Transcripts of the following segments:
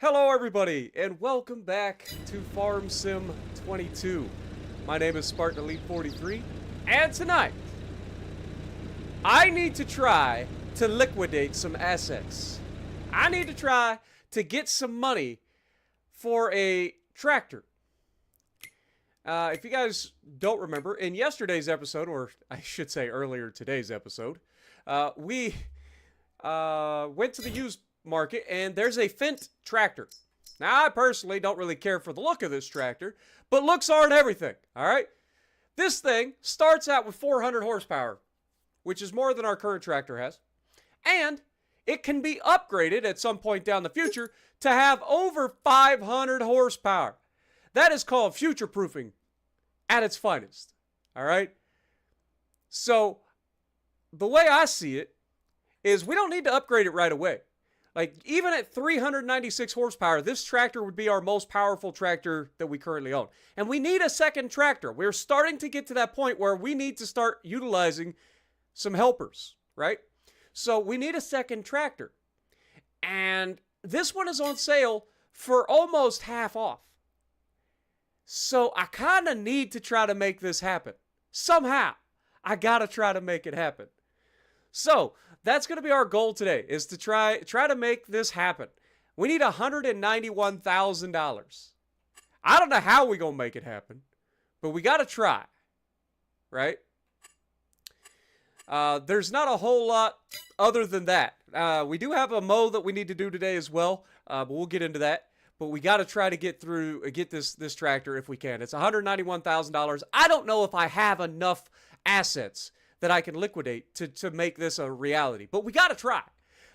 Hello everybody, and welcome back to Farm Sim 22. My name is Spartan Elite 43, and tonight, I need to try to liquidate some assets. I need to try to get some money for a tractor. If you guys don't remember, in yesterday's episode, or I should say earlier today's episode, we went to the used market, and there's a Fendt tractor. Now, I personally don't really care for the look of this tractor, but looks aren't everything, all right? This thing starts out with 400 horsepower, which is more than our current tractor has, and it can be upgraded at some point down the future to have over 500 horsepower. That is called future-proofing at its finest, all right? So, the way I see it is we don't need to upgrade it right away. Like, even at 396 horsepower, this tractor would be our most powerful tractor that we currently own. And we need a second tractor. We're starting to get to that point where we need to start utilizing some helpers, right? So we need a second tractor. And this one is on sale for almost half off. So I kind of need to try to make this happen. Somehow, I got to try to make it happen. So, that's going to be our goal today, is to try to make this happen. We need $191,000. I don't know how we're going to make it happen, but we got to try, right? There's not a whole lot other than that. We do have a mow that we need to do today as well, but we'll get into that. But we got to try to get this tractor if we can. It's $191,000. I don't know if I have enough assets that I can liquidate to make this a reality. But we got to try.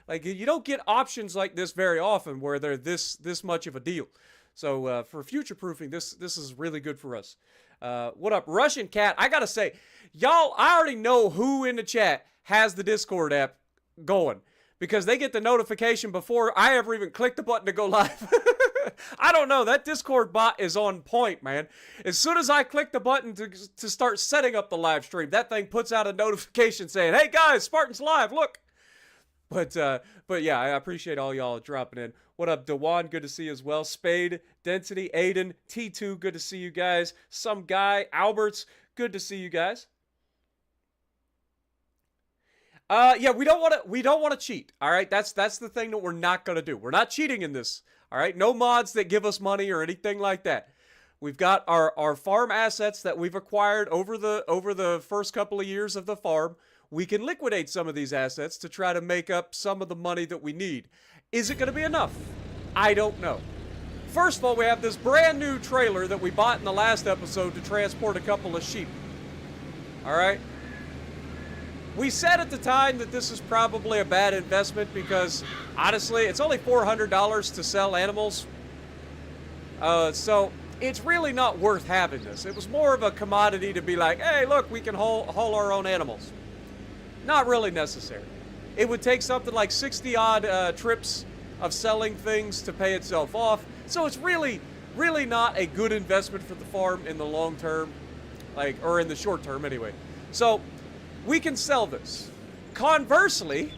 Like, you don't get options like this very often where they're this much of a deal. So for future-proofing, this is really good for us. What up, Russian Cat? I got to say, y'all, I already know who in the chat has the Discord app going, because they get the notification before I ever even click the button to go live. I don't know. That Discord bot is on point, man. As soon as I click the button to start setting up the live stream, that thing puts out a notification saying, "Hey guys, Spartan's live, look." But yeah, I appreciate all y'all dropping in. What up, Dewan? Good to see you as well. Spade, Density, Aiden, T2, good to see you guys. Some guy, Alberts, good to see you guys. Yeah, we don't want to cheat. All right, that's the thing that we're not gonna do. We're not cheating in this. All right, no mods that give us money or anything like that. We've got our farm assets that we've acquired over the first couple of years of the farm. We can liquidate some of these assets to try to make up some of the money that we need. Is it going to be enough? I don't know. First of all, we have this brand new trailer that we bought in the last episode to transport a couple of sheep. All right. We said at the time that this is probably a bad investment because, honestly, it's only $400 to sell animals. So it's really not worth having this. It was more of a commodity to be like, hey, look, we can haul our own animals. Not really necessary. It would take something like 60-odd trips of selling things to pay itself off. So it's really, really not a good investment for the farm in the long term, or in the short term anyway. So we can sell this. Conversely,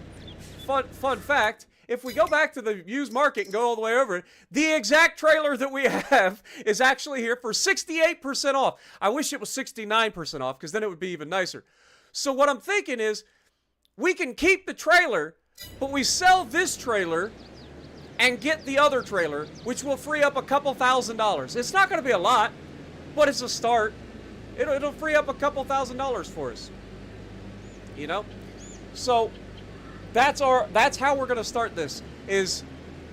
fun fact, if we go back to the used market and go all the way over it, the exact trailer that we have is actually here for 68% off. I wish it was 69% off, because then it would be even nicer. So what I'm thinking is, we can keep the trailer, but we sell this trailer and get the other trailer, which will free up a couple $1,000s. It's not going to be a lot, but it's a start. It'll free up a couple $1,000s for us. You know, so that's how we're gonna start this. Is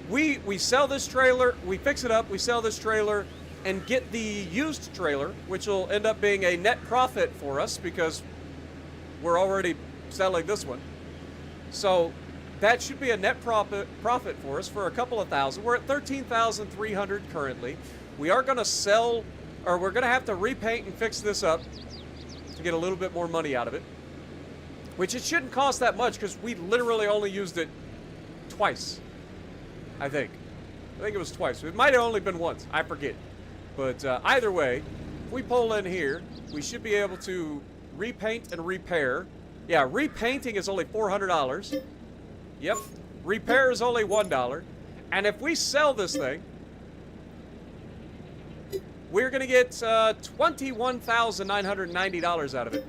we sell this trailer, we fix it up, we sell this trailer, and get the used trailer, which will end up being a net profit for us because we're already selling this one. So that should be a net profit for us for a couple of thousand. We're at 13,300 currently. We are gonna sell, or we're gonna have to repaint and fix this up to get a little bit more money out of it. Which it shouldn't cost that much because we literally only used it twice. I think it was twice. It might have only been once. I forget. But either way, if we pull in here, we should be able to repaint and repair. Yeah, repainting is only $400. Yep. Repair is only $1. And if we sell this thing, we're going to get $21,990 out of it.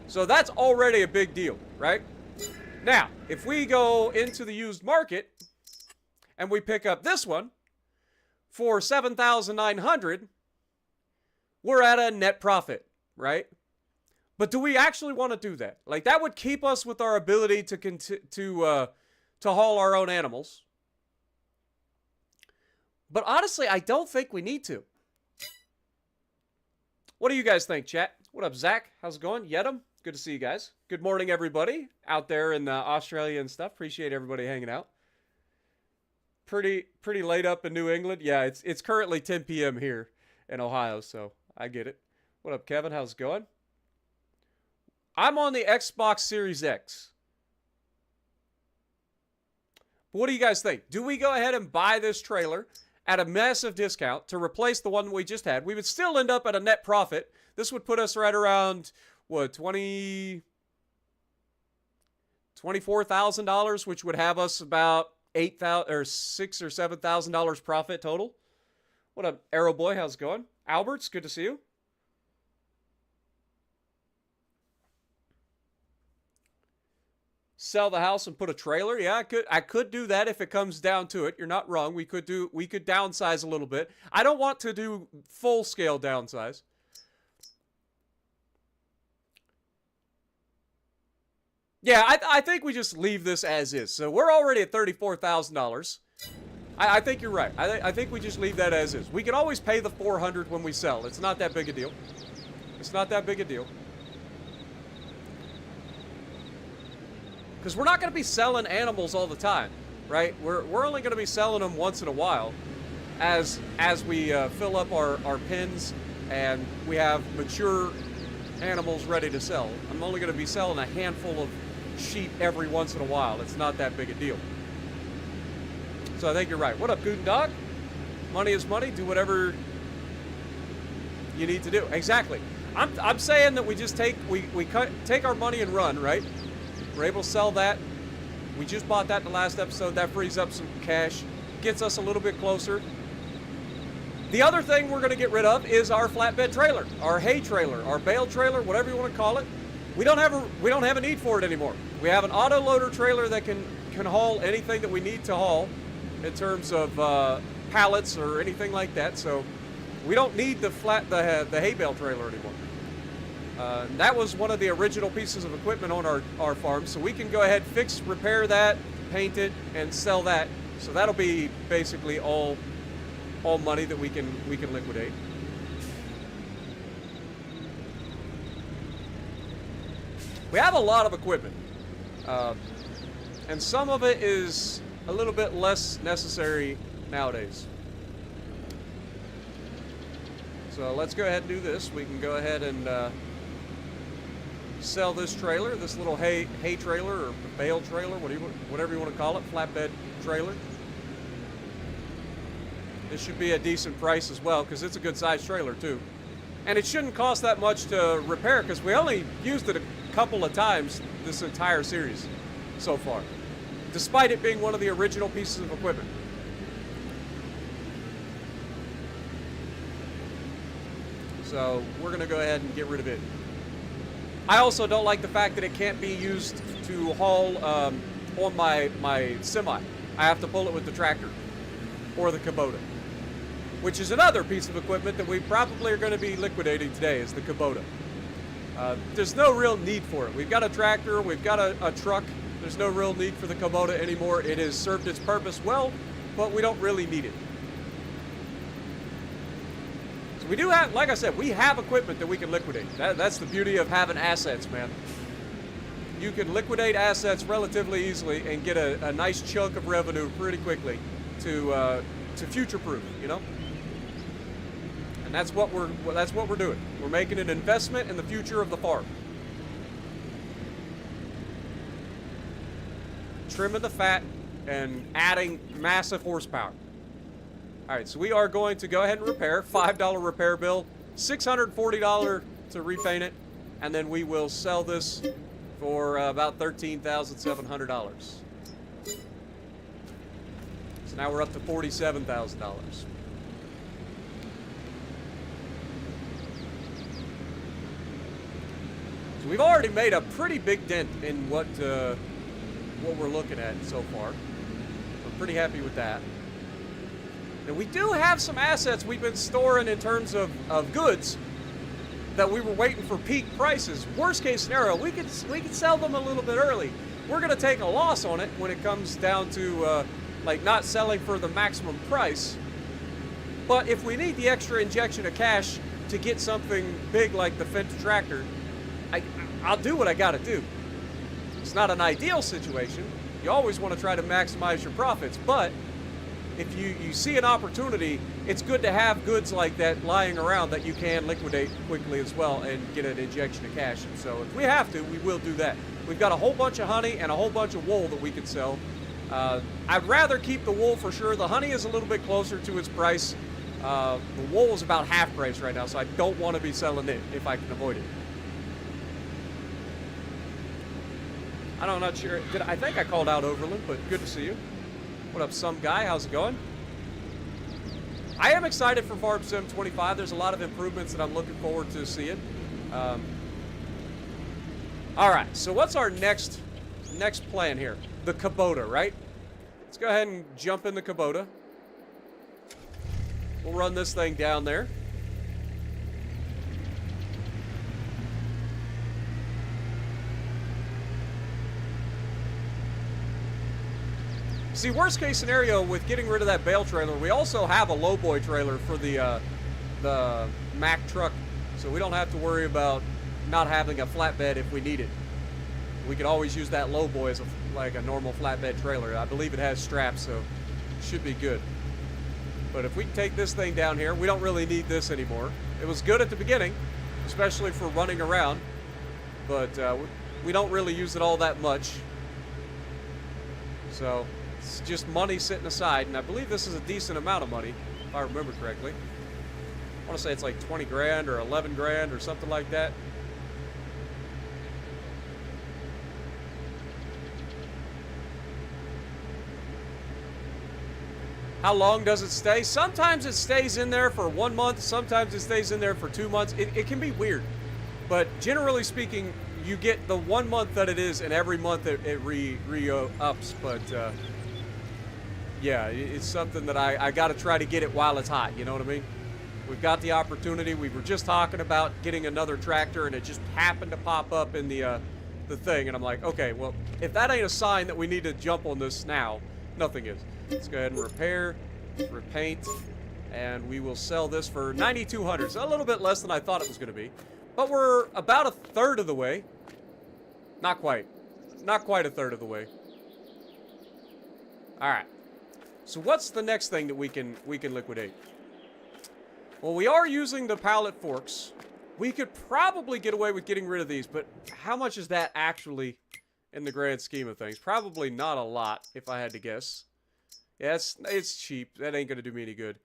So that's already a big deal, right? Now, if we go into the used market and we pick up this one for $7,900, we're at a net profit, right? But do we actually want to do that? Like, that would keep us with our ability to haul our own animals. But honestly, I don't think we need to. What do you guys think, chat? What up, Zach? How's it going? Yedem? Good to see you guys. Good morning, everybody out there in Australia and stuff. Appreciate everybody hanging out. Pretty late up in New England. Yeah, it's currently 10 p.m. here in Ohio, so I get it. What up, Kevin? How's it going? I'm on the Xbox Series X. But what do you guys think? Do we go ahead and buy this trailer at a massive discount to replace the one we just had? We would still end up at a net profit. This would put us right around, what, $24,000, which would have us about $6,000 or $7,000 profit total. What up, Arrow Boy? How's it going? Alberts, good to see you. Sell the house and put a trailer. Yeah, I could do that if it comes down to it. You're not wrong. We could downsize a little bit. I don't want to do full scale downsize. Yeah, I think we just leave this as is. So we're already at $34,000. I think you're right. I think we just leave that as is. We can always pay the $400 when we sell. It's not that big a deal. It's not that big a deal. Because we're not going to be selling animals all the time, right? We're only going to be selling them once in a while as we fill up our pens and we have mature animals ready to sell. I'm only going to be selling a handful of sheep every once in a while. It's not that big a deal. So I think you're right. What up, Guten Dog? Money is money. Do whatever you need to do. Exactly. I'm saying that we just take our money and run, right? We're able to sell that. We just bought that in the last episode. That frees up some cash. Gets us a little bit closer. The other thing we're going to get rid of is our flatbed trailer, our hay trailer, our bale trailer, whatever you want to call it. We don't have a need for it anymore. We have an auto loader trailer that can haul anything that we need to haul in terms of pallets or anything like that. So we don't need the hay bale trailer anymore. That was one of the original pieces of equipment on our farm, so we can go ahead, repair that, paint it, and sell that. So that'll be basically all money that we can liquidate. We have a lot of equipment, and some of it is a little bit less necessary nowadays. So let's go ahead and do this. We can go ahead and sell this trailer, this little hay trailer or bale trailer, whatever you want to call it, flatbed trailer. This should be a decent price as well because it's a good sized trailer too. And it shouldn't cost that much to repair because we only used it a couple of times this entire series so far, despite it being one of the original pieces of equipment. So we're going to go ahead and get rid of it. I also don't like the fact that it can't be used to haul on my semi. I have to pull it with the tractor or the Kubota, which is another piece of equipment that we probably are going to be liquidating today is the Kubota. There's no real need for it. We've got a tractor, we've got a truck. There's no real need for the Kubota anymore. It has served its purpose well, but we don't really need it. We do have, like I said, we have equipment that we can liquidate. That's the beauty of having assets, man. You can liquidate assets relatively easily and get a nice chunk of revenue pretty quickly to future-proof, you know. And that's what we're doing. We're making an investment in the future of the farm. Trimming the fat and adding massive horsepower. All right, so we are going to go ahead and repair. $5 repair bill, $640 to repaint it, and then we will sell this for about $13,700. So now we're up to $47,000. So we've already made a pretty big dent in what we're looking at so far. We're pretty happy with that. Now we do have some assets we've been storing in terms of goods that we were waiting for peak prices. Worst case scenario, we could sell them a little bit early. We're gonna take a loss on it when it comes down to like not selling for the maximum price. But if we need the extra injection of cash to get something big like the Fendt tractor, I'll do what I gotta do. It's not an ideal situation. You always want to try to maximize your profits, but if you see an opportunity, it's good to have goods like that lying around that you can liquidate quickly as well and get an injection of cash. And so if we have to, we will do that. We've got a whole bunch of honey and a whole bunch of wool that we can sell. I'd rather keep the wool for sure. The honey is a little bit closer to its price. The wool is about half price right now, so I don't want to be selling it if I can avoid it. I'm not sure. I think I called out Overland, but good to see you. What up, some guy? How's it going? I am excited for Farm Sim 25. There's a lot of improvements that I'm looking forward to seeing. All right, so what's our next plan here? The Kubota, right? Let's go ahead and jump in the Kubota. We'll run this thing down there. See, worst case scenario with getting rid of that bale trailer, we also have a lowboy trailer for the Mack truck, so we don't have to worry about not having a flatbed if we need it. We could always use that lowboy as like a normal flatbed trailer. I believe it has straps, so it should be good. But if we take this thing down here, we don't really need this anymore. It was good at the beginning, especially for running around, but we don't really use it all that much. So it's just money sitting aside, and I believe this is a decent amount of money, if I remember correctly. I want to say it's like 20 grand or 11 grand or something like that. How long does it stay? Sometimes it stays in there for 1 month. Sometimes it stays in there for 2 months. It can be weird. But generally speaking, you get the 1 month that it is, and every month it re-ups. But yeah, it's something that I got to try to get it while it's hot. You know what I mean? We've got the opportunity. We were just talking about getting another tractor, and it just happened to pop up in the thing. And I'm like, okay, well, if that ain't a sign that we need to jump on this now, nothing is. Let's go ahead and repair, repaint, and we will sell this for $9,200. So a little bit less than I thought it was going to be. But we're about a third of the way. Not quite. Not quite a third of the way. All right. So what's the next thing that we can liquidate? Well, we are using the pallet forks. We could probably get away with getting rid of these, but how much is that actually in the grand scheme of things? Probably not a lot, if I had to guess. Yeah, it's cheap. That ain't gonna do me any good.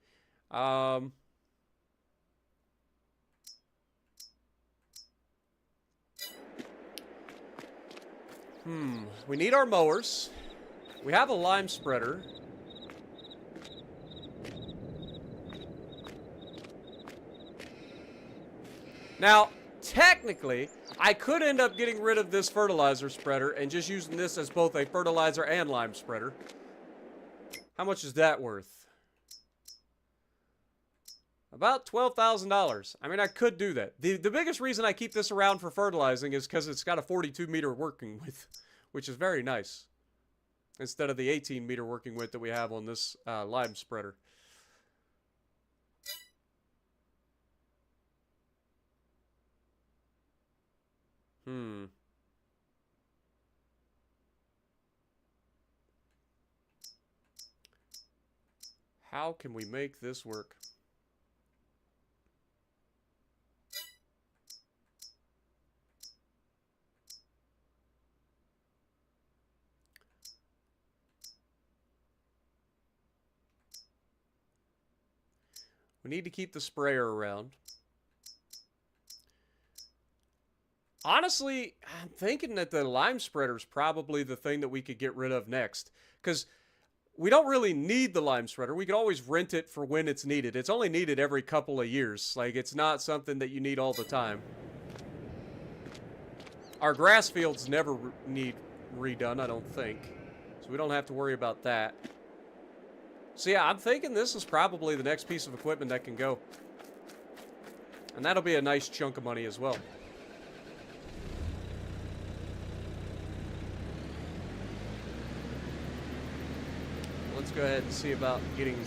We need our mowers. We have a lime spreader. Now, technically, I could end up getting rid of this fertilizer spreader and just using this as both a fertilizer and lime spreader. How much is that worth? About $12,000. I mean, I could do that. The biggest reason I keep this around for fertilizing is because it's got a 42-meter working width, which is very nice, instead of the 18-meter working width that we have on this lime spreader. How can we make this work? We need to keep the sprayer around. Honestly, I'm thinking that the lime spreader is probably the thing that we could get rid of next. Because we don't really need the lime spreader. We can always rent it for when it's needed. It's only needed every couple of years. Like, it's not something that you need all the time. Our grass fields never need redone, I don't think. So we don't have to worry about that. So yeah, I'm thinking this is probably the next piece of equipment that can go. And that'll be a nice chunk of money as well. Let's go ahead and see about getting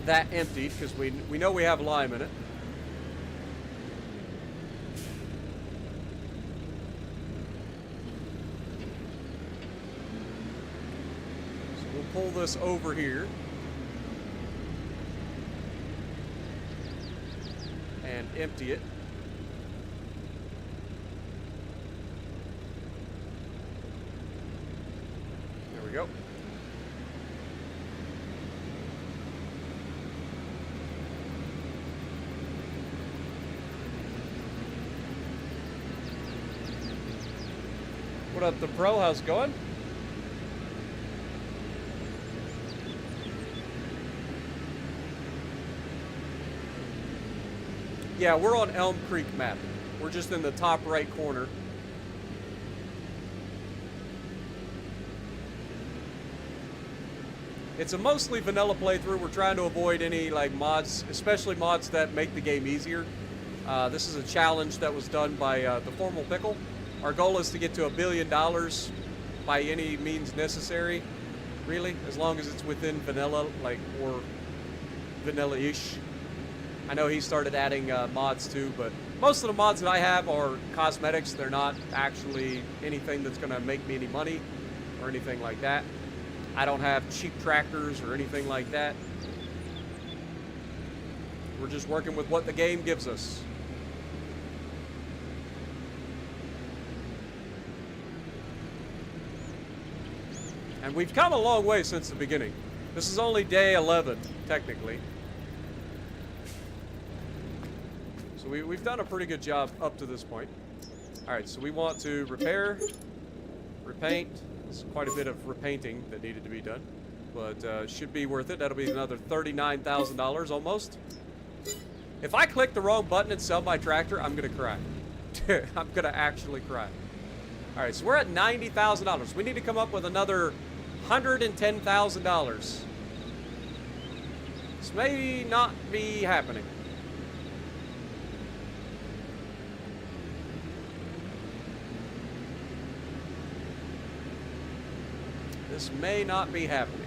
that emptied, because we know we have lime in it. So we'll pull this over here. And empty it. There we go. What up, the pro? How's it going? Yeah, we're on Elm Creek map. We're just in the top right corner. It's a mostly vanilla playthrough. We're trying to avoid any like mods, especially mods that make the game easier. This is a challenge that was done by the Formal Pickle. Our goal is to get to $1 billion by any means necessary, really, as long as it's within vanilla, like, or vanilla-ish. I know he started adding mods too, but most of the mods that I have are cosmetics. They're not actually anything that's going to make me any money or anything like that. I don't have cheap tractors or anything like that. We're just working with what the game gives us. And we've come a long way since the beginning. This is only day 11, technically. So we've done a pretty good job up to this point. Alright, so we want to repair, repaint. There's quite a bit of repainting that needed to be done. But should be worth it. That'll be another $39,000 almost. If I click the wrong button and sell my tractor, I'm going to cry. I'm going to actually cry. Alright, so we're at $90,000. We need to come up with another $110,000. This may not be happening. This may not be happening.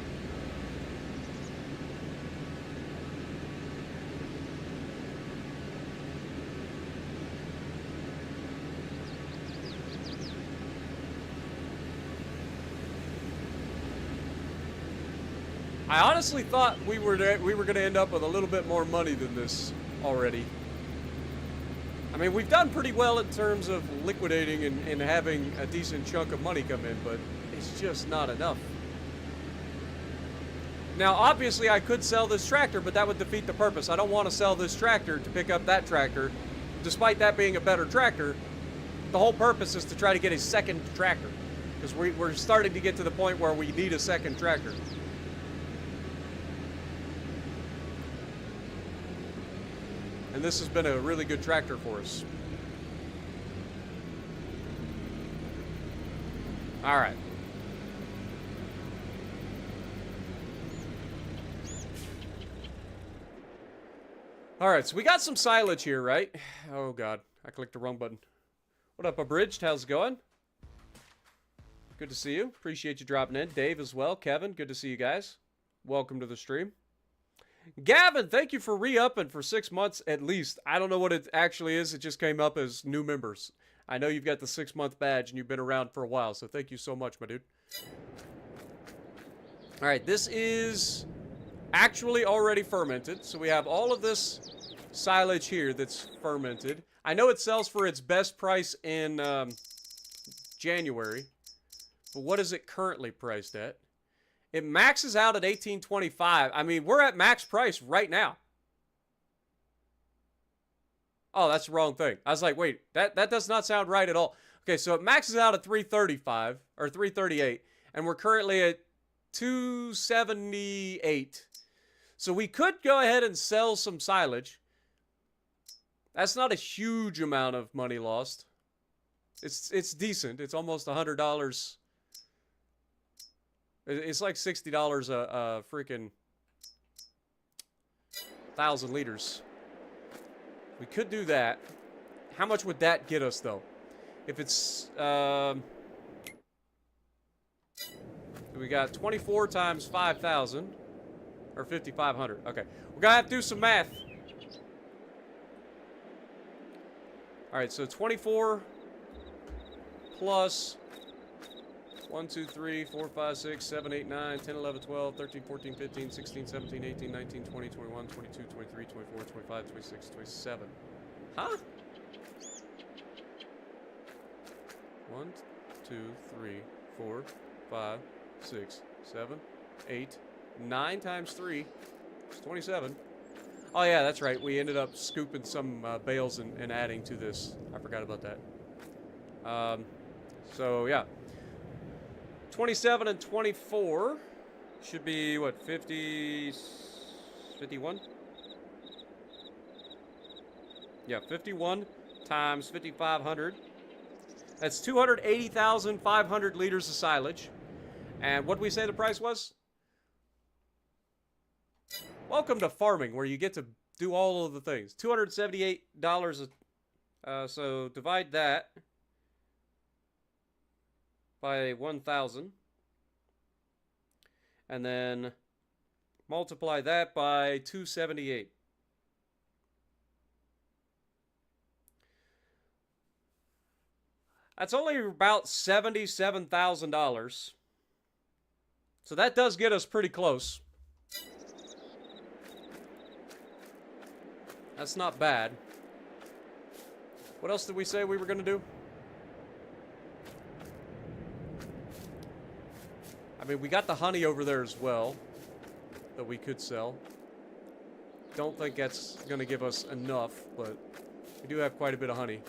I honestly thought we were going to end up with a little bit more money than this already. I mean, we've done pretty well in terms of liquidating and having a decent chunk of money come in, but it's just not enough. Now, obviously, I could sell this tractor, but that would defeat the purpose. I don't want to sell this tractor to pick up that tractor. Despite that being a better tractor, the whole purpose is to try to get a second tractor, because we're starting to get to the point where we need a second tractor. And this has been a really good tractor for us. All right. All right, so we got some silage here, right? Oh, God. I clicked the wrong button. What up, Abridged? How's it going? Good to see you. Appreciate you dropping in. Dave as well. Kevin, good to see you guys. Welcome to the stream. Gavin, thank you for re-upping for 6 months at least. I don't know what it actually is. It just came up as new members. I know you've got the 6-month badge and you've been around for a while, so thank you so much, my dude. All right, this is actually already fermented. So we have all of this silage here that's fermented. I know it sells for its best price in January, but what is it currently priced at? It maxes out at $18.25. I mean, we're at max price right now. Oh, that's the wrong thing. I was like, wait, that does not sound right at all. Okay, so it maxes out at $3.35 or $3.38, and we're currently at 278. So we could go ahead and sell some silage. That's not a huge amount of money lost. It's decent. It's almost $100. It's like $60 a freaking 1,000 liters. We could do that. How much would that get us, though? If it's, we got 24 times 5,000, or 5,500. Okay, we're gonna have to do some math. All right, so 24 plus 1, 2, 3, 4, 5, 6, 7, 8, 9, 10, 11, 12, 13, 14, 15, 16, 17, 18, 19, 20, 21, 22, 23, 24, 25, 26, 27. Huh? 1, 2, 3, 4, 5, 6, 7, 8, 9 times 3 is 27. Oh yeah, that's right. We ended up scooping some bales and adding to this. I forgot about that. So yeah. 27 and 24 should be, what, 50, 51? Yeah, 51 times 5,500. That's 280,500 liters of silage. And what did we say the price was? Welcome to farming, where you get to do all of the things. $278. So divide that by 1,000. And then multiply that by 278. That's only about $77,000. So that does get us pretty close. That's not bad. What else did we say we were going to do? I mean, we got the honey over there as well that we could sell. Don't think that's going to give us enough, but we do have quite a bit of honey.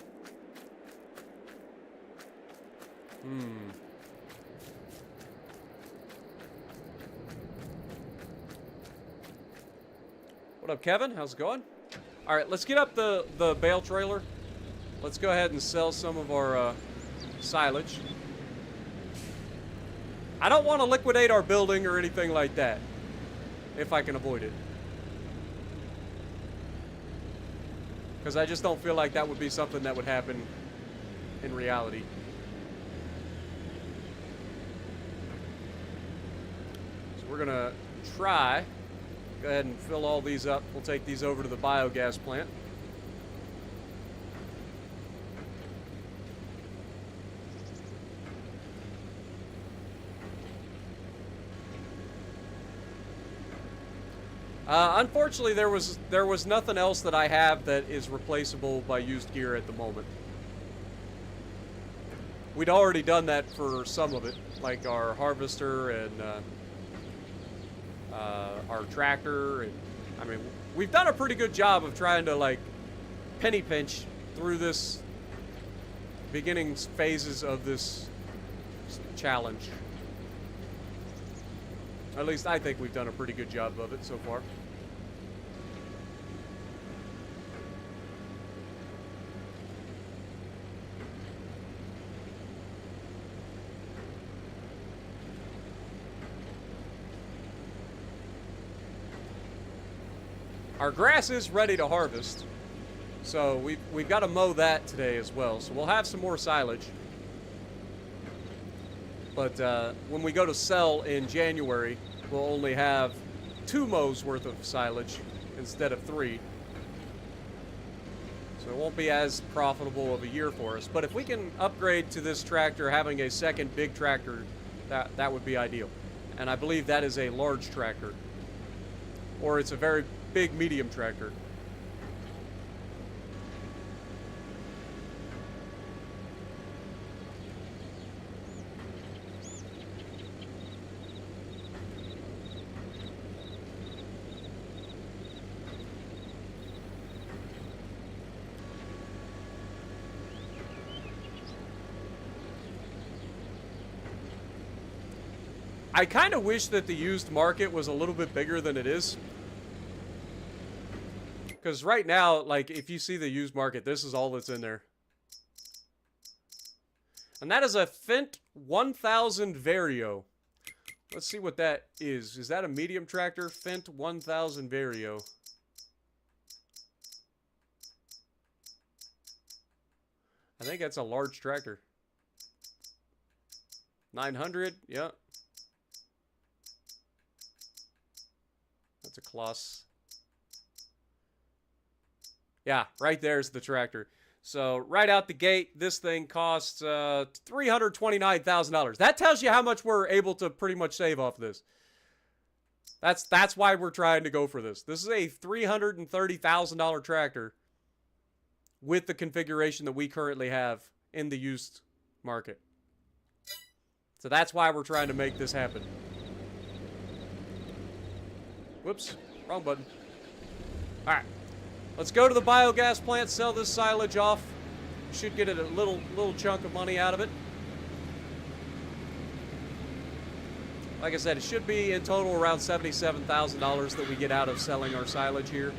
What up, Kevin? How's it going? All right, let's get up the bale trailer. Let's go ahead and sell some of our silage. I don't want to liquidate our building or anything like that, if I can avoid it. Because I just don't feel like that would be something that would happen in reality. So we're going to try. Go ahead and fill all these up. We'll take these over to the biogas plant. Unfortunately, there was nothing else that I have that is replaceable by used gear at the moment. We'd already done that for some of it, like our harvester and our tractor. And I mean, we've done a pretty good job of trying to like penny pinch through this beginning phases of this challenge. At least I think we've done a pretty good job of it so far. Our grass is ready to harvest, so we've got to mow that today as well. So we'll have some more silage. But when we go to sell in January, we'll only have 2 mows worth of silage instead of 3. So it won't be as profitable of a year for us. But if we can upgrade to this tractor, having a second big tractor, that would be ideal. And I believe that is a large tractor. Or it's a very big medium tractor. I kind of wish that the used market was a little bit bigger than it is. Because right now, like, if you see the used market, this is all that's in there. And that is a Fendt 1000 Vario. Let's see what that is. Is that a medium tractor? Fendt 1000 Vario. I think that's a large tractor. 900, yeah. That's a Kloss. Yeah, right there's the tractor. So right out the gate, this thing costs $329,000. That tells you how much we're able to pretty much save off this. That's why we're trying to go for this. This is a $330,000 tractor with the configuration that we currently have in the used market. So that's why we're trying to make this happen. Whoops, wrong button. All right. Let's go to the biogas plant, sell this silage off. Should get a little chunk of money out of it. Like I said, it should be in total around $77,000 that we get out of selling our silage here.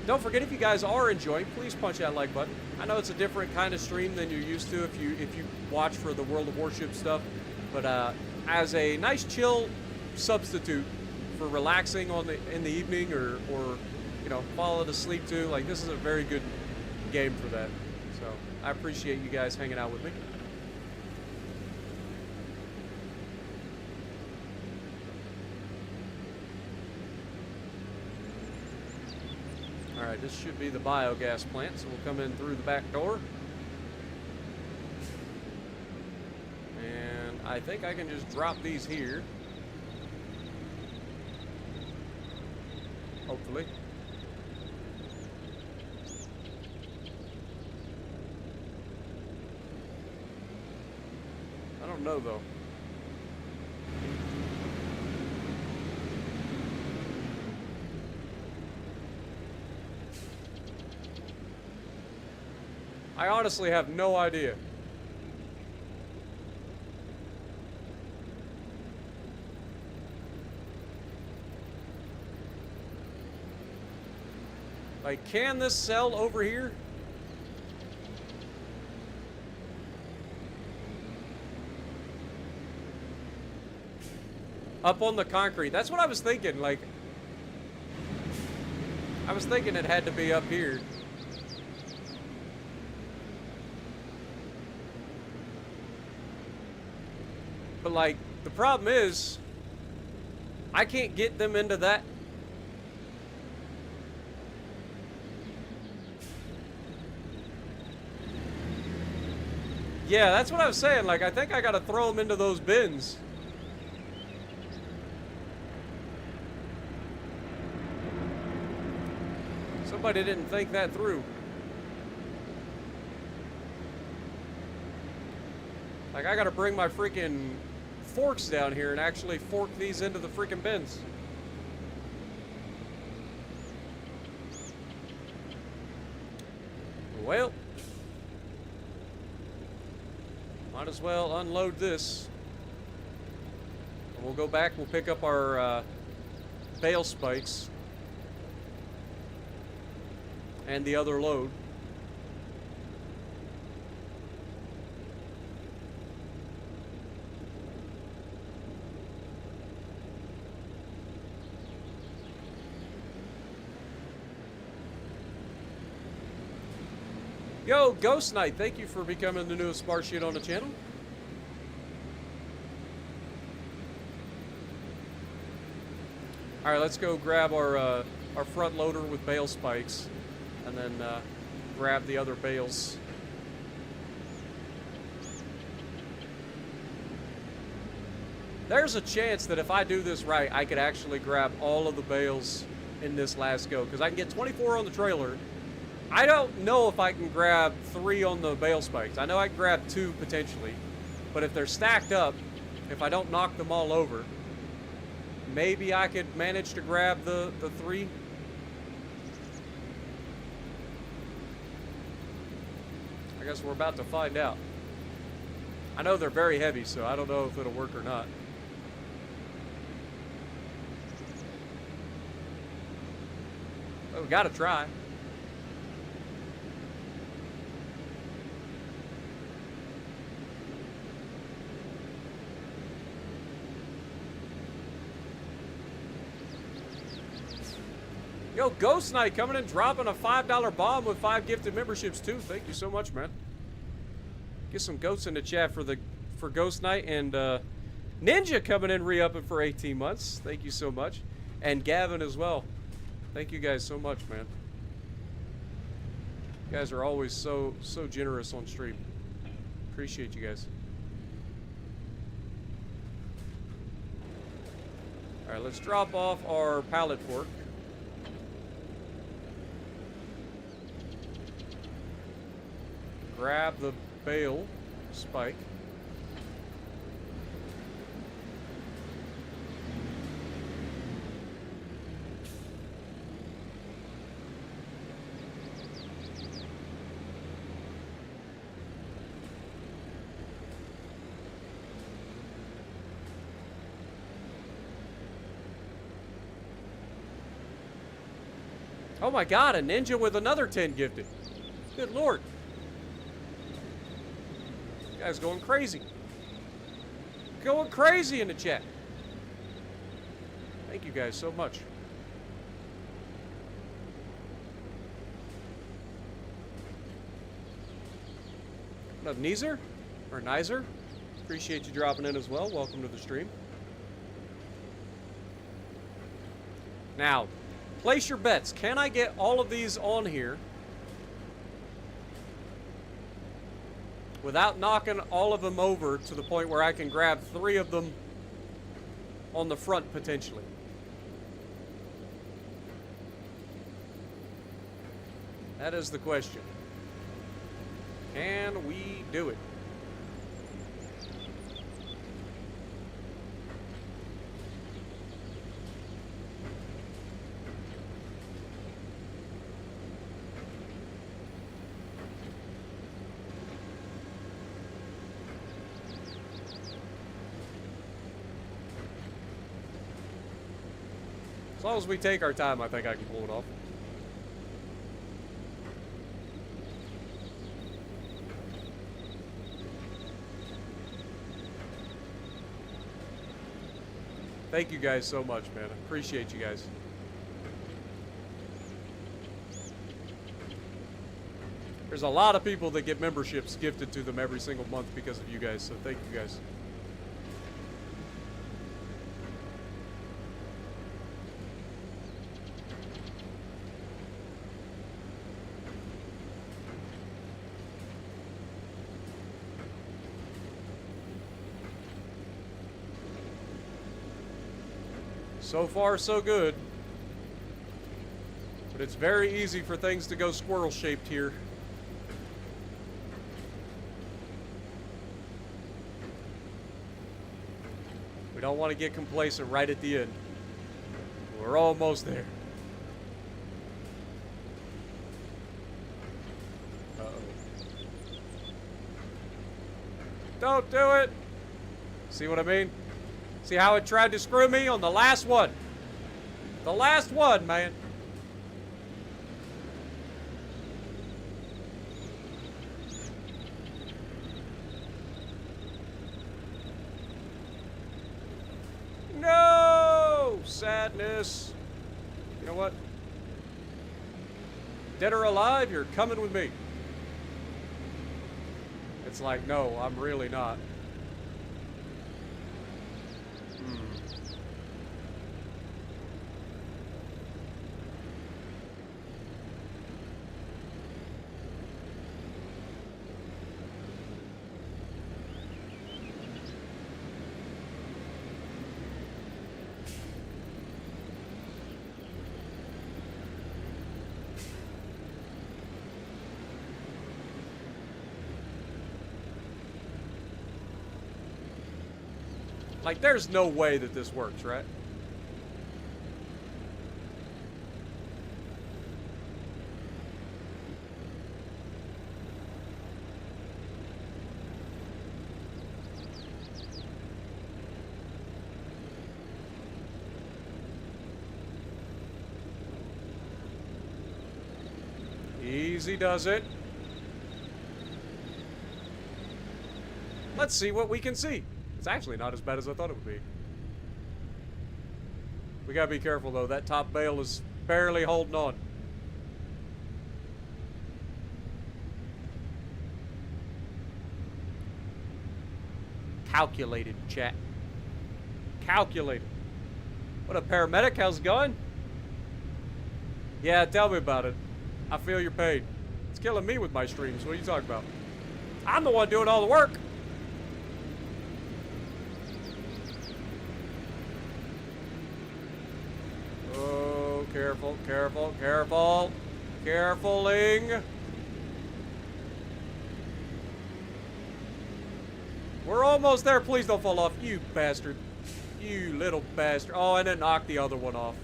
Don't forget, if you guys are enjoying, please punch that like button. I know it's a different kind of stream than you're used to if you watch for the World of Warship stuff, but as a nice chill substitute for relaxing in the evening or you know, falling asleep too, like, this is a very good game for that. So I appreciate you guys hanging out with me. All right, this should be the biogas plant, so we'll come in through the back door. And I think I can just drop these here. Hopefully. I don't know, though. I honestly have no idea. Like, can this sell over here? Up on the concrete. That's what I was thinking. Like, I was thinking it had to be up here. But, like, the problem is, I can't get them into that. Yeah, that's what I was saying. Like, I think I gotta throw them into those bins. Somebody didn't think that through. Like, I gotta bring my freaking forks down here and actually fork these into the freaking bins. Well, might as well unload this. And we'll go back, we'll pick up our bale spikes and the other load. Yo, Ghost Knight, thank you for becoming the newest smart shit on the channel. All right, let's go grab our front loader with bale spikes, and then grab the other bales. There's a chance that if I do this right, I could actually grab all of the bales in this last go, because I can get 24 on the trailer. I don't know if I can grab 3 on the bale spikes. I know I can grab 2 potentially, but if they're stacked up, if I don't knock them all over, maybe I could manage to grab the 3. I guess we're about to find out. I know they're very heavy, so I don't know if it'll work or not. But we gotta try. Yo, Ghost Knight coming in, dropping a $5 bomb with 5 gifted memberships too. Thank you so much, man. Get some goats in the chat for Ghost Knight, and Ninja coming in, re-upping for 18 months. Thank you so much, and Gavin as well. Thank you guys so much, man. You guys are always so generous on stream. Appreciate you guys. All right, let's drop off our pallet fork. Grab the bale spike. Oh my god, a ninja with another 10 gifted. Good lord. You guys going crazy. Going crazy in the chat. Thank you guys so much. What up, Neezer? Or Nizer? Appreciate you dropping in as well. Welcome to the stream. Now, place your bets. Can I get all of these on here without knocking all of them over to the point where I can grab 3 of them on the front potentially? That is the question. Can we do it? As long as we take our time, I think I can pull it off. Thank you guys so much, man. I appreciate you guys. There's a lot of people that get memberships gifted to them every single month because of you guys, so thank you guys. So far, so good. But it's very easy for things to go squirrel-shaped here. We don't want to get complacent right at the end. We're almost there. Uh-oh. Don't do it! See what I mean? See how it tried to screw me on the last one? The last one, man. No! Sadness. You know what? Dead or alive, you're coming with me. It's like, no, I'm really not. Like, there's no way that this works, right? Easy does it. Let's see what we can see. It's actually not as bad as I thought it would be. We gotta be careful though. That top bale is barely holding on. Calculated, chat. Calculated. What up, paramedic? How's it going? Yeah, tell me about it. I feel your pain. It's killing me with my streams. What are you talking about? I'm the one doing all the work. Oh, careful, careful, careful. Carefuling. We're almost there. Please don't fall off. You bastard. You little bastard. Oh, and then knock the other one off.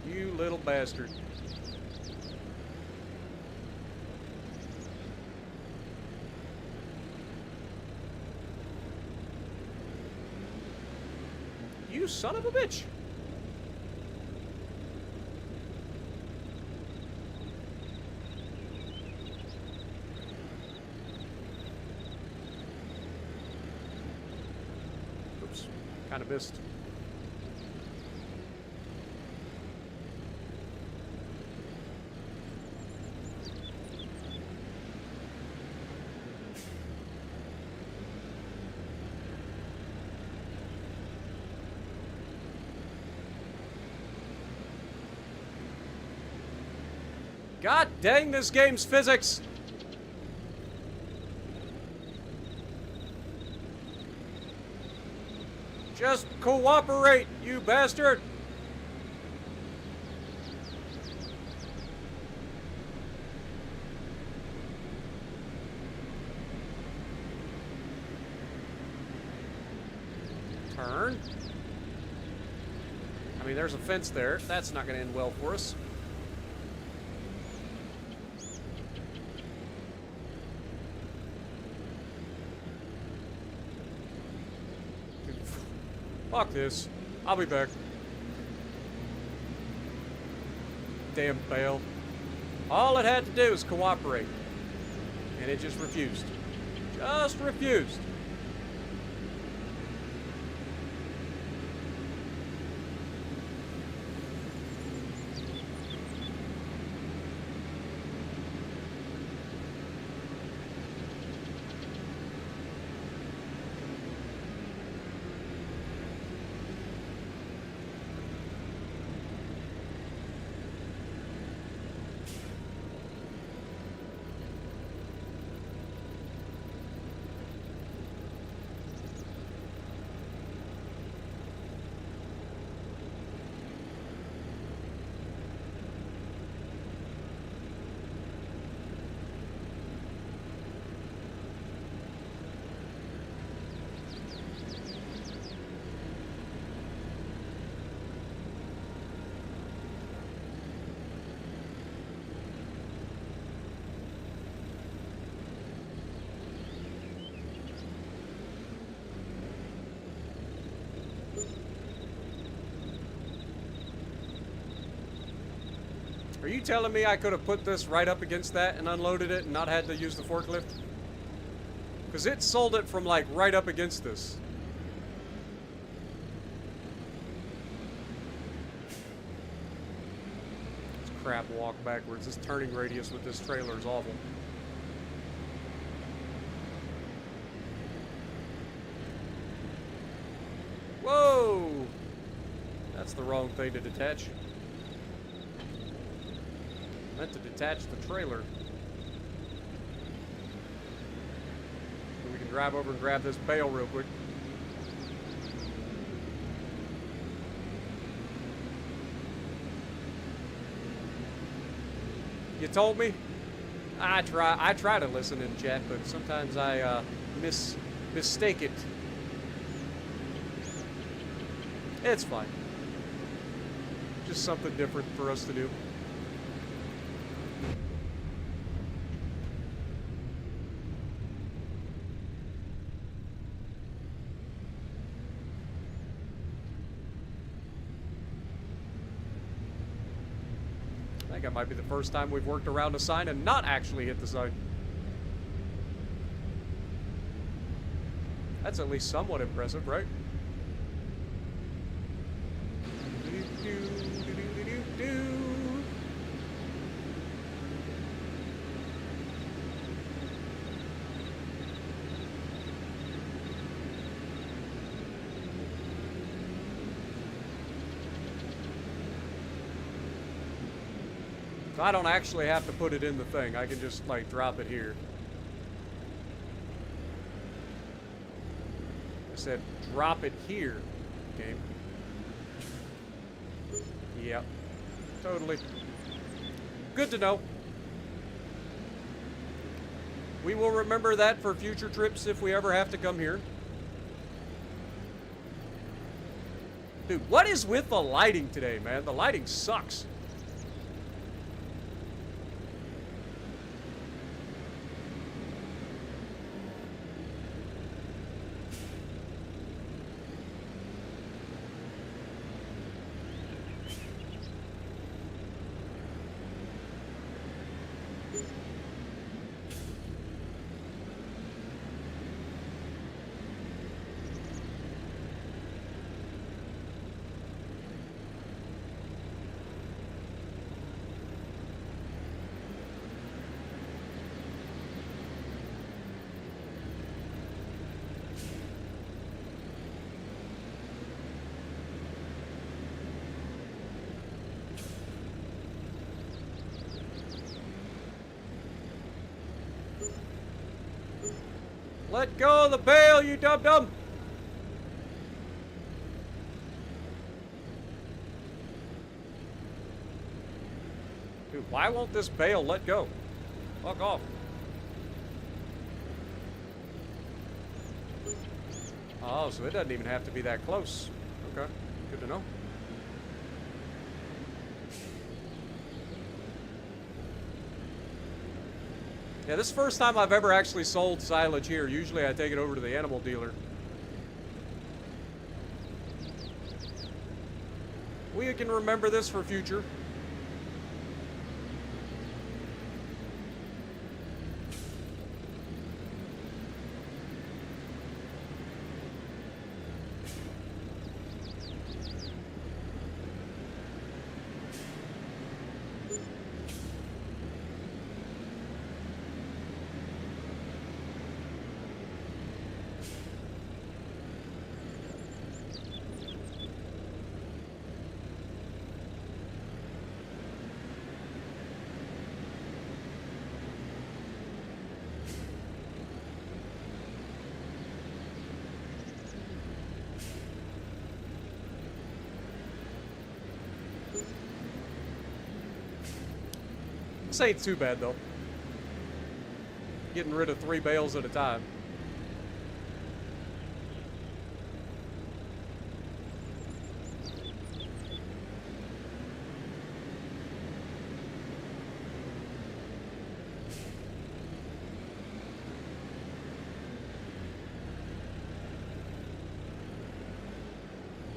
You little bastard. You son of a bitch. Oops. Kind of missed. God dang this game's physics! Just cooperate, you bastard! Turn. I mean, there's a fence there. That's not going to end well for us. Fuck this. I'll be back. Damn Bale. All it had to do was cooperate. And it just refused. Just refused. Are you telling me I could have put this right up against that and unloaded it and not had to use the forklift? Because it sold it from like right up against this. This crap walk backwards. This turning radius with this trailer is awful. Whoa! That's the wrong thing to detach. Meant to detach the trailer. So we can drive over and grab this bale real quick. You told me? I try to listen in chat, but sometimes I mistake it. It's fine. Just something different for us to do. that might be the first time we've worked around a sign and not actually hit the sign. That's at least somewhat impressive, right? So I don't actually have to put it in the thing. I can just, like, drop it here. I said drop it here, game. Yep. Totally. Good to know. We will remember that for future trips if we ever have to come here. Dude, what is with the lighting today, man? The lighting sucks. Let go of the bale, you dum-dum! Dude, why won't this bale let go? Fuck off. Oh, so it doesn't even have to be that close. Okay, good to know. Yeah, this is the first time I've ever actually sold silage here. Usually I take it over to the animal dealer. We can remember this for future. This ain't too bad, though. Getting rid of 3 bales at a time.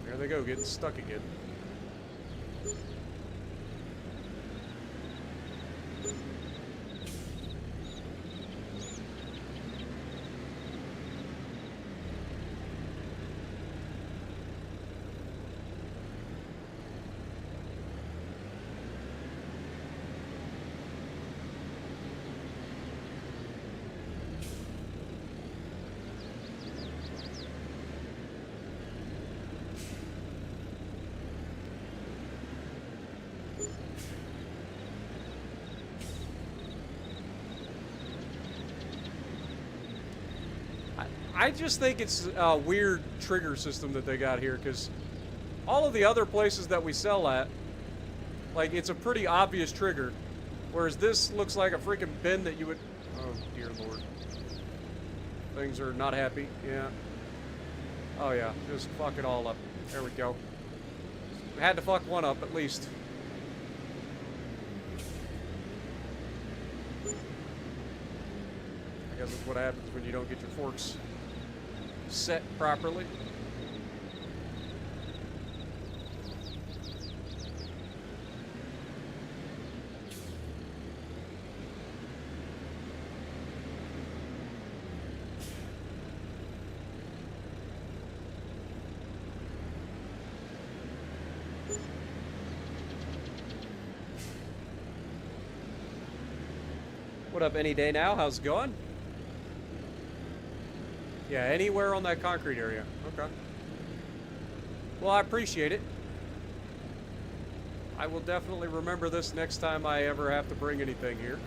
There they go, getting stuck again. I just think it's a weird trigger system that they got here, because all of the other places that we sell at, like, it's a pretty obvious trigger, whereas this looks like a freaking bin that you would... Oh, dear Lord. Things are not happy. Yeah. Oh, yeah. Just fuck it all up. There we go. We had to fuck one up, at least. I guess that's what happens when you don't get your forks set properly. What up, any day now? How's it going? Yeah, anywhere on that concrete area. Okay. Well, I appreciate it. I will definitely remember this next time I ever have to bring anything here.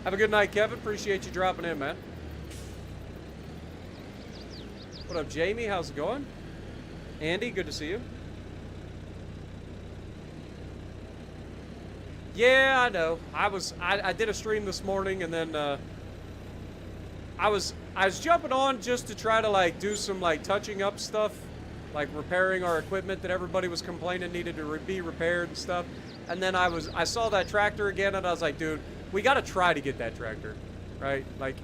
Have a good night, Kevin. Appreciate you dropping in, man. What up, Jamie? How's it going? Andy, good to see you. Yeah, I know. I did a stream this morning, and then I was jumping on just to try to like do some like touching up stuff, like repairing our equipment that everybody was complaining needed to be repaired and stuff. And then I saw that tractor again, and I was like, dude, we got to try to get that tractor, right? Like,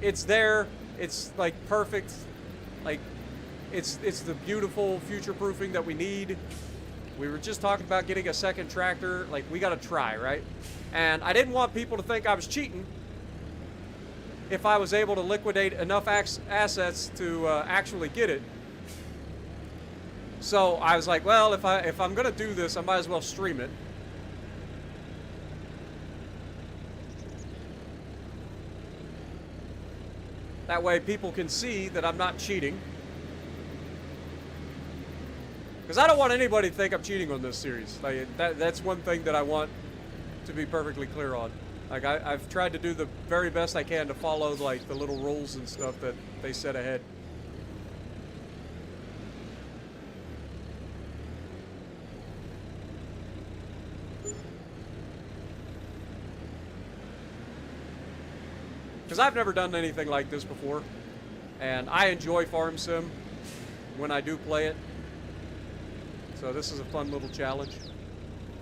it's there. It's like perfect. Like, it's the beautiful future proofing that we need. We were just talking about getting a second tractor. Like, we got to try, right? And I didn't want people to think I was cheating if I was able to liquidate enough assets to actually get it. So I was like, well, if I'm gonna do this, I might as well stream it. That way people can see that I'm not cheating. Because I don't want anybody to think I'm cheating on this series. Like that's one thing that I want to be perfectly clear on. Like I've tried to do the very best I can to follow like the little rules and stuff that they set ahead. Because I've never done anything like this before, and I enjoy Farm Sim when I do play it. So this is a fun little challenge,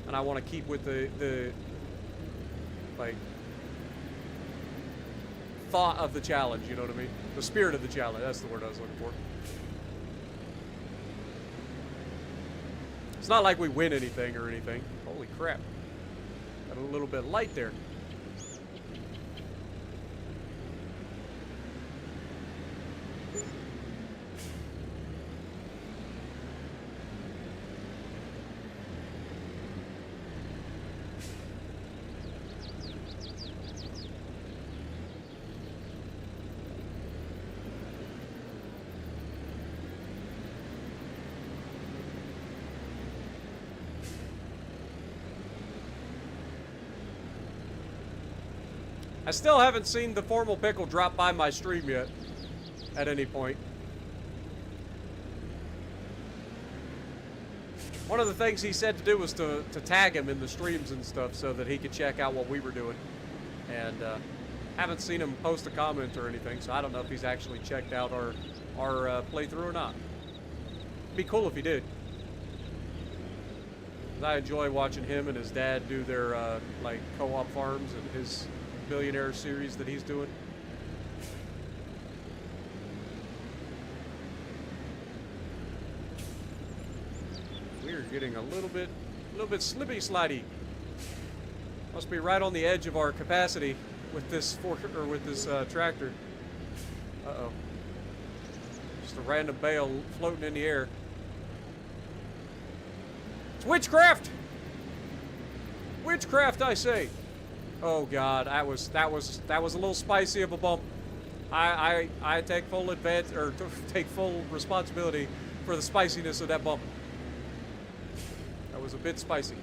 and I want to keep with the like thought of the challenge. You know what I mean? The spirit of the challenge. That's the word I was looking for. It's not like we win anything or anything. Holy crap! Got a little bit of light there. I still haven't seen the formal pickle drop by my stream yet, at any point. One of the things he said to do was to tag him in the streams and stuff so that he could check out what we were doing. And haven't seen him post a comment or anything, so I don't know if he's actually checked out our playthrough or not. It'd be cool if he did. I enjoy watching him and his dad do their like co-op farms and his Billionaire series that he's doing. We're getting a little bit slippy slidey. Must be right on the edge of our capacity with this tractor. Uh-oh. Just a random bale floating in the air. It's witchcraft! Witchcraft, I say. Oh God, that was a little spicy of a bump. I take full take full responsibility for the spiciness of that bump. That was a bit spicy.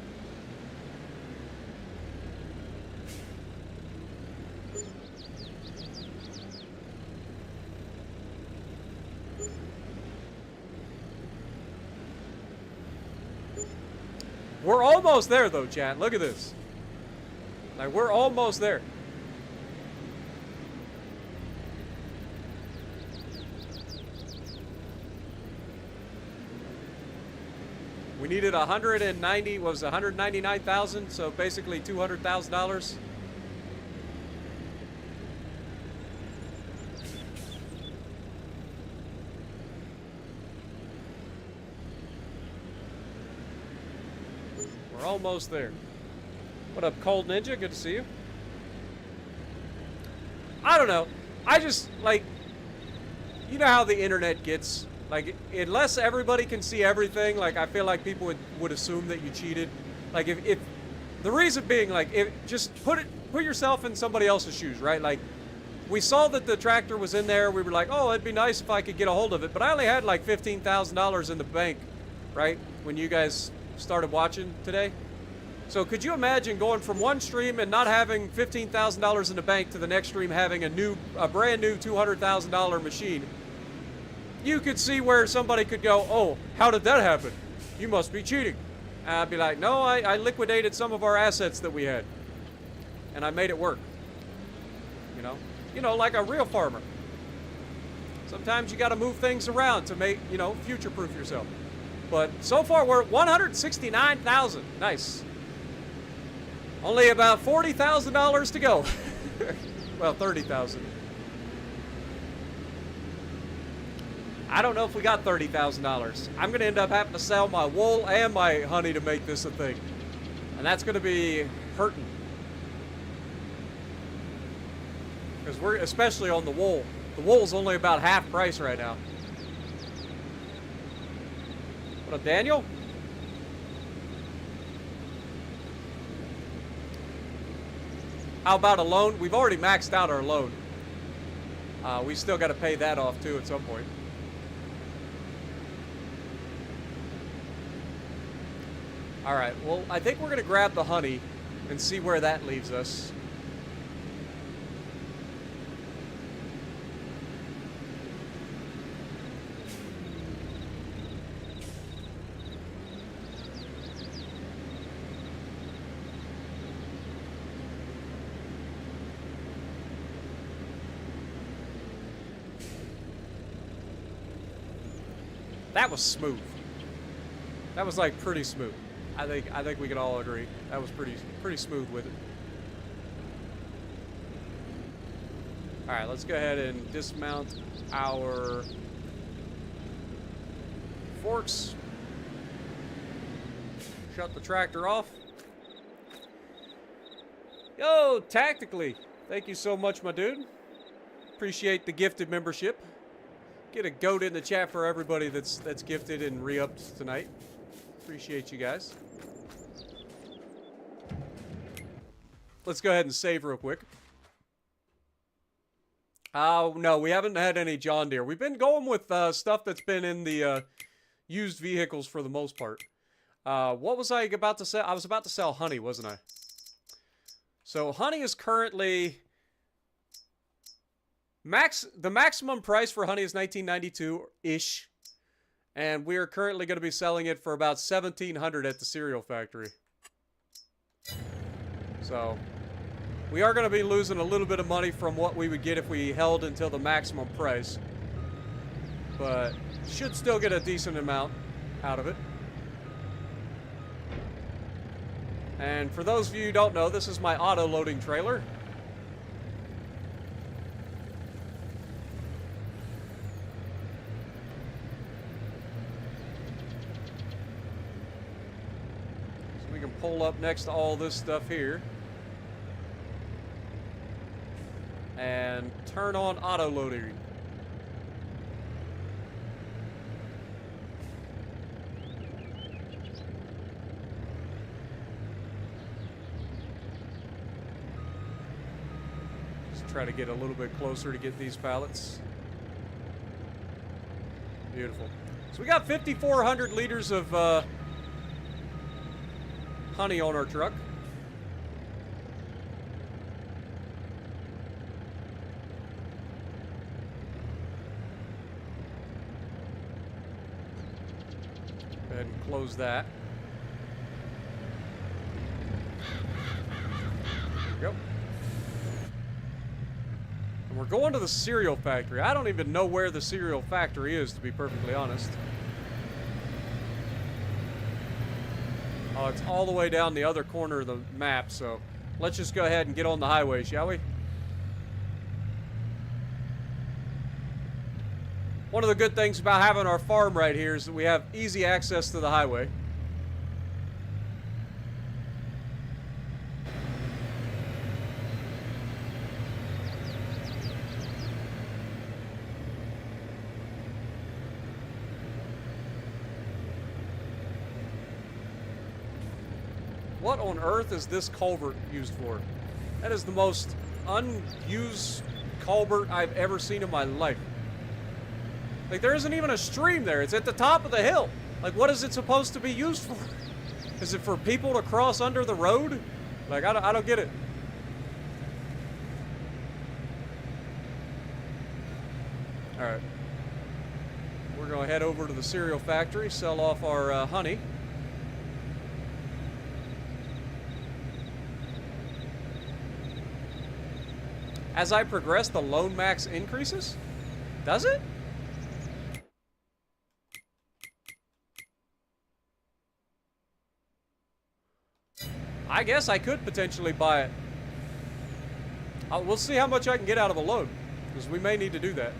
We're almost there though, chat. Look at this. Like, we're almost there. We needed 190, was 199,000, so basically $200,000. We're almost there. What up, Cold Ninja? Good to see you. I don't know. I just, like, you know how the internet gets. Like, unless everybody can see everything, like, I feel like people would assume that you cheated. Like, if the reason being, like, if just put yourself in somebody else's shoes, right? Like, we saw that the tractor was in there. We were like, oh, it'd be nice if I could get a hold of it. But I only had like $15,000 in the bank, right? When you guys started watching today. So could you imagine going from one stream and not having $15,000 in the bank to the next stream having a brand new $200,000 machine? You could see where somebody could go, oh, how did that happen? You must be cheating. And I'd be like, no, I liquidated some of our assets that we had. And I made it work. You know, like a real farmer. Sometimes you got to move things around to make, future-proof yourself. But so far, we're at 169,000. Nice. Only about $40,000 to go. Well, 30,000. I don't know if we got $30,000. I'm going to end up having to sell my wool and my honey to make this a thing. And that's going to be hurting. Because we're, especially on the wool. The wool's only about half price right now. What up, Daniel? How about a loan? We've already maxed out our loan. We still got to pay that off too at some point. All right, well, I think we're going to grab the honey and see where that leaves us. That was smooth. That was like pretty smooth. I think we can all agree. That was pretty smooth with it. All right, let's go ahead and dismount our forks. Shut the tractor off. Yo, Tactically. Thank you so much, my dude. Appreciate the gifted membership. Get a goat in the chat for everybody that's gifted and re-upped tonight. Appreciate you guys. Let's go ahead and save real quick. No, we haven't had any John Deere. We've been going with stuff that's been in the used vehicles for the most part. What was I about to sell? I was about to sell honey, wasn't I? So honey is currently... The maximum price for honey is $19.92-ish. And we are currently going to be selling it for about $1,700 at the cereal factory. So, we are going to be losing a little bit of money from what we would get if we held until the maximum price. But, should still get a decent amount out of it. And for those of you who don't know, this is my auto-loading trailer. Pull up next to all this stuff here and turn on auto loading. Just try to get a little bit closer to get these pallets. Beautiful. So we got 5,400 liters of honey on our truck. Go ahead and close that. There we go. And we're going to the cereal factory. I don't even know where the cereal factory is, to be perfectly honest. Oh, it's all the way down the other corner of the map, so let's just go ahead and get on the highway, shall we? One of the good things about having our farm right here is that we have easy access to the highway. What on earth is this culvert used for? That is the most unused culvert I've ever seen in my life. Like, there isn't even a stream there. It's at the top of the hill. Like, what is it supposed to be used for? Is it for people to cross under the road? Like, I don't get it. Alright. We're going to head over to the cereal factory, sell off our honey. As I progress, the loan max increases? Does it? I guess I could potentially buy it. We'll see how much I can get out of a loan, because we may need to do that.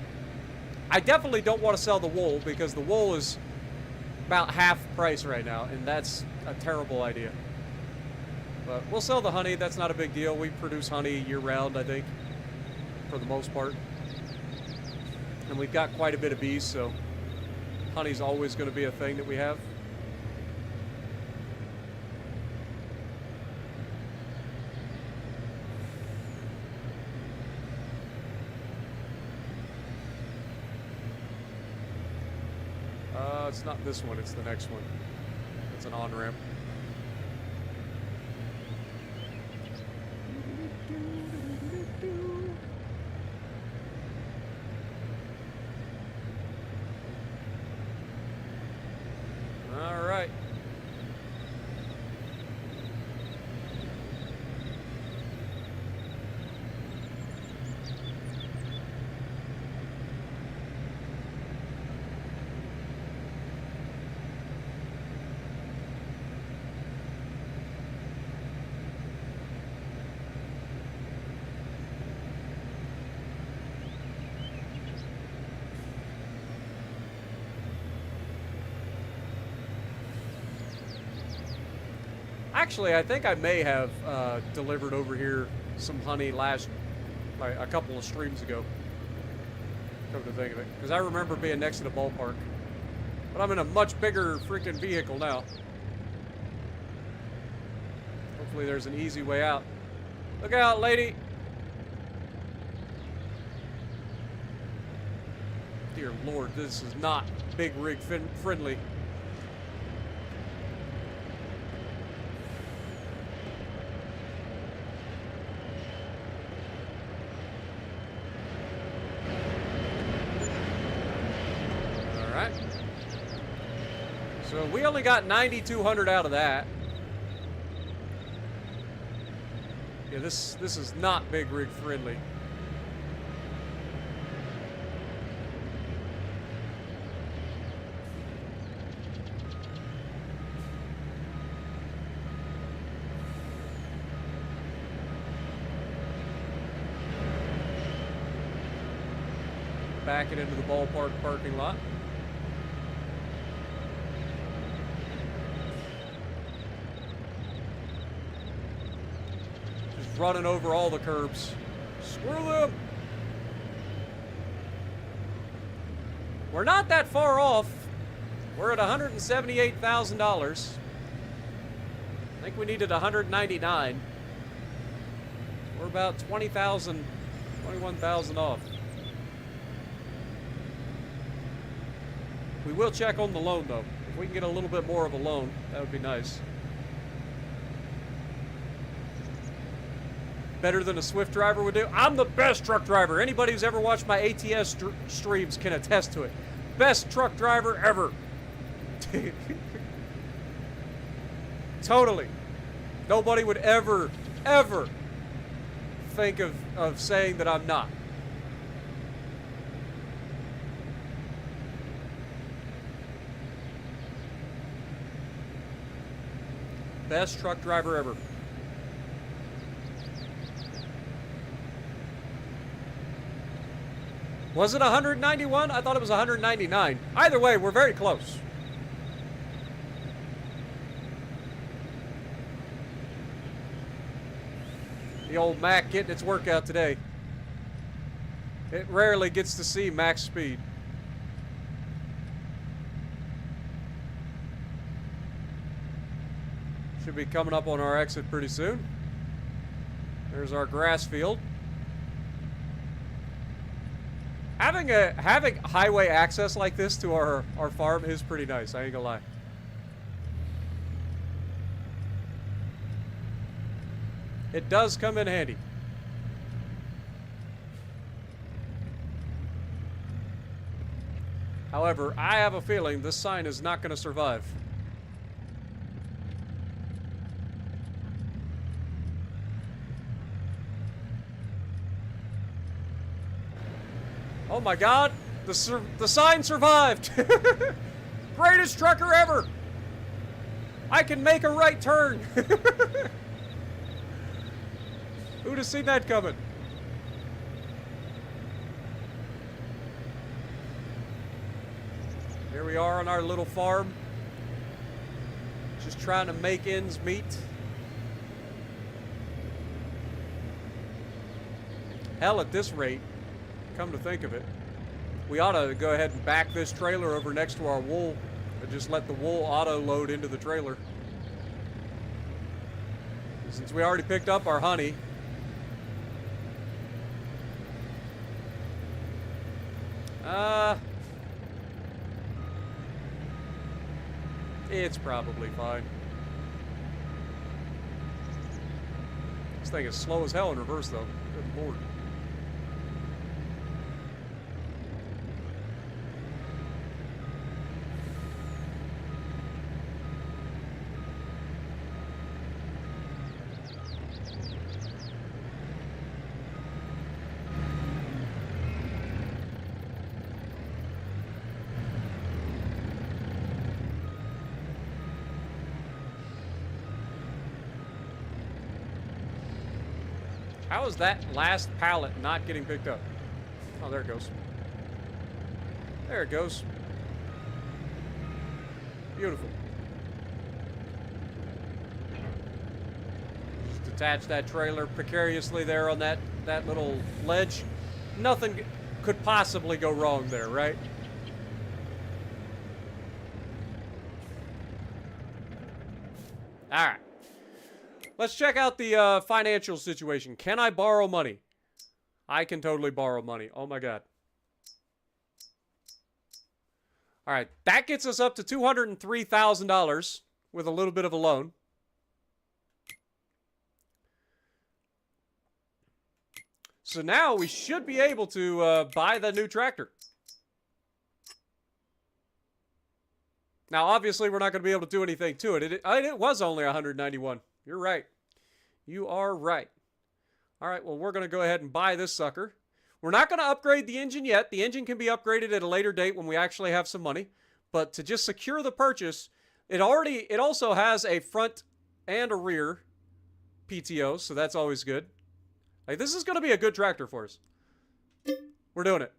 I definitely don't want to sell the wool, because the wool is about half price right now, and that's a terrible idea. But we'll sell the honey. That's not a big deal. We produce honey year-round, I think, for the most part. And we've got quite a bit of bees, so honey's always going to be a thing that we have. It's not this one, it's the next one. It's an on-ramp. All right. Actually, I think I may have delivered over here some honey like a couple of streams ago. Come to think of it, because I remember being next to the ballpark. But I'm in a much bigger freaking vehicle now. Hopefully there's an easy way out. Look out, lady! Dear Lord, this is not big rig friendly. So we only got 9,200 out of that. Yeah, this is not big rig friendly. Back it into the ballpark parking lot. Running over all the curbs. Screw them! We're not that far off. We're at $178,000. I think we needed 199. We're about 20,000, 21,000 off. We will check on the loan though. If we can get a little bit more of a loan, that would be nice. Better than a Swift driver would do. I'm the best truck driver. Anybody who's ever watched my ATS streams can attest to it. Best truck driver ever. Totally. Nobody would ever think of saying that I'm not. Best truck driver ever. Was it 191? I thought it was 199. Either way, we're very close. The old Mac getting its workout today. It rarely gets to see max speed. Should be coming up on our exit pretty soon. There's our grass field. Having highway access like this to our farm is pretty nice, I ain't gonna lie. It does come in handy. However, I have a feeling this sign is not going to survive. Oh my God, the sign survived. Greatest trucker ever. I can make a right turn. Who'd have seen that coming? Here we are on our little farm. Just trying to make ends meet. Hell, at this rate, come to think of it, we ought to go ahead and back this trailer over next to our wool and just let the wool auto load into the trailer. Since we already picked up our honey. It's probably fine. This thing is slow as hell in reverse, though. Good lord. How is that last pallet not getting picked up? Oh, there it goes. There it goes. Beautiful. Just detach that trailer precariously there on that little ledge. Nothing could possibly go wrong there, right? All right. Let's check out the financial situation. Can I borrow money? I can totally borrow money. Oh my God. All right, that gets us up to $203,000 with a little bit of a loan. So now we should be able to buy the new tractor. Now, obviously, we're not going to be able to do anything to it. It was only 191. You're right. You are right. All right, well, we're going to go ahead and buy this sucker. We're not going to upgrade the engine yet. The engine can be upgraded at a later date when we actually have some money. But to just secure the purchase, it also has a front and a rear PTO, so that's always good. Like, this is going to be a good tractor for us. We're doing it.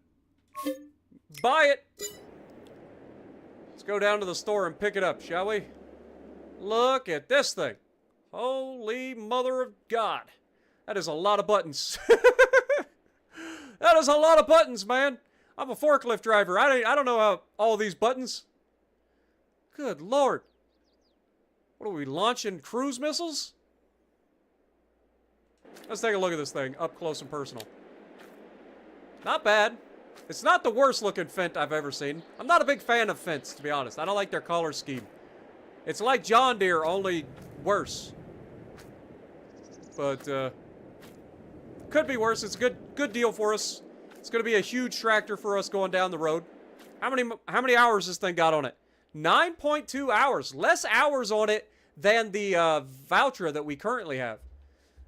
Buy it. Let's go down to the store and pick it up, shall we? Look at this thing. Holy mother of God. That is a lot of buttons. That is a lot of buttons, man. I'm a forklift driver. I don't know how all these buttons. Good Lord. What are we, launching cruise missiles? Let's take a look at this thing up close and personal. Not bad. It's not the worst looking Fendt I've ever seen. I'm not a big fan of Fendts, to be honest. I don't like their color scheme. It's like John Deere, only worse. But, could be worse. It's a good deal for us. It's going to be a huge tractor for us going down the road. How many hours this thing got on it? 9.2 hours. Less hours on it than the Valtra that we currently have.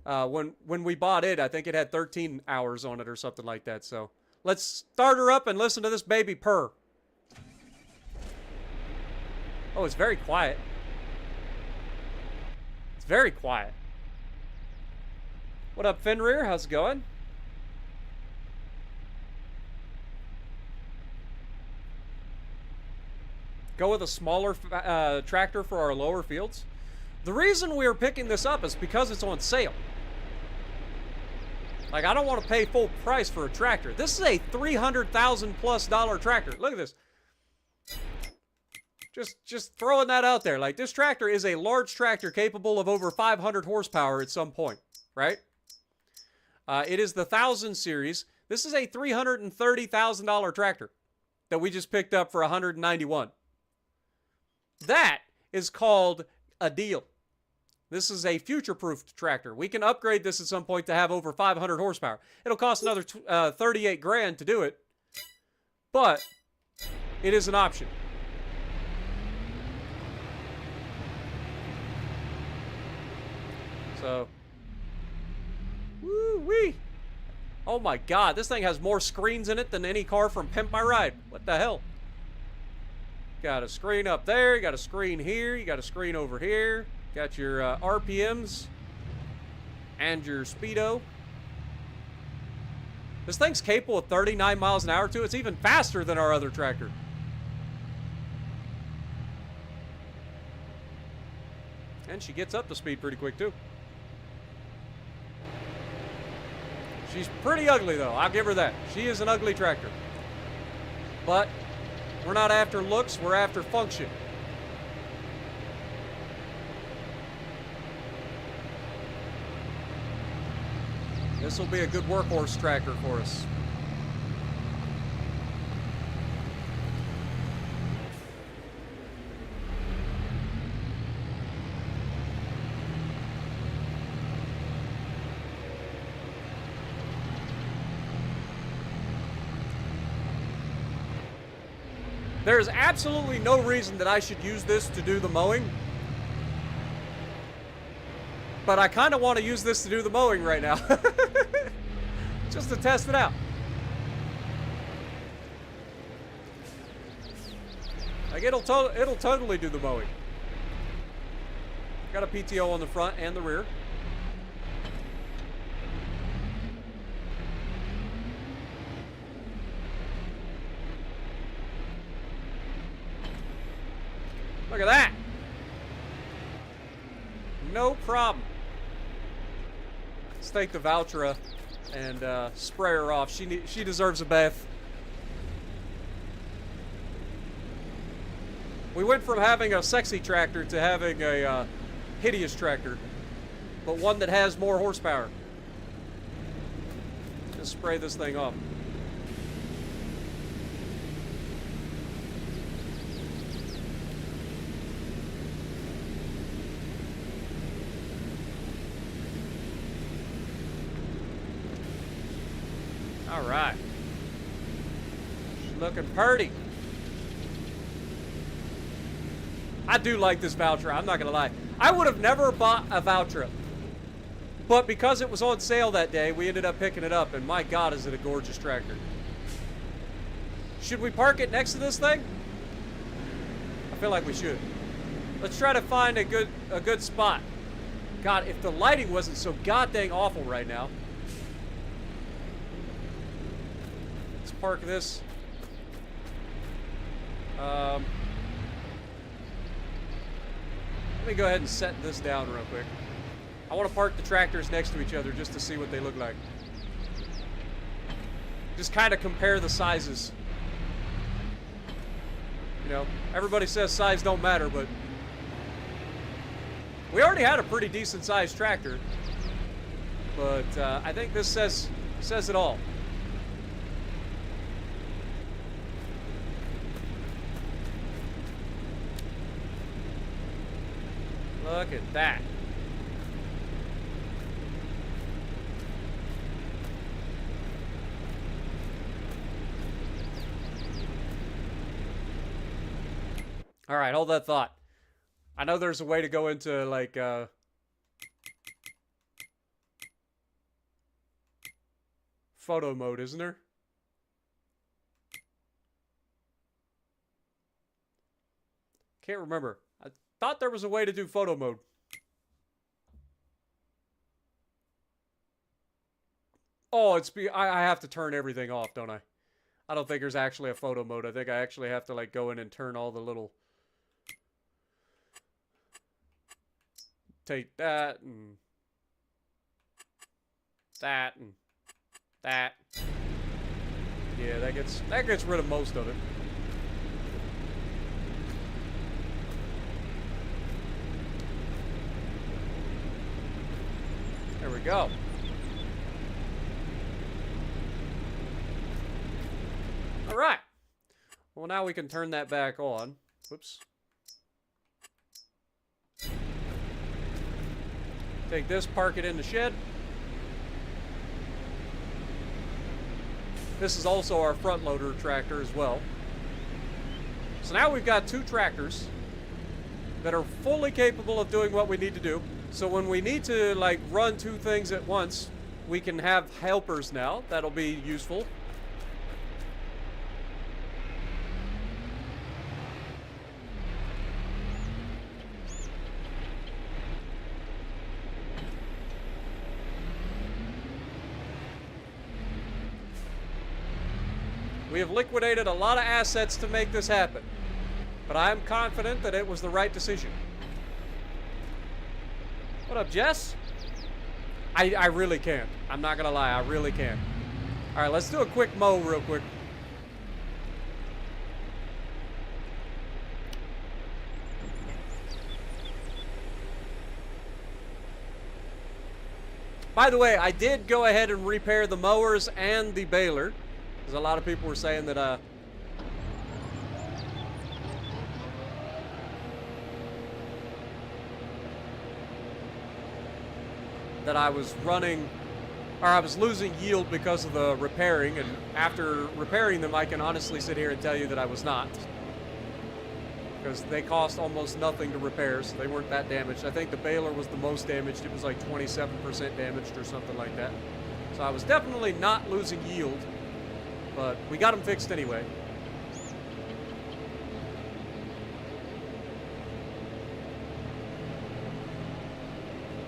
When we bought it, I think it had 13 hours on it or something like that. So let's start her up and listen to this baby purr. Oh, it's very quiet. It's very quiet. What up, Fenrir? How's it going? Go with a smaller tractor for our lower fields. The reason we are picking this up is because it's on sale. Like, I don't want to pay full price for a tractor. This is a $300,000+ tractor. Look at this. Just throwing that out there. Like, this tractor is a large tractor capable of over 500 horsepower at some point, right? It is the 1000 series. This is a $330,000 tractor that we just picked up for $191. That is called a deal. This is a future-proof tractor. We can upgrade this at some point to have over 500 horsepower. It'll cost another 38 grand to do it, but it is an option. So, woo-wee. Oh my God, this thing has more screens in it than any car from Pimp My Ride. What the hell? Got a screen up there, you got a screen here, you got a screen over here. Got your RPMs and your speedo. This thing's capable of 39 miles an hour too. It's even faster than our other tractor. And she gets up to speed pretty quick too. She's pretty ugly though, I'll give her that. She is an ugly tractor. But we're not after looks, we're after function. This will be a good workhorse tractor for us. There's absolutely no reason that I should use this to do the mowing. But I kind of want to use this to do the mowing right now. Just to test it out. Like, it'll totally do the mowing. Got a PTO on the front and the rear. Look at that. No problem. Let's take the Valtra and spray her off. She deserves a bath. We went from having a sexy tractor to having a hideous tractor, but one that has more horsepower. Just spray this thing off. All right. She's looking pretty. I do like this Valtra, I'm not going to lie. I would have never bought a Valtra. But because it was on sale that day, we ended up picking it up. And my God, is it a gorgeous tractor. Should we park it next to this thing? I feel like we should. Let's try to find a good spot. God, if the lighting wasn't so goddamn awful right now. Park this. Let me go ahead and set this down real quick. I want to park the tractors next to each other just to see what they look like. Just kind of compare the sizes. You know, everybody says size don't matter, but we already had a pretty decent sized tractor. But I think this says it all. Look at that. All right, hold that thought. I know there's a way to go into, like, photo mode, isn't there? Can't remember. I thought there was a way to do photo mode. Oh, I have to turn everything off, don't I? I don't think there's actually a photo mode. I think I actually have to, like, go in and turn all the little... Take that, and... that, and... that. Yeah, that gets rid of most of it. There we go. All right. Well, now we can turn that back on. Whoops. Take this, park it in the shed. This is also our front loader tractor as well. So now we've got 2 tractors that are fully capable of doing what we need to do. So when we need to, like, run 2 things at once, we can have helpers now. That'll be useful. We have liquidated a lot of assets to make this happen, but I'm confident that it was the right decision. What up, Jess? I really can't. I'm not gonna lie, I really can't. All right, let's do a quick mow real quick. By the way, I did go ahead and repair the mowers and the baler. Because a lot of people were saying that, that I was running, or I was losing yield because of the repairing, and after repairing them, I can honestly sit here and tell you that I was not. Because they cost almost nothing to repair, so they weren't that damaged. I think the baler was the most damaged. It was like 27% damaged or something like that. So I was definitely not losing yield. But we got them fixed anyway.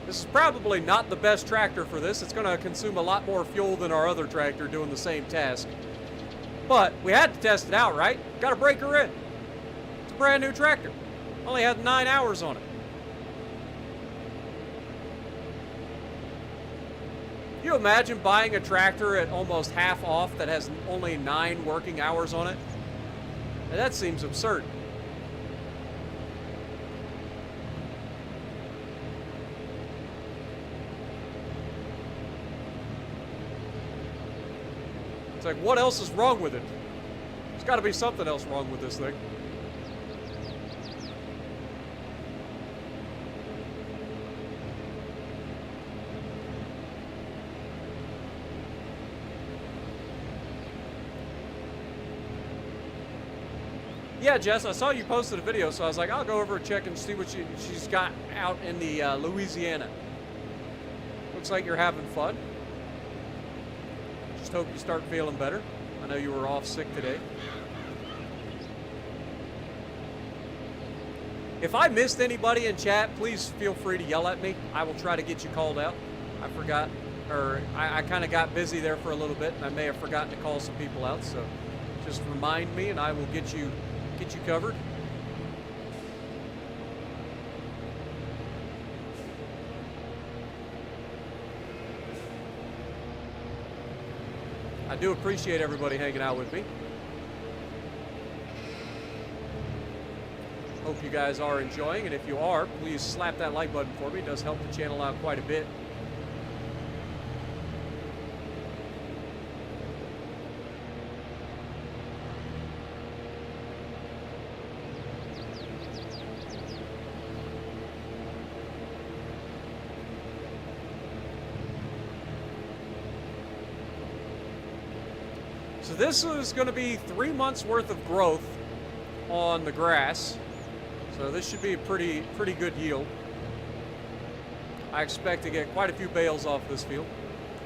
This is probably not the best tractor for this. It's going to consume a lot more fuel than our other tractor doing the same task. But we had to test it out, right? Got to break her in. It's a brand new tractor. Only had 9 hours on it. Can you imagine buying a tractor at almost half off that has only 9 working hours on it? And that seems absurd. It's like, what else is wrong with it? There's got to be something else wrong with this thing. Yeah, Jess, I saw you posted a video, so I was like, I'll go over and check and see what she's got out in the Louisiana. Looks like you're having fun. Just hope you start feeling better. I know you were off sick today. If I missed anybody in chat, please feel free to yell at me. I will try to get you called out. I forgot, or I kind of got busy there for a little bit, and I may have forgotten to call some people out, so just remind me and I will get you covered. I do appreciate everybody hanging out with me. Hope you guys are enjoying, and if you are, please slap that like button for me. It does help the channel out quite a bit. So this is going to be 3 months worth of growth on the grass. So this should be a pretty good yield. I expect to get quite a few bales off this field,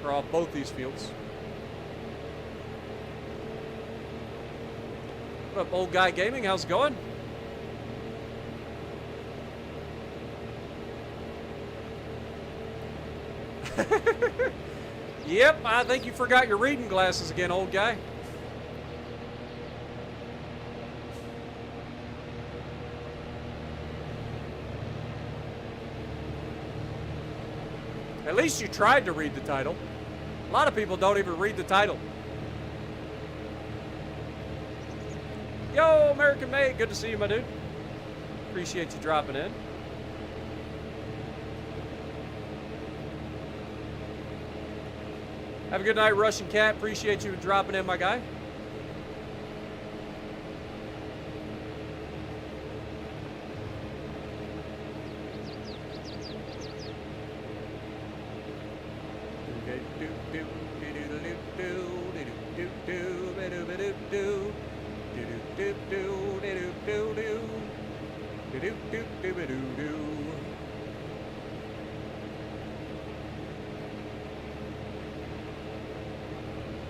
or off both these fields. What up, Old Guy Gaming? How's it going? Yep, I think you forgot your reading glasses again, old guy. At least you tried to read the title. A lot of people don't even read the title. Yo, American Mate, good to see you, my dude. Appreciate you dropping in. Have a good night, Russian Cat. Appreciate you dropping in, my guy.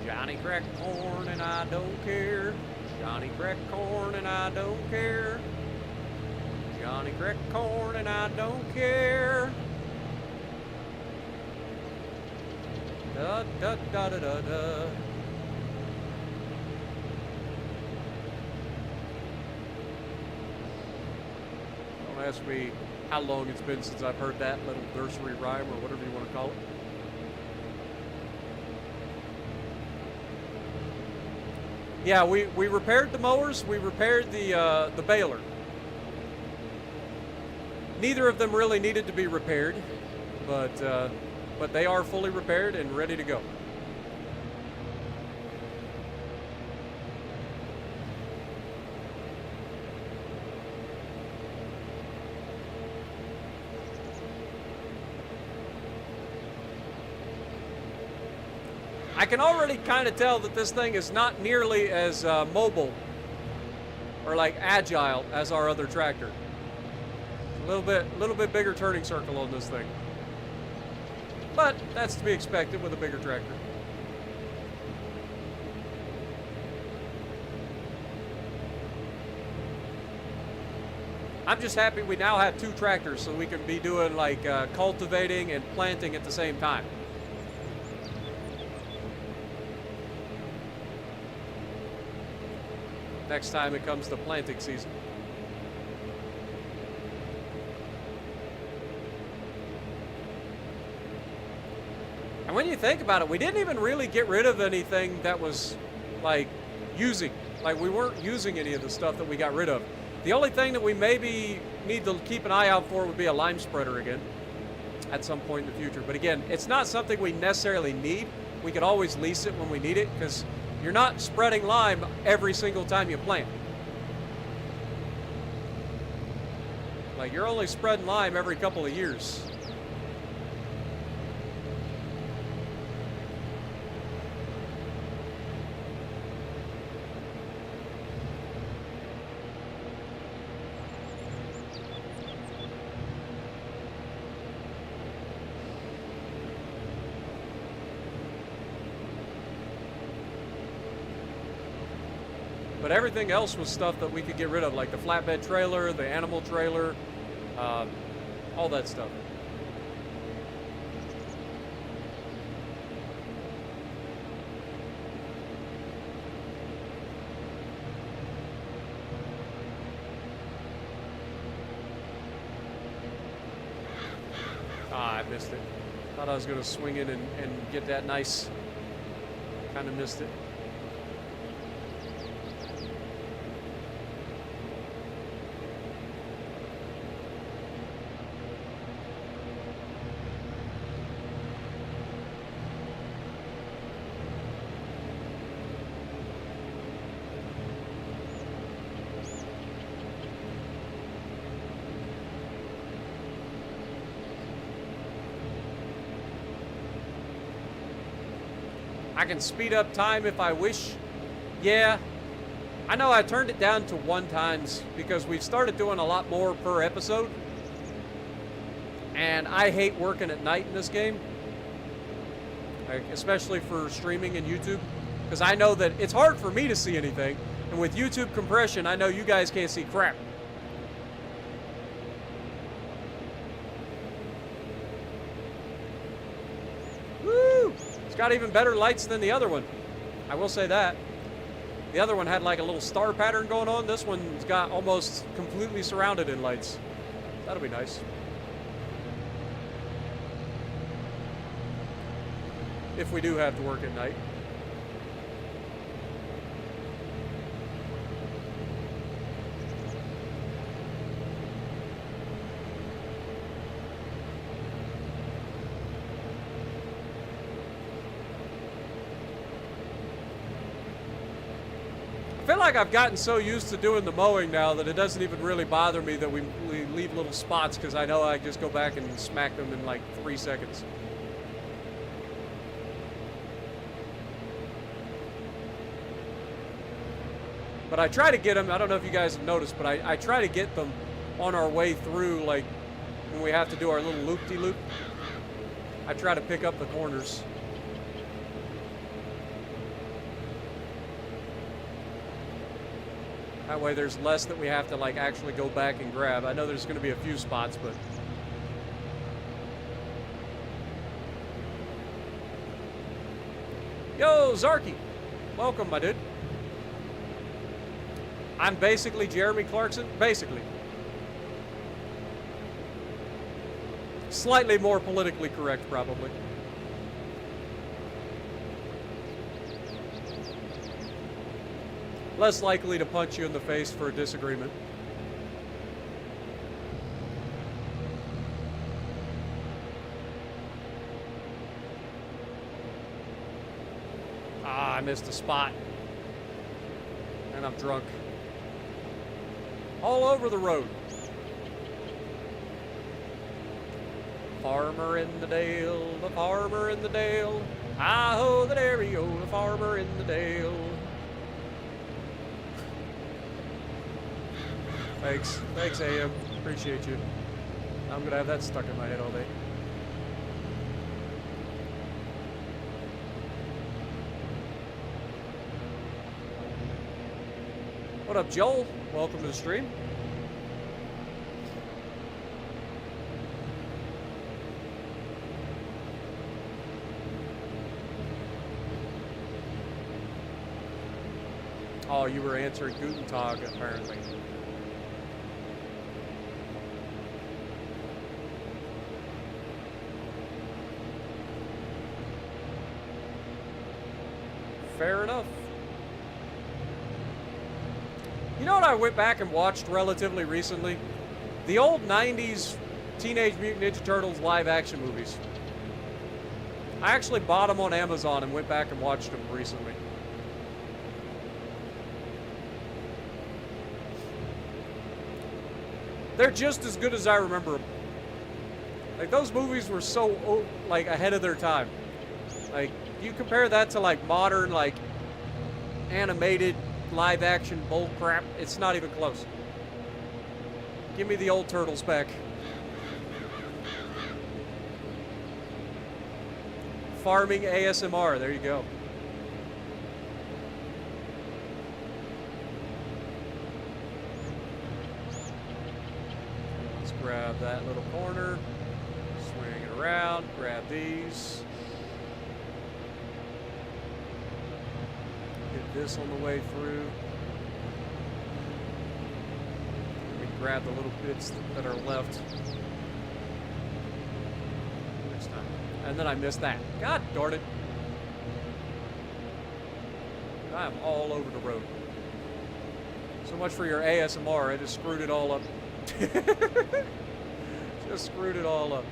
Johnny cracked corn and I don't care. Johnny cracked corn and I don't care. Johnny cracked corn and I don't care. Da da da da da da. Don't ask me how long it's been since I've heard that little nursery rhyme or whatever you want to call it. Yeah, we repaired the mowers. We repaired the baler. Neither of them really needed to be repaired, but they are fully repaired and ready to go. I can already kind of tell that this thing is not nearly as mobile or like agile as our other tractor. A little bit bigger turning circle on this thing. But that's to be expected with a bigger tractor. I'm just happy we now have two tractors so we can be doing like cultivating and planting at the same time. Next time it comes to planting season. And when you think about it, we didn't even really get rid of anything that was like using. Like we weren't using any of the stuff that we got rid of. The only thing that we maybe need to keep an eye out for would be a lime spreader again at some point in the future. But again, it's not something we necessarily need. We could always lease it when we need it because you're not spreading lime every single time you plant. Like you're only spreading lime every couple of years. But everything else was stuff that we could get rid of, like the flatbed trailer, the animal trailer, all that stuff. Ah, I missed it. Thought I was going to swing in and get that nice. Kind of missed it. I can speed up time if I wish. Yeah, I know I turned it down to 1 times because we've started doing a lot more per episode. And I hate working at night in this game, like, especially for streaming and YouTube, because I know that it's hard for me to see anything. And with YouTube compression, I know you guys can't see crap. got even better lights than the other one. I will say that. The other one had like a little star pattern going on. This one's got almost completely surrounded in lights. That'll be nice. If we do have to work at night. I feel like I've gotten so used to doing the mowing now that it doesn't even really bother me that we leave little spots, because I know I just go back and smack them in like 3 seconds. But I try to get them, I don't know if you guys have noticed, but I try to get them on our way through, like when we have to do our little loop-de-loop. I try to pick up the corners. That way there's less that we have to like actually go back and grab. I know there's going to be a few spots, but... Yo, Zarky! Welcome, my dude. I'm basically Jeremy Clarkson. Basically. Slightly more politically correct, probably. Less likely to punch you in the face for a disagreement. Ah, I missed a spot. And I'm drunk. All over the road. Farmer in the dale, the farmer in the dale. Hi-ho, the dairy-o, the farmer in the dale. Thanks. Thanks, AM. Appreciate you. I'm gonna have that stuck in my head all day. What up, Joel? Welcome to the stream. Oh, you were answering Guten Tag, apparently. Fair enough. You know what I went back and watched relatively recently? The old 90s Teenage Mutant Ninja Turtles live action movies. I actually bought them on Amazon and went back and watched them recently. They're just as good as I remember them. Like, those movies were so, like, ahead of their time. Like, you compare that to, like, modern, like, animated live action bull crap, it's not even close. Give me the old Turtles back. Farming ASMR, there you go. Let's grab that little corner, swing it around, grab these. Get this on the way through. We grab the little bits that are left next time. And then I missed that. God darn it. I am all over the road. So much for your ASMR. I just screwed it all up. Just screwed it all up.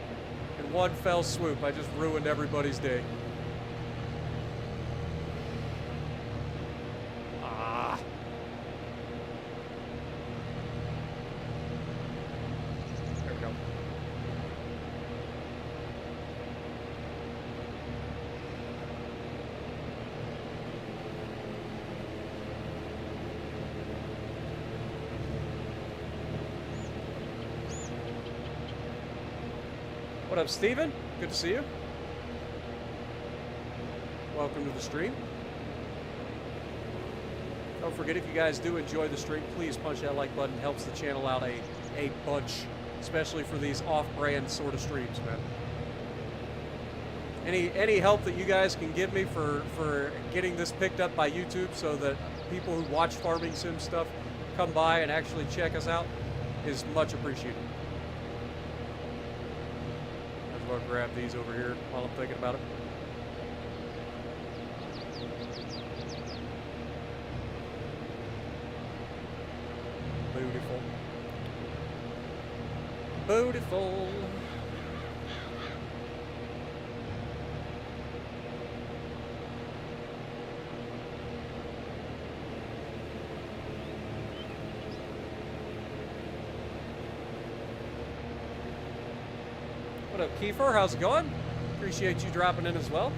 In one fell swoop, I just ruined everybody's day. What up, Steven? Good to see you. Welcome to the stream. Don't forget, if you guys do enjoy the stream, please punch that like button. Helps the channel out a bunch, especially for these off-brand sort of streams, man. Any help that you guys can give me for getting this picked up by YouTube so that people who watch farming sim stuff come by and actually check us out is much appreciated. Might as well grab these over here while I'm thinking about it. Beautiful. Beautiful. What up, Kiefer? How's it going? Appreciate you dropping in as well.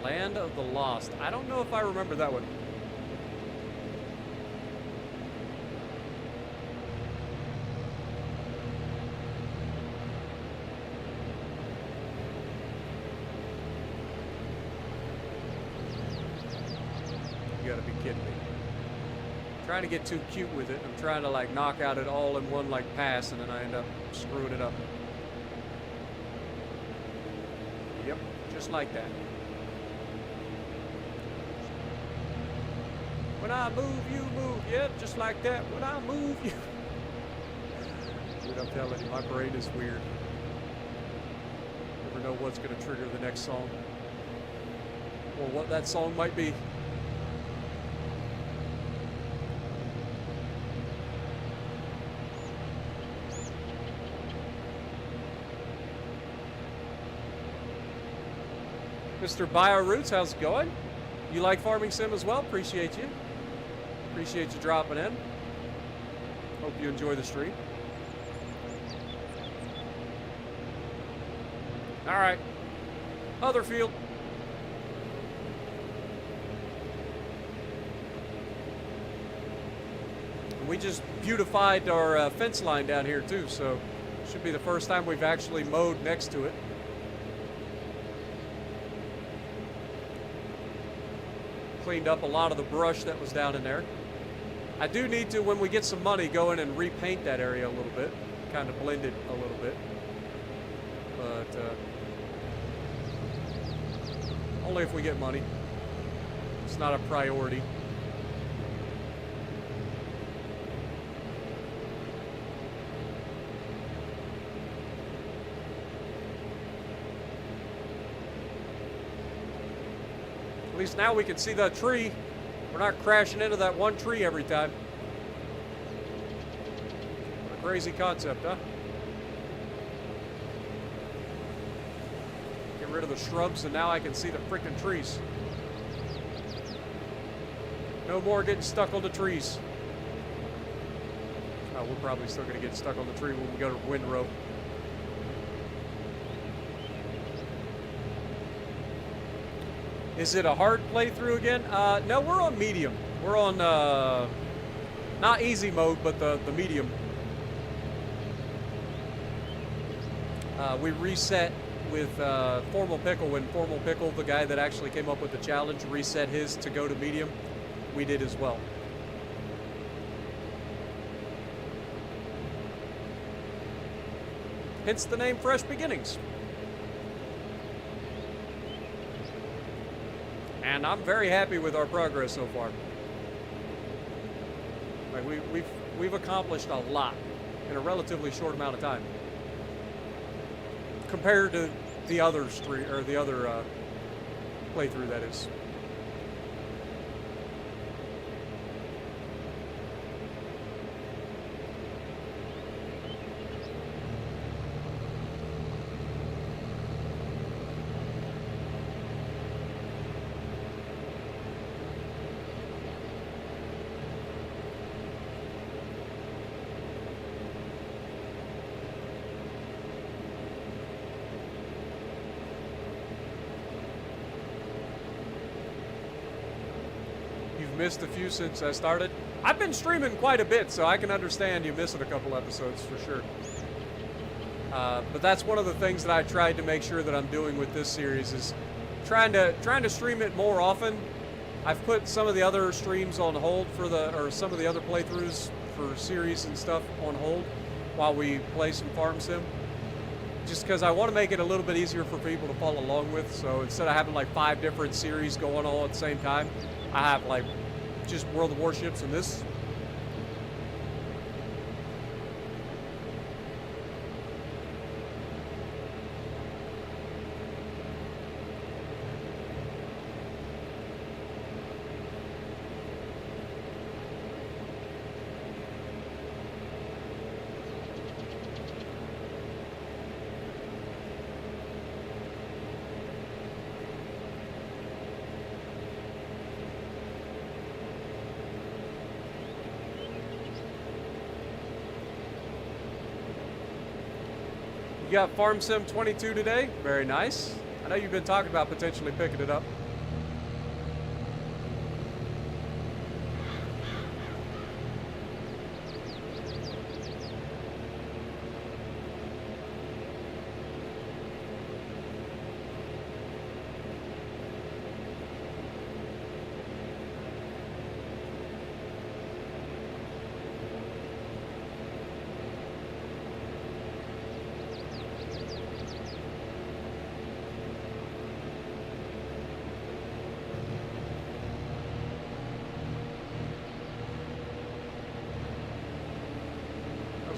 Land of the Lost. I don't know if I remember that one. You gotta be kidding me. Trying to get too cute with it. I'm trying to like knock out it all in one like pass, and then I end up screwing it up. Yep, just like that. When I move, you move. Yep, just like that. When I move, you. Dude, I'm telling you, my brain is weird. Never know what's going to trigger the next song, or what that song might be. Mr. BioRoots, how's it going? You like farming sim as well? Appreciate you. Appreciate you dropping in. Hope you enjoy the stream. All right. Other field. We just beautified our fence line down here too, so should be the first time we've actually mowed next to it. Cleaned up a lot of the brush that was down in there. I do need to, when we get some money, go in and repaint that area a little bit. Kind of blend it a little bit. But only if we get money. It's not a priority. At least now we can see that tree. We're not crashing into that one tree every time. What a crazy concept, huh? Get rid of the shrubs and now I can see the freaking trees. No more getting stuck on the trees. Oh, we're probably still going to get stuck on the tree when we go to windrow. Is it a hard playthrough again? No, we're on medium. We're on, not easy mode, but the medium. We reset with Formal Pickle. When Formal Pickle, the guy that actually came up with the challenge, reset his to go to medium, we did as well. Hence the name Fresh Beginnings. And I'm very happy with our progress so far. Like we've accomplished a lot in a relatively short amount of time compared to the other stream or the other playthrough, that is. Missed a few since I started. I've been streaming quite a bit, so I can understand you missing a couple episodes for sure. But that's one of the things that I tried to make sure that I'm doing with this series is trying to stream it more often. I've put some of the other streams on hold or some of the other playthroughs for series and stuff on hold while we play some farm sim. just because I want to make it a little bit easier for people to follow along with. So instead of having like 5 different series going on at the same time, I have like just World of Warships and this. You got Farm Sim 22 today? Very nice. I know you've been talking about potentially picking it up.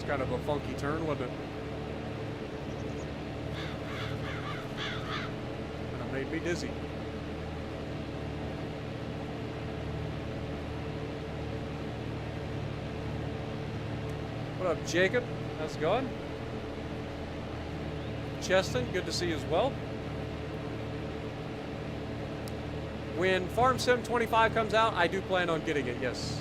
Kind of a funky turn, wasn't it? And it made me dizzy. What up, Jacob? How's it going? Cheston, good to see you as well. When Farm Sim 25 comes out, I do plan on getting it, yes.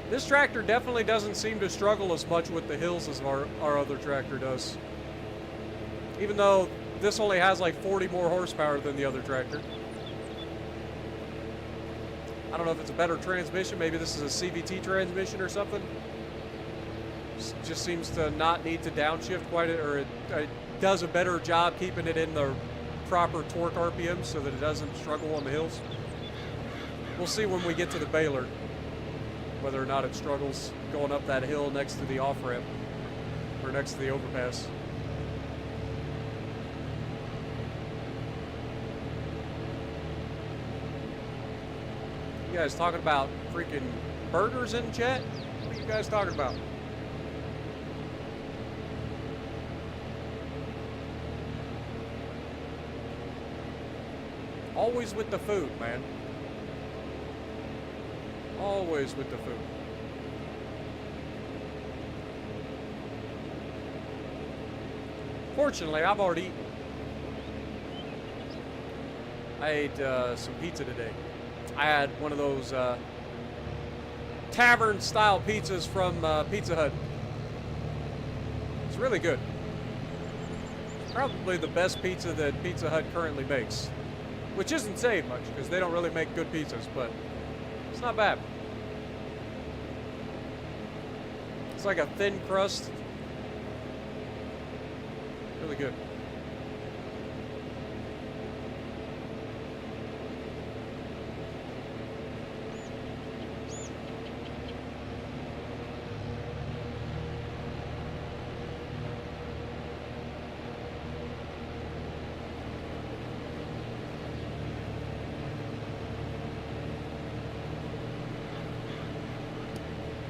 This tractor definitely doesn't seem to struggle as much with the hills as our other tractor does. Even though this only has like 40 more horsepower than the other tractor. I don't know if it's a better transmission. Maybe this is a CVT transmission or something. Just seems to not need to downshift quite, or it does a better job keeping it in the proper torque RPM so that it doesn't struggle on the hills. We'll see when we get to the baler whether or not it struggles going up that hill next to the off-ramp or next to the overpass. You guys talking about freaking burgers in chat? What are you guys talking about? Always with the food, man. Always with the food. Fortunately, I've already eaten. I ate some pizza today. I had one of those tavern-style pizzas from Pizza Hut. It's really good. It's probably the best pizza that Pizza Hut currently makes. Which isn't saying much, because they don't really make good pizzas, but it's not bad. It's like a thin crust. Really good.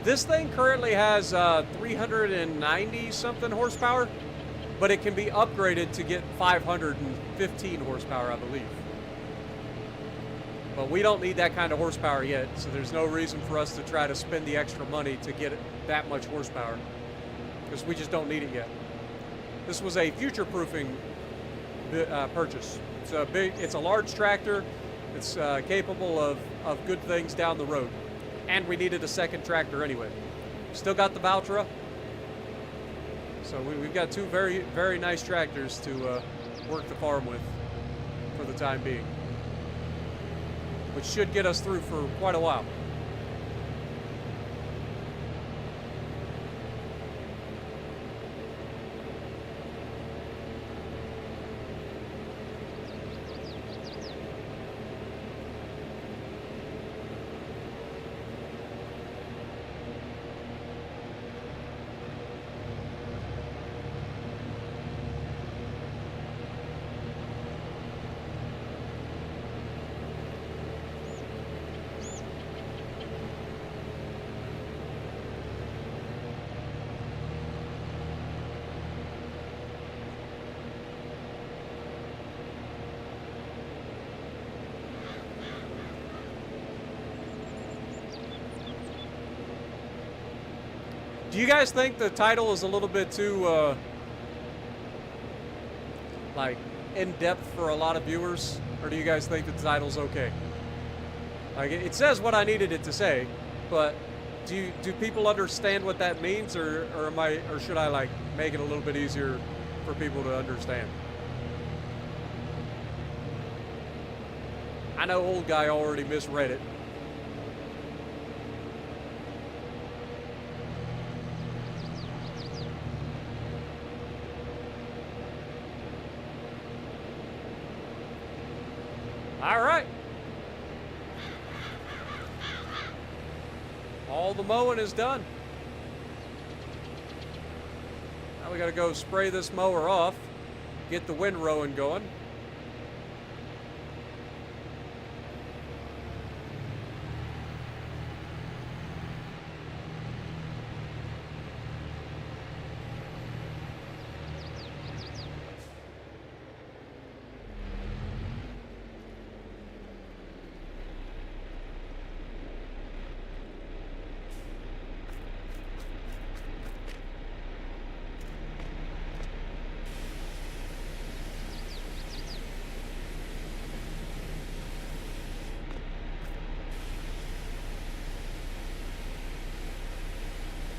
This thing currently has 390 something horsepower, but it can be upgraded to get 515 horsepower, I believe. But we don't need that kind of horsepower yet, so there's no reason for us to try to spend the extra money to get that much horsepower. because we just don't need it yet. This was a future-proofing purchase. It's a large tractor. It's capable of good things down the road. And we needed a second tractor anyway. Still got the Valtra. So we've got two very, very nice tractors to work the farm with for the time being, which should get us through for quite a while. Do you guys think the title is a little bit too, like, in-depth for a lot of viewers? Or do you guys think the title's okay? Like, it says what I needed it to say, but do people understand what that means, or should I, like, make it a little bit easier for people to understand? I know old guy already misread it. All right. All the mowing is done. Now we gotta go spray this mower off, get the windrowing going.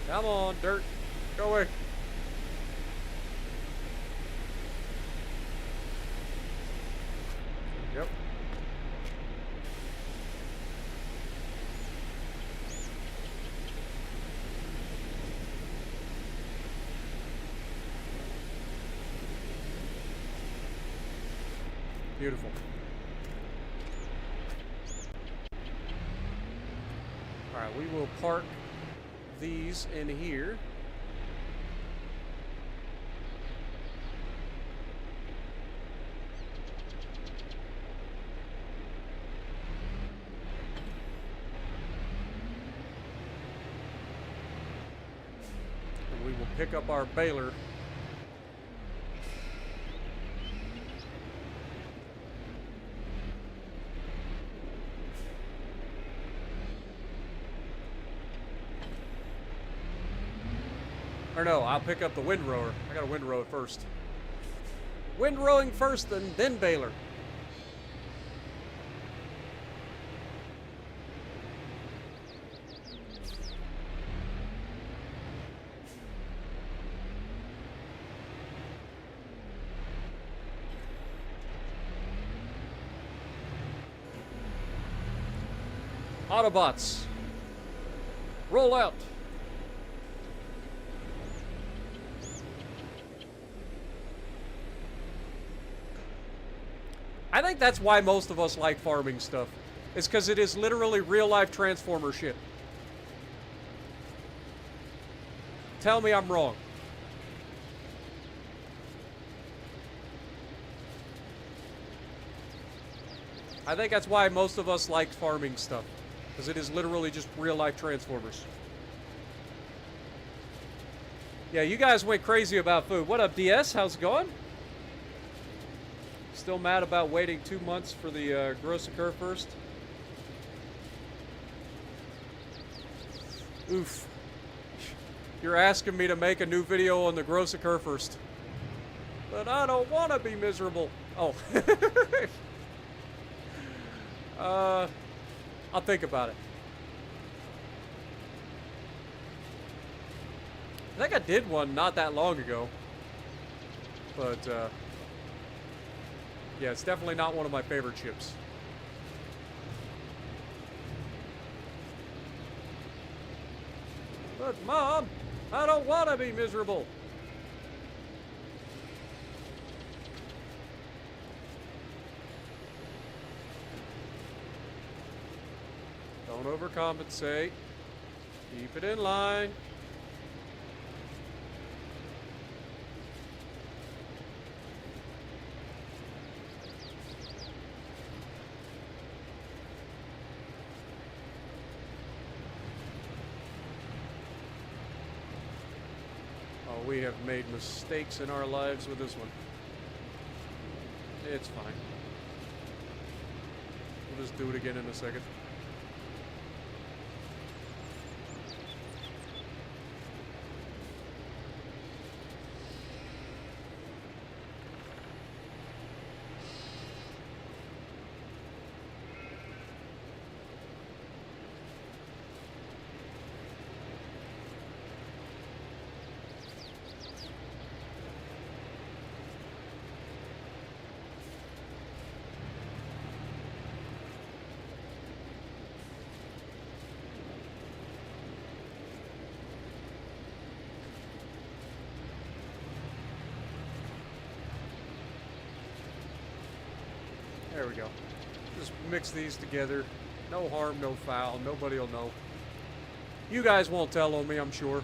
Come on, dirt. Go away. Yep. Beautiful. All right, we will park these in here. And we will pick up our baler. Or no, I'll pick up the windrower. I gotta windrow it first. Windrowing first and then baler. Autobots, roll out. I think that's why most of us like farming stuff. It's because it is literally real-life Transformer shit. Tell me I'm wrong. I think that's why most of us like farming stuff. Because it is literally just real-life Transformers. Yeah, you guys went crazy about food. What up, DS? How's it going? Still mad about waiting 2 months for the gross occur first? You're asking me to make a new video on the gross occur first. But I don't want to be miserable. Oh. I'll think about it. I think I did one not that long ago. But, yeah, it's definitely not one of my favorite chips. But, Mom, I don't want to be miserable. Don't overcompensate. Keep it in line. Oh, we have made mistakes in our lives with this one. It's fine. We'll just do it again in a second. There we go. Just mix these together. No harm, no foul. Nobody will know. You guys won't tell on me, I'm sure.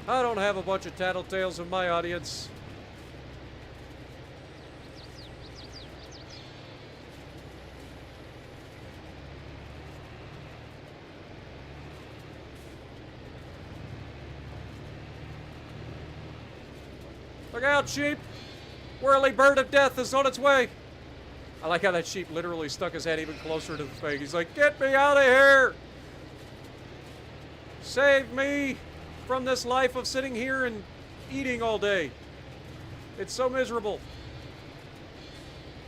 I don't have a bunch of tattletales in my audience. Look out, sheep! Whirly bird of death is on its way. I like how that sheep literally stuck his head even closer to the thing. He's like, get me out of here! Save me from this life of sitting here and eating all day. It's so miserable.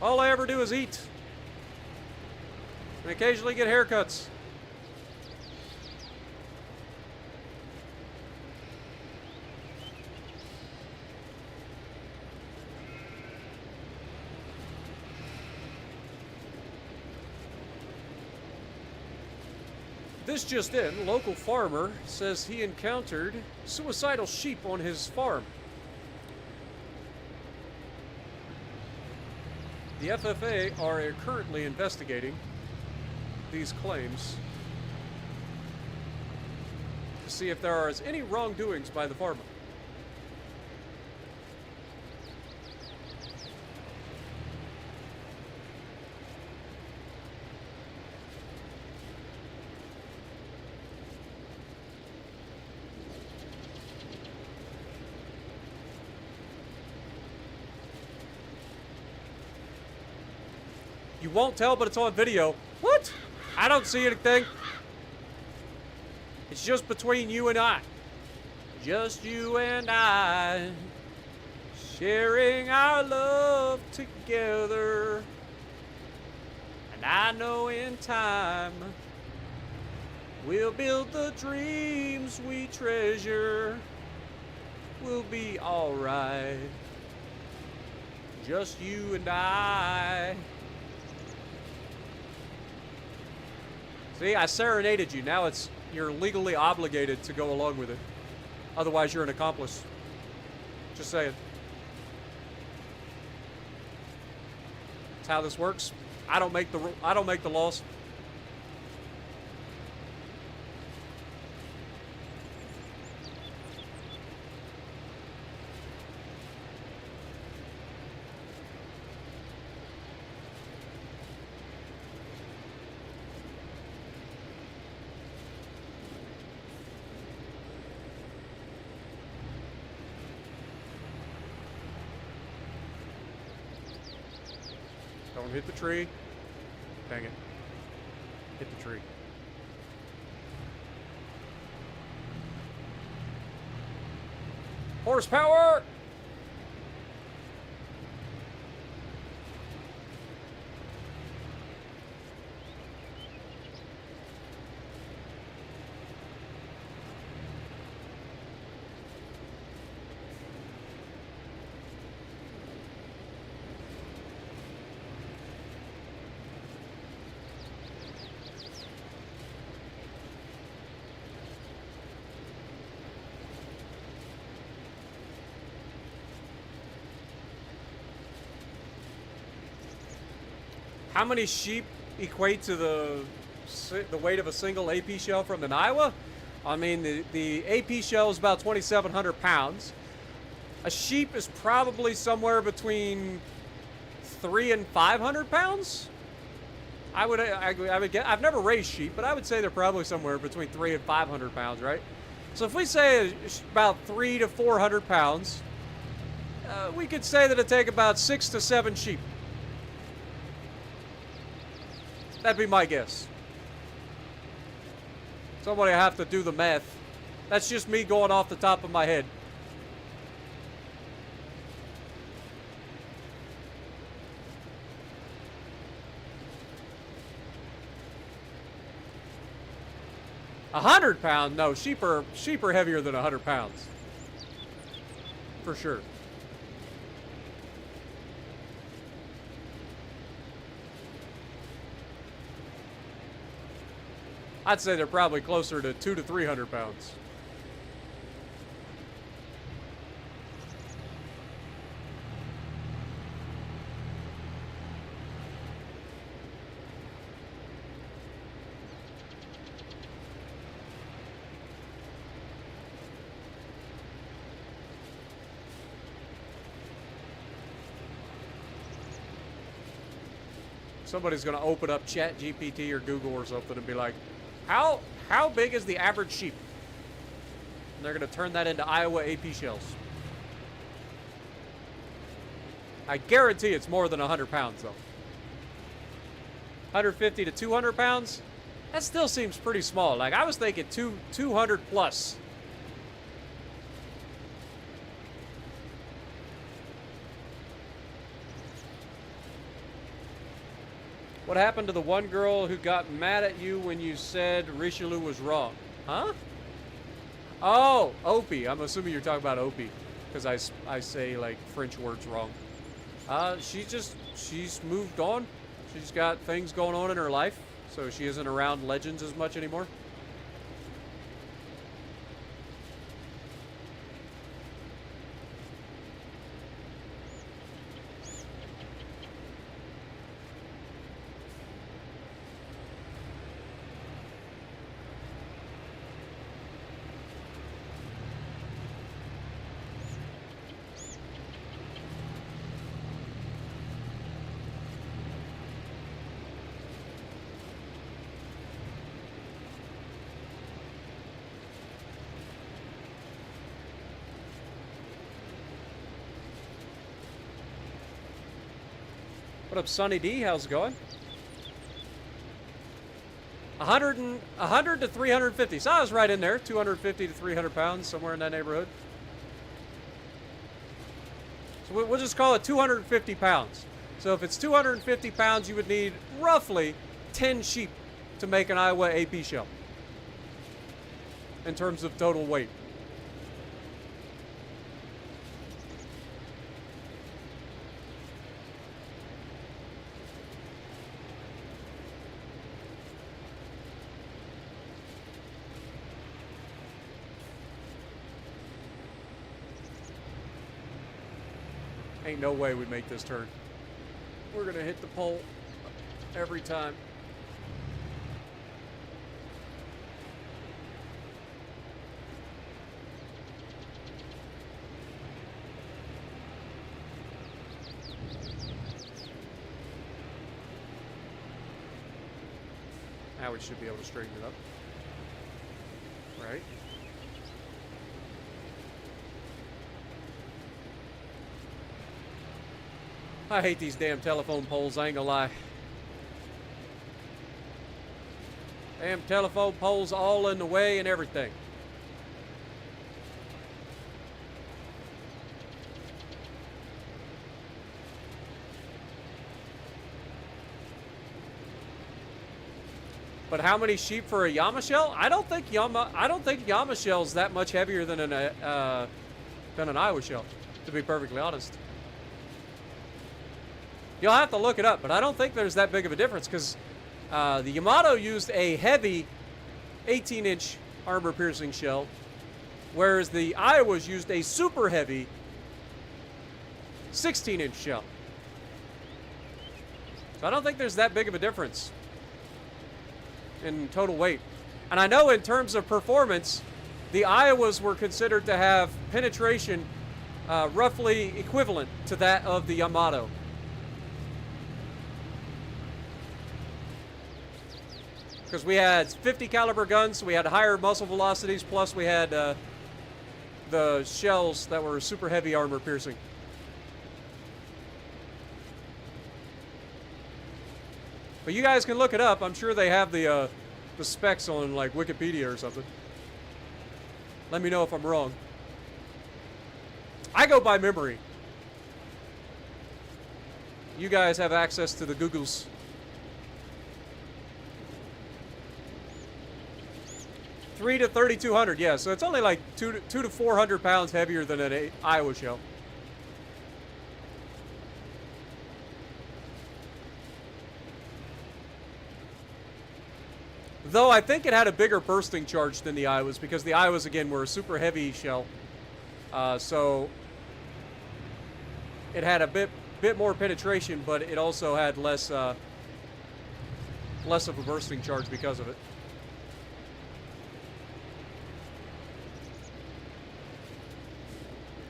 All I ever do is eat. And occasionally get haircuts. This just in, local farmer says he encountered suicidal sheep on his farm. The FFA are currently investigating these claims to see if there are any wrongdoings by the farmer. You won't tell, but it's on video. What? I don't see anything. It's just between you and I. Just you and I. Sharing our love together. And I know in time we'll build the dreams we treasure. We'll be alright. Just you and I. See, I serenaded you. Now you're legally obligated to go along with it. Otherwise, you're an accomplice. Just saying. That's how this works. I don't make the laws. Don't hit the tree. Dang it. Hit the tree. Horsepower! How many sheep equate to the weight of a single AP shell from an Iowa? I mean, the AP shell is about 2,700 pounds. A sheep is probably somewhere between 300 and 500 pounds. I would get. I've never raised sheep, but I would say they're probably somewhere between 300 and 500 pounds, right? So if we say about 300 to 400 pounds, we could say that it'd take about 6 to 7 sheep. That'd be my guess. Somebody have to do the math. That's just me going off the top of my head. £100? No, sheep are heavier than 100 pounds. For sure. I'd say they're probably closer to 200 to 300 pounds. Somebody's going to open up ChatGPT or Google or something and be like, How big is the average sheep? And they're going to turn that into Iowa AP shells. I guarantee it's more than 100 pounds, though. 150 to 200 pounds? That still seems pretty small. Like, I was thinking 200 plus. What happened to the one girl who got mad at you when you said Richelieu was wrong? Huh? Oh, Opie. I'm assuming you're talking about Opie. Because I say, like, French words wrong. She's moved on. She's got things going on in her life. So she isn't around legends as much anymore. What up, Sunny D? How's it going? 100 to 350. So I was right in there. 250 to 300 pounds, somewhere in that neighborhood. So we'll just call it 250 pounds. So if it's 250 pounds, you would need roughly 10 sheep to make an Iowa AP shell. In terms of total weight. Ain't no way we make this turn. We're gonna hit the pole every time. Now we should be able to straighten it up. Right? I hate these damn telephone poles, I ain't gonna lie. Damn telephone poles all in the way and everything. But how many sheep for a llama shell? I don't think llama shell's that much heavier than an Iowa shell, to be perfectly honest. You'll have to look it up, but I don't think there's that big of a difference because the Yamato used a heavy 18-inch armor-piercing shell, whereas the Iowas used a super heavy 16-inch shell. So I don't think there's that big of a difference in total weight. And I know in terms of performance, the Iowas were considered to have penetration roughly equivalent to that of the Yamato. Because we had 50 caliber guns, so we had higher muzzle velocities, plus we had the shells that were super heavy armor piercing. But you guys can look it up. I'm sure they have the specs on like Wikipedia or something. Let me know if I'm wrong. I go by memory. You guys have access to the Googles. $300 to $3,200, yeah. So it's only like 200 to 400 pounds heavier than an Iowa shell. Though I think it had a bigger bursting charge than the Iowas because the Iowas, again, were a super heavy shell. So it had a bit more penetration, but it also had less of a bursting charge because of it.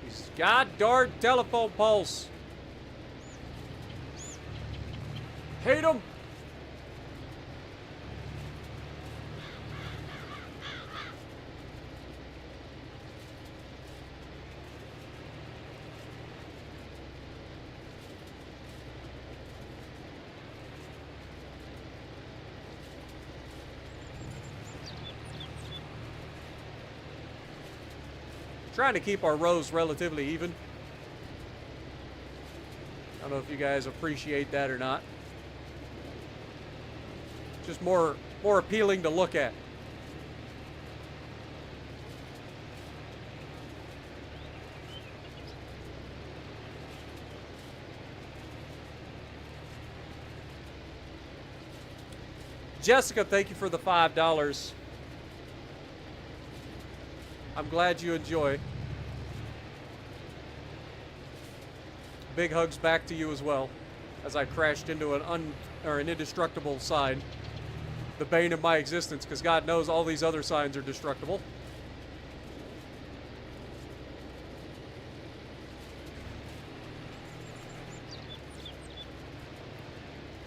These goddamn telephone poles. Hate them. Trying to keep our rows relatively even. I don't know if you guys appreciate that or not. Just more appealing to look at. Jessica, thank you for the $5. I'm glad you enjoy. Big hugs back to you as well, as I crashed into an indestructible sign. The bane of my existence, because God knows all these other signs are destructible.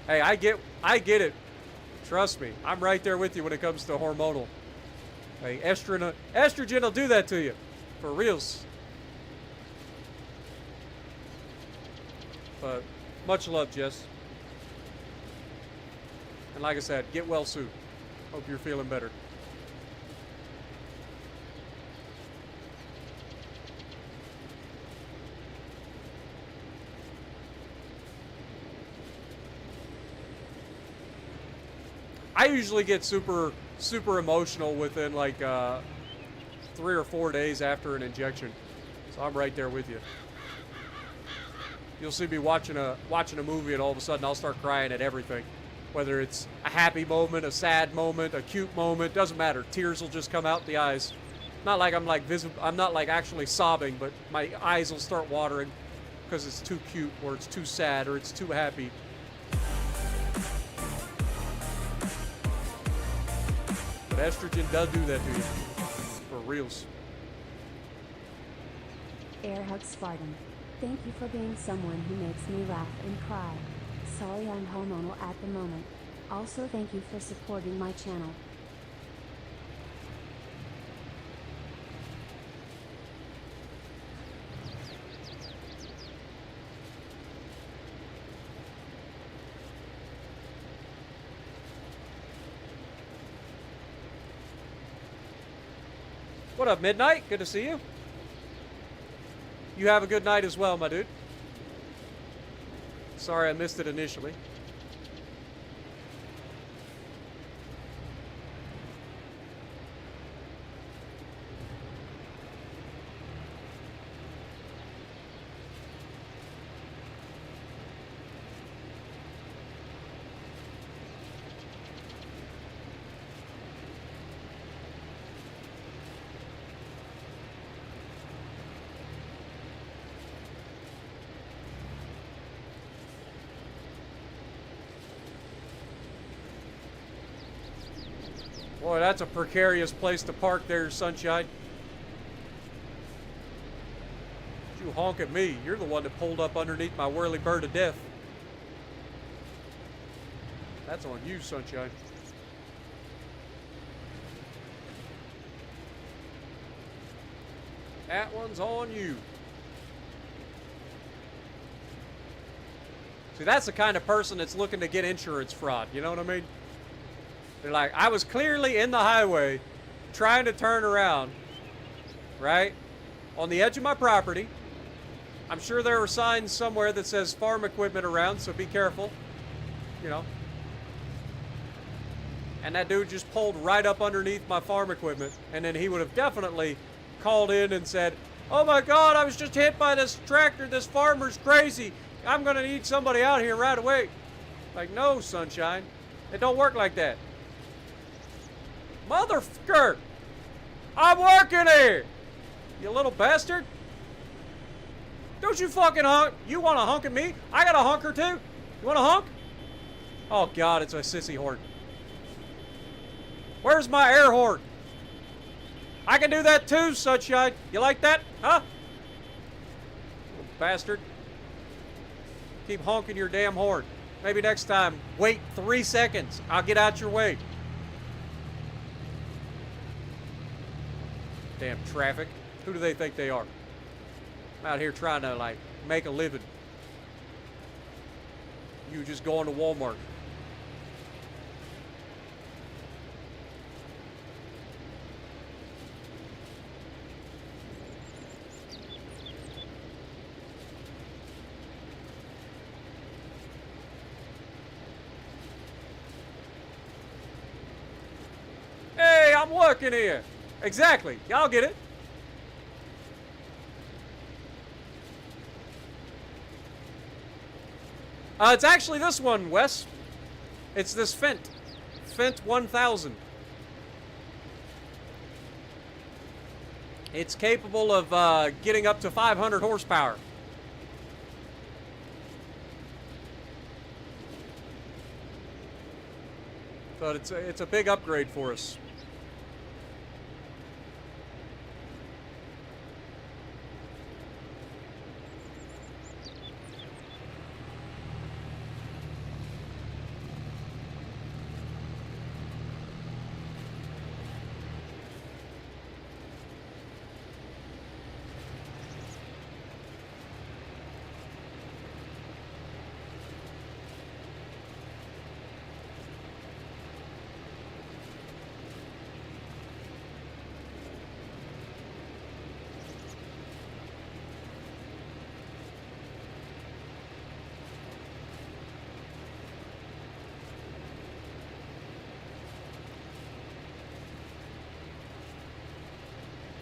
Hey, I get it. Trust me, I'm right there with you when it comes to hormonal. Hey, estrogen will do that to you, for reals. But much love, Jess. And like I said, get well soon. Hope you're feeling better. I usually get super emotional within like 3 or 4 days after an injection. So I'm right there with you. You'll see me watching a movie and all of a sudden I'll start crying at everything. Whether it's a happy moment, a sad moment, a cute moment, doesn't matter. Tears will just come out the eyes. Not like I'm not like actually sobbing, but my eyes will start watering because it's too cute or it's too sad or it's too happy. But estrogen does do that to you. For reals. Airhug Spartan. Thank you for being someone who makes me laugh and cry. Sorry I'm hormonal at the moment. Also thank you for supporting my channel. What up, Midnight? Good to see you. You have a good night as well, my dude. Sorry I missed it initially. Boy, that's a precarious place to park there, Sunshine. You honk at me. You're the one that pulled up underneath my whirly bird of death. That's on you, Sunshine. That one's on you. See, that's the kind of person that's looking to get insurance fraud. You know what I mean? They're like, I was clearly in the highway trying to turn around, right? On the edge of my property. I'm sure there are signs somewhere that says farm equipment around, so be careful. You know. And that dude just pulled right up underneath my farm equipment. And then he would have definitely called in and said, oh my God, I was just hit by this tractor. This farmer's crazy. I'm going to need somebody out here right away. Like, no, Sunshine. It don't work like that. Motherfucker! I'm working here! You little bastard! Don't you fucking honk! You want to honk at me? I got a honker too! You want to honk? Oh God, it's a sissy horn. Where's my air horn? I can do that too, Sunshine. You like that? Huh? Little bastard. Keep honking your damn horn. Maybe next time, wait 3 seconds. I'll get out your way. Damn traffic. Who do they think they are? I'm out here trying to, like, make a living. You just going to Walmart. Hey, I'm working here. Exactly. Y'all get it. It's actually this one, Wes. It's this Fendt. Fendt 1000. It's capable of getting up to 500 horsepower. But it's a big upgrade for us.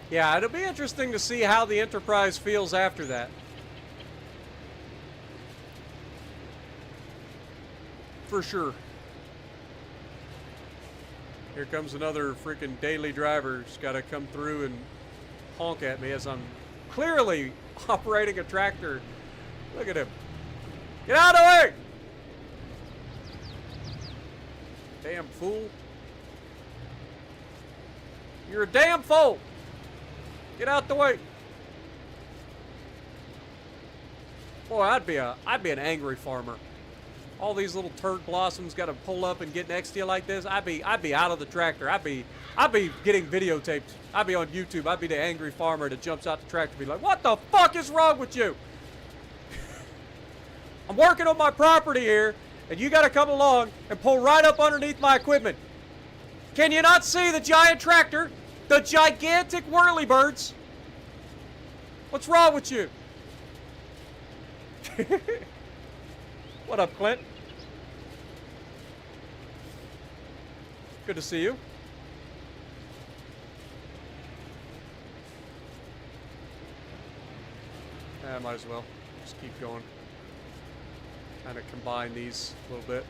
Yeah, it'll be interesting to see how the Enterprise feels after that. For sure. Here comes another freaking daily driver. He's got to come through and honk at me as I'm clearly operating a tractor. Look at him. Get out of the way! Damn fool. You're a damn fool! Get out the way. Boy, I'd be an angry farmer. All these little turd blossoms got to pull up and get next to you like this. I'd be out of the tractor. I'd be getting videotaped. I'd be on YouTube. I'd be the angry farmer that jumps out the tractor and be like, "What the fuck is wrong with you? I'm working on my property here, and you got to come along and pull right up underneath my equipment. Can you not see the giant tractor? The gigantic whirlybirds? What's wrong with you?" What up, Clint? Good to see you. I might as well just keep going. Kind of combine these a little bit.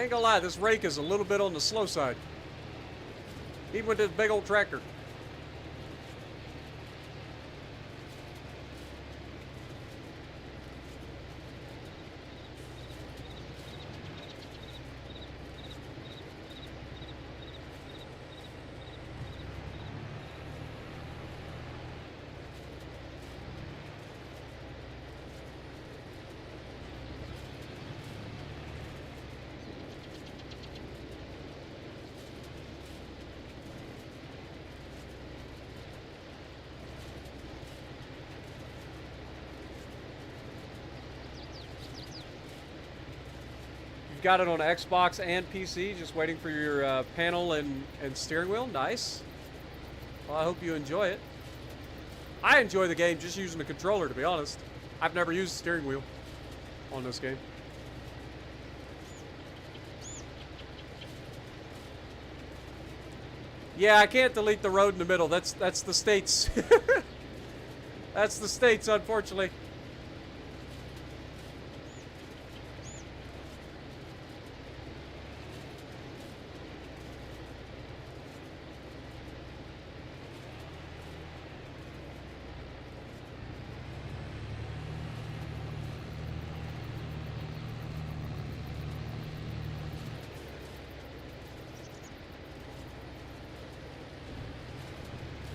Ain't gonna lie, this rake is a little bit on the slow side. Even with this big old tractor. Got it on Xbox and PC, just waiting for your panel and steering wheel. Nice. Well, I hope you enjoy it. I enjoy the game just using the controller, to be honest. I've never used the steering wheel on this game. Yeah, I can't delete the road in the middle. That's the states. That's the states, unfortunately.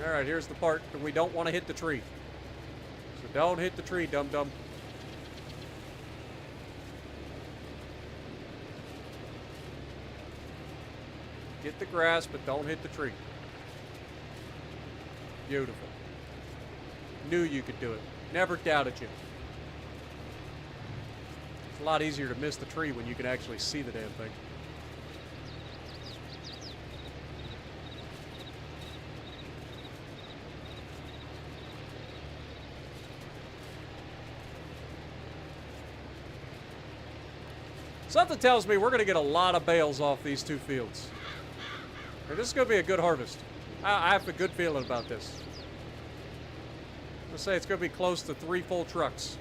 Alright, here's the part that we don't want to hit the tree. So don't hit the tree, dum-dum. Get the grass, but don't hit the tree. Beautiful. Knew you could do it. Never doubted you. It's a lot easier to miss the tree when you can actually see the damn thing. Something tells me we're going to get a lot of bales off these two fields. And this is going to be a good harvest. I have a good feeling about this. Let's say it's going to be close to 3 full trucks.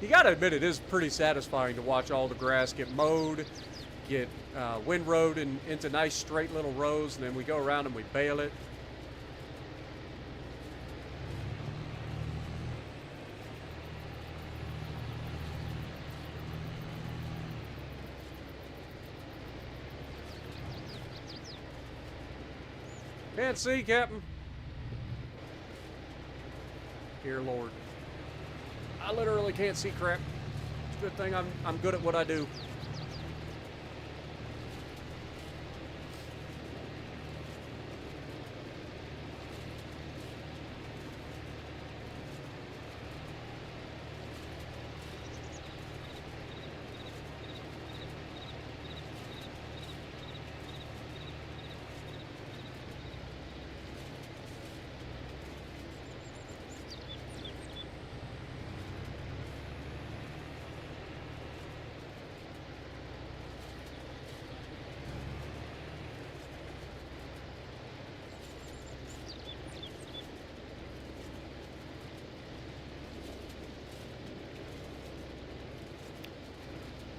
You gotta admit, it is pretty satisfying to watch all the grass get mowed, get windrowed into nice straight little rows, and then we go around and we bale it. Can't see, Captain. Dear Lord. I literally can't see crap. It's a good thing I'm good at what I do.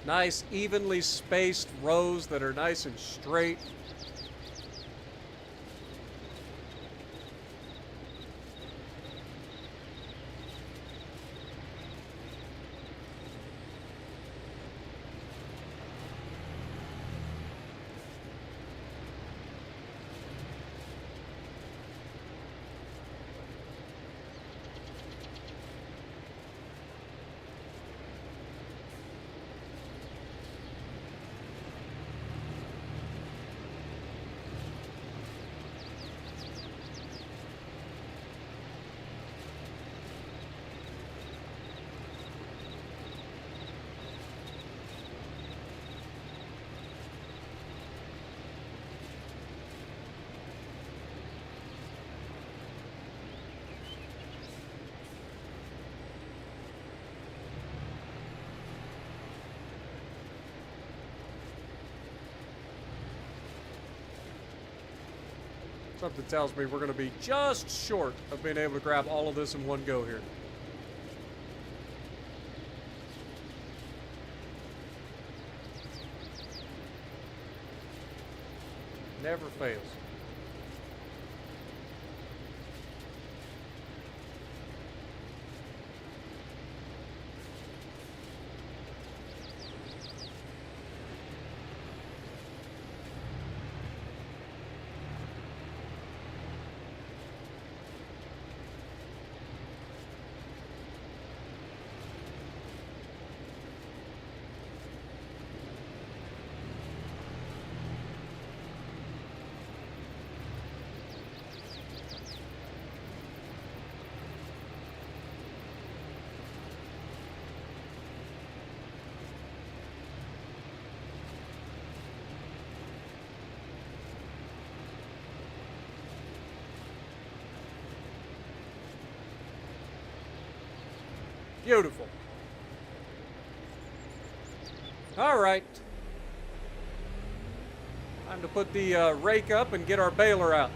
Nice, evenly spaced rows that are nice and straight. Something tells me we're going to be just short of being able to grab all of this in one go here. Never fails. Beautiful. All right. Time to put the rake up and get our baler out.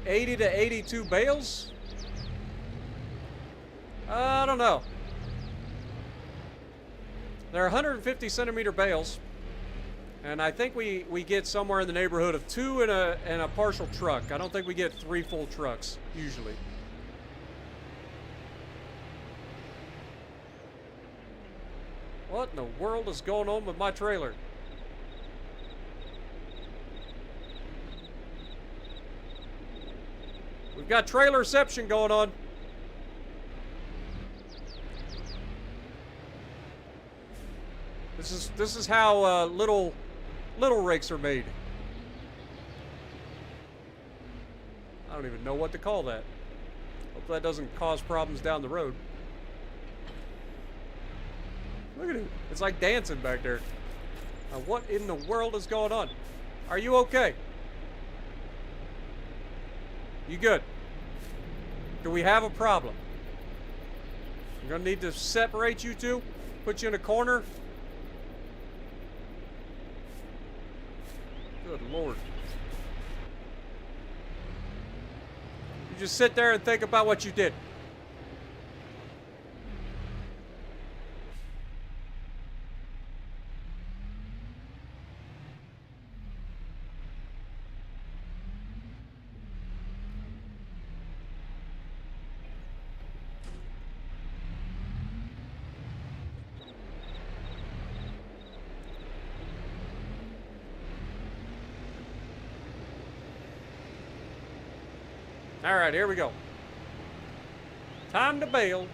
$80 to $82 bales? I don't know. They're 150 centimeter bales. And I think we get somewhere in the neighborhood of 2 in a partial truck. I don't think we get 3 full trucks, usually. What in the world is going on with my trailer? We've got trailer reception going on. This is how little rakes are made. I don't even know what to call that. Hope that doesn't cause problems down the road. Look at it. It's like dancing back there. Now, what in the world is going on? Are you okay? You good? Do we have a problem? I'm gonna need to separate you two, put you in a corner. Good Lord. You just sit there and think about what you did. All right, here we go. Time to bale.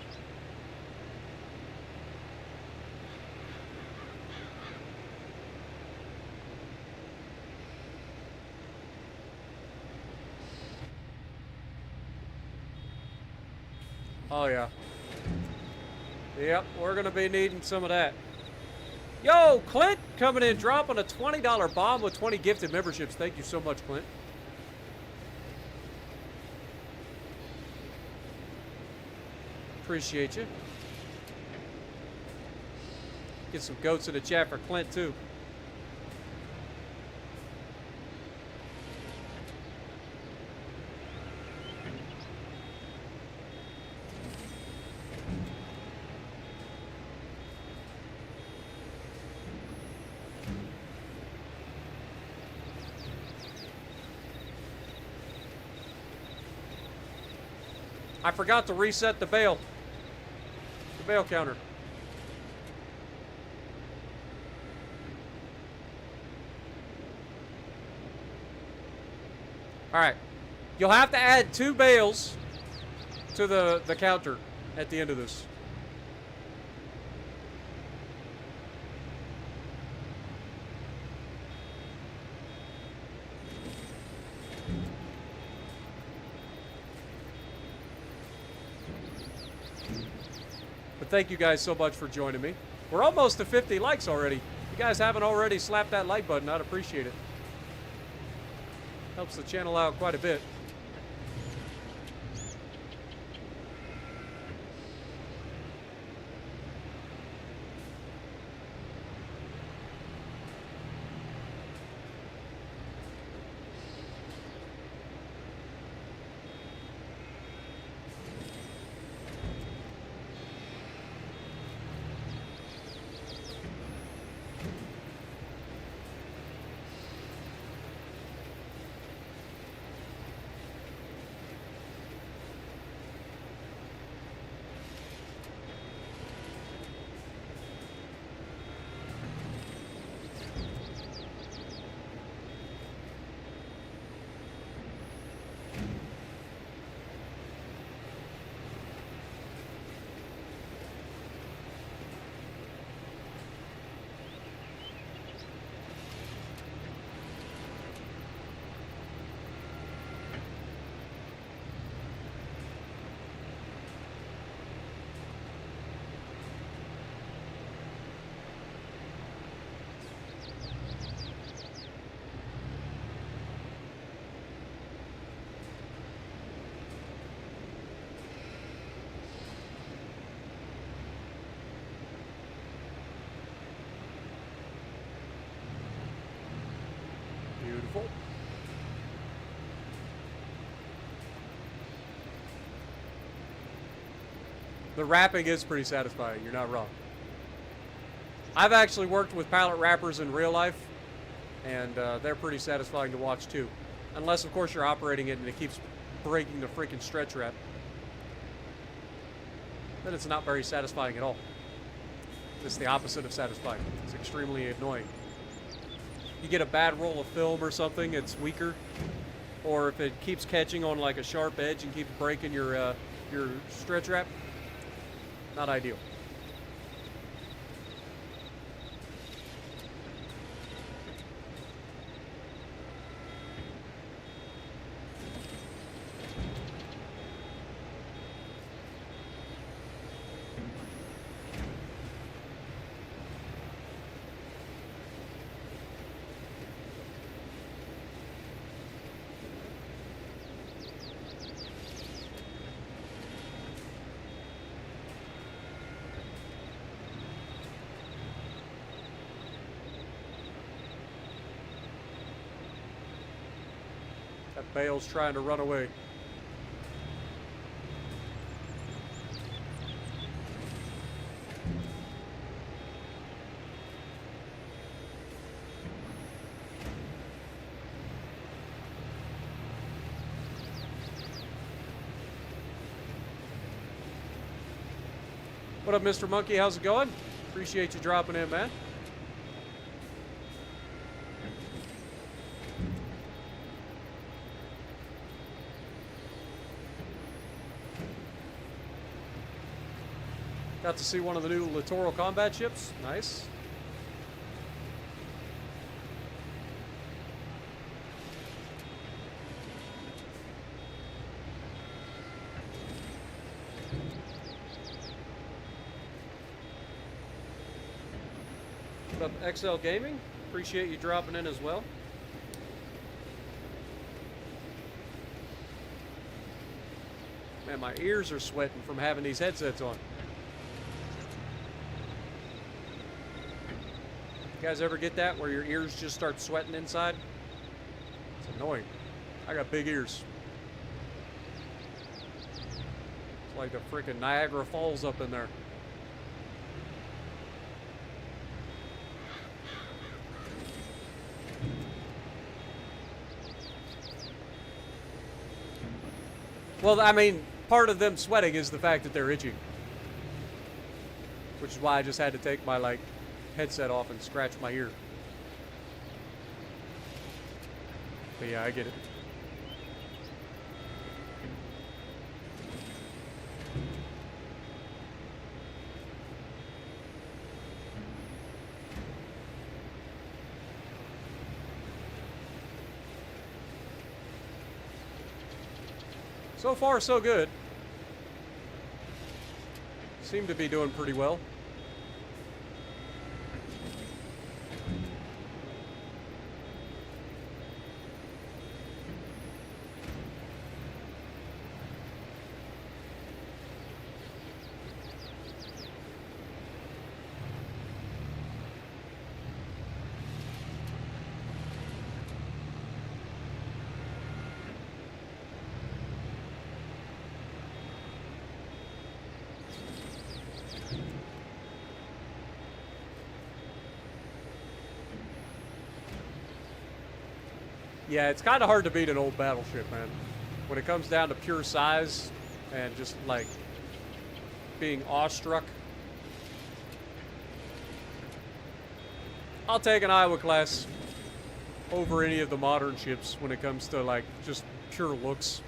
Oh, yeah. Yep, we're going to be needing some of that. Yo, Clint coming in, dropping a $20 bomb with 20 gifted memberships. Thank you so much, Clint. Appreciate you. Get some goats in the chat for Clint, too. I forgot to reset the bale. Bale counter. All right. You'll have to add 2 bales to the counter at the end of this. But thank you guys so much for joining me. We're almost to 50 likes already. If you guys haven't already slapped that like button, I'd appreciate it. Helps the channel out quite a bit. Beautiful. The wrapping is pretty satisfying. You're not wrong. I've actually worked with pallet wrappers in real life, and they're pretty satisfying to watch too. Unless, of course, you're operating it and it keeps breaking the freaking stretch wrap. Then it's not very satisfying at all. It's the opposite of satisfying. It's extremely annoying. You get a bad roll of film or something, it's weaker. Or if it keeps catching on like a sharp edge and keeps breaking your stretch wrap, not ideal. That bale's trying to run away. What up, Mr. Monkey? How's it going? Appreciate you dropping in, man. Got to see one of the new littoral combat ships. Nice. What up, XL Gaming? Appreciate you dropping in as well. Man, my ears are sweating from having these headsets on. You guys ever get that where your ears just start sweating inside? It's annoying. I got big ears. It's like the freaking Niagara Falls up in there. Well, I mean, part of them sweating is the fact that they're itching. Which is why I just had to take my, like, headset off and scratch my ear. But yeah, I get it. So far, so good. Seem to be doing pretty well. Yeah, it's kind of hard to beat an old battleship, man. When it comes down to pure size and just, like, being awestruck. I'll take an Iowa class over any of the modern ships when it comes to, like, just pure looks.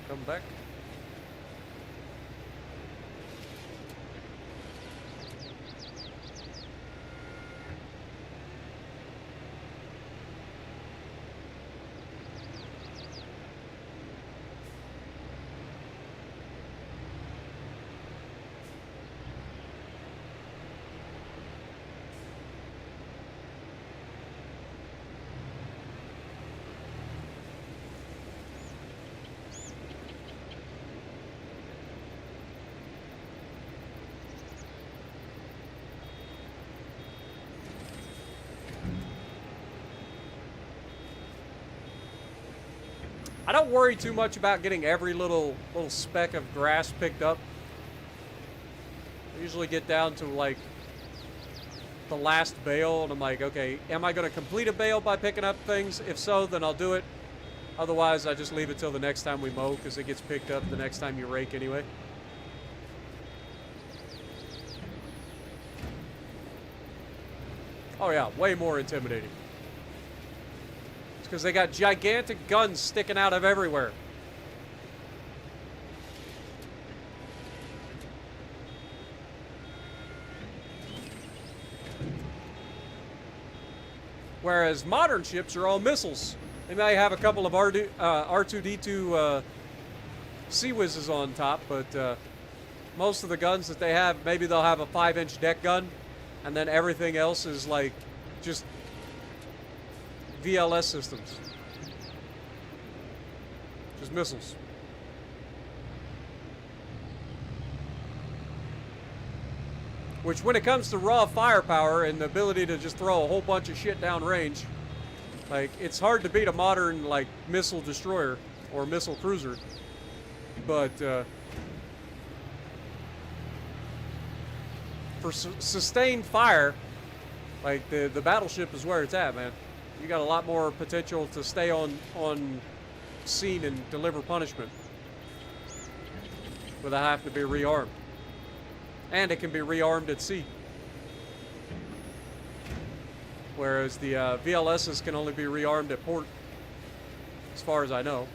Come back. I don't worry too much about getting every little speck of grass picked up. I usually get down to like the last bale, and I'm like, okay, am I going to complete a bale by picking up things? If so, then I'll do it. Otherwise, I just leave it till the next time we mow, because it gets picked up the next time you rake anyway. Oh yeah, way more intimidating. It's because they got gigantic guns sticking out of everywhere. Whereas modern ships are all missiles. They may have a couple of R2-D2 Sea Whizzes on top, but most of the guns that they have, maybe they'll have a 5-inch deck gun, and then everything else is like just VLS systems. Just missiles. Which, when it comes to raw firepower and the ability to just throw a whole bunch of shit downrange, like, it's hard to beat a modern, like, missile destroyer or missile cruiser. But, for sustained fire, like, the battleship is where it's at, man. You got a lot more potential to stay on scene and deliver punishment without having to be rearmed. And it can be rearmed at sea. Whereas the VLSs can only be rearmed at port, as far as I know.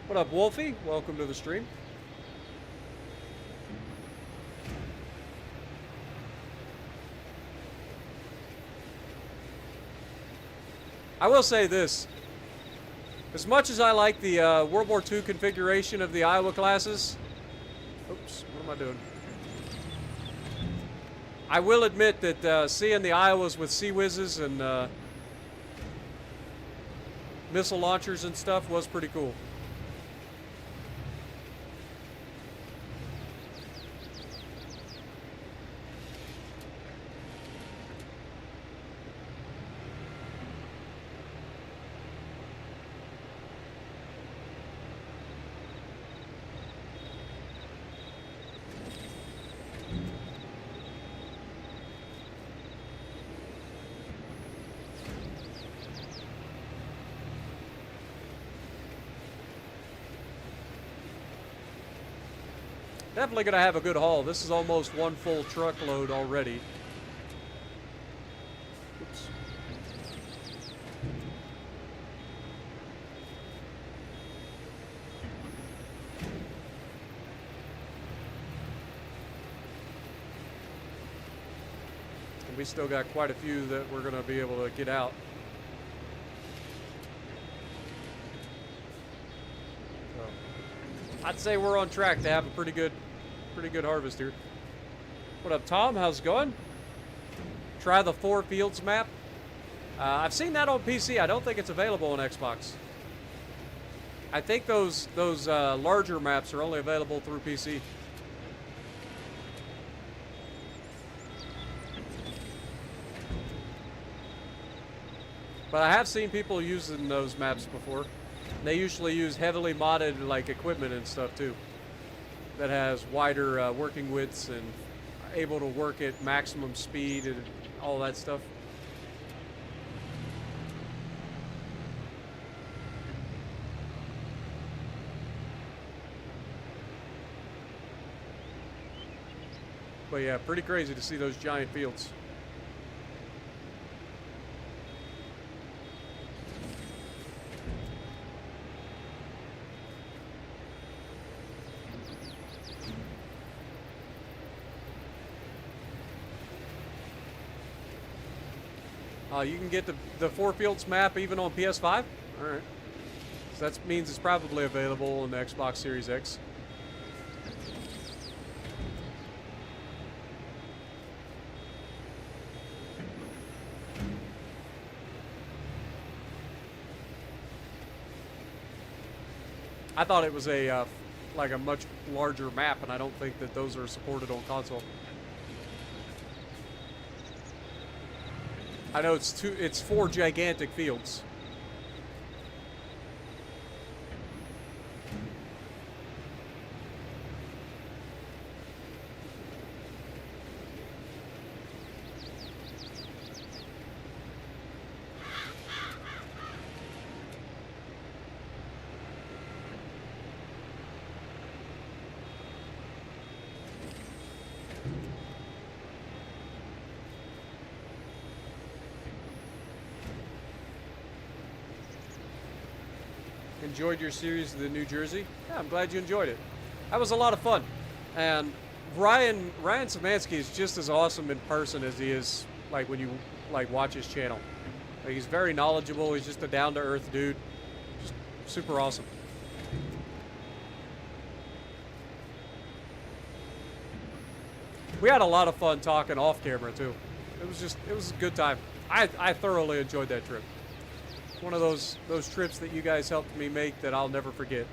What up, Wolfie? Welcome to the stream. I will say this. As much as I like the World War II configuration of the Iowa classes... Oops, what am I doing? I will admit that seeing the Iowas with Sea Whizzes and missile launchers and stuff was pretty cool. Definitely going to have a good haul. This is almost one full truckload already. Oops. And we still got quite a few that we're going to be able to get out. So, I'd say we're on track to have a pretty good harvest here. What up, Tom? How's it going? Try the 4 fields map. I've seen that on PC. I don't think it's available on Xbox. I think those larger maps are only available through PC. But I have seen people using those maps before. They usually use heavily modded like equipment and stuff too, that has wider working widths and able to work at maximum speed and all that stuff. But yeah, pretty crazy to see those giant fields. You can get the 4 fields map even on PS5? Alright. So that means it's probably available on the Xbox Series X. I thought it was a like a much larger map, and I don't think that those are supported on console. I know it's 4 gigantic fields. Enjoyed your series of the New Jersey? Yeah, I'm glad you enjoyed it. That was a lot of fun. And Ryan Szymanski is just as awesome in person as he is like when you like watch his channel. Like, he's very knowledgeable. He's just a down-to-earth dude. Just super awesome. We had a lot of fun talking off camera too. It was a good time. I thoroughly enjoyed that trip. One of those trips that you guys helped me make that I'll never forget.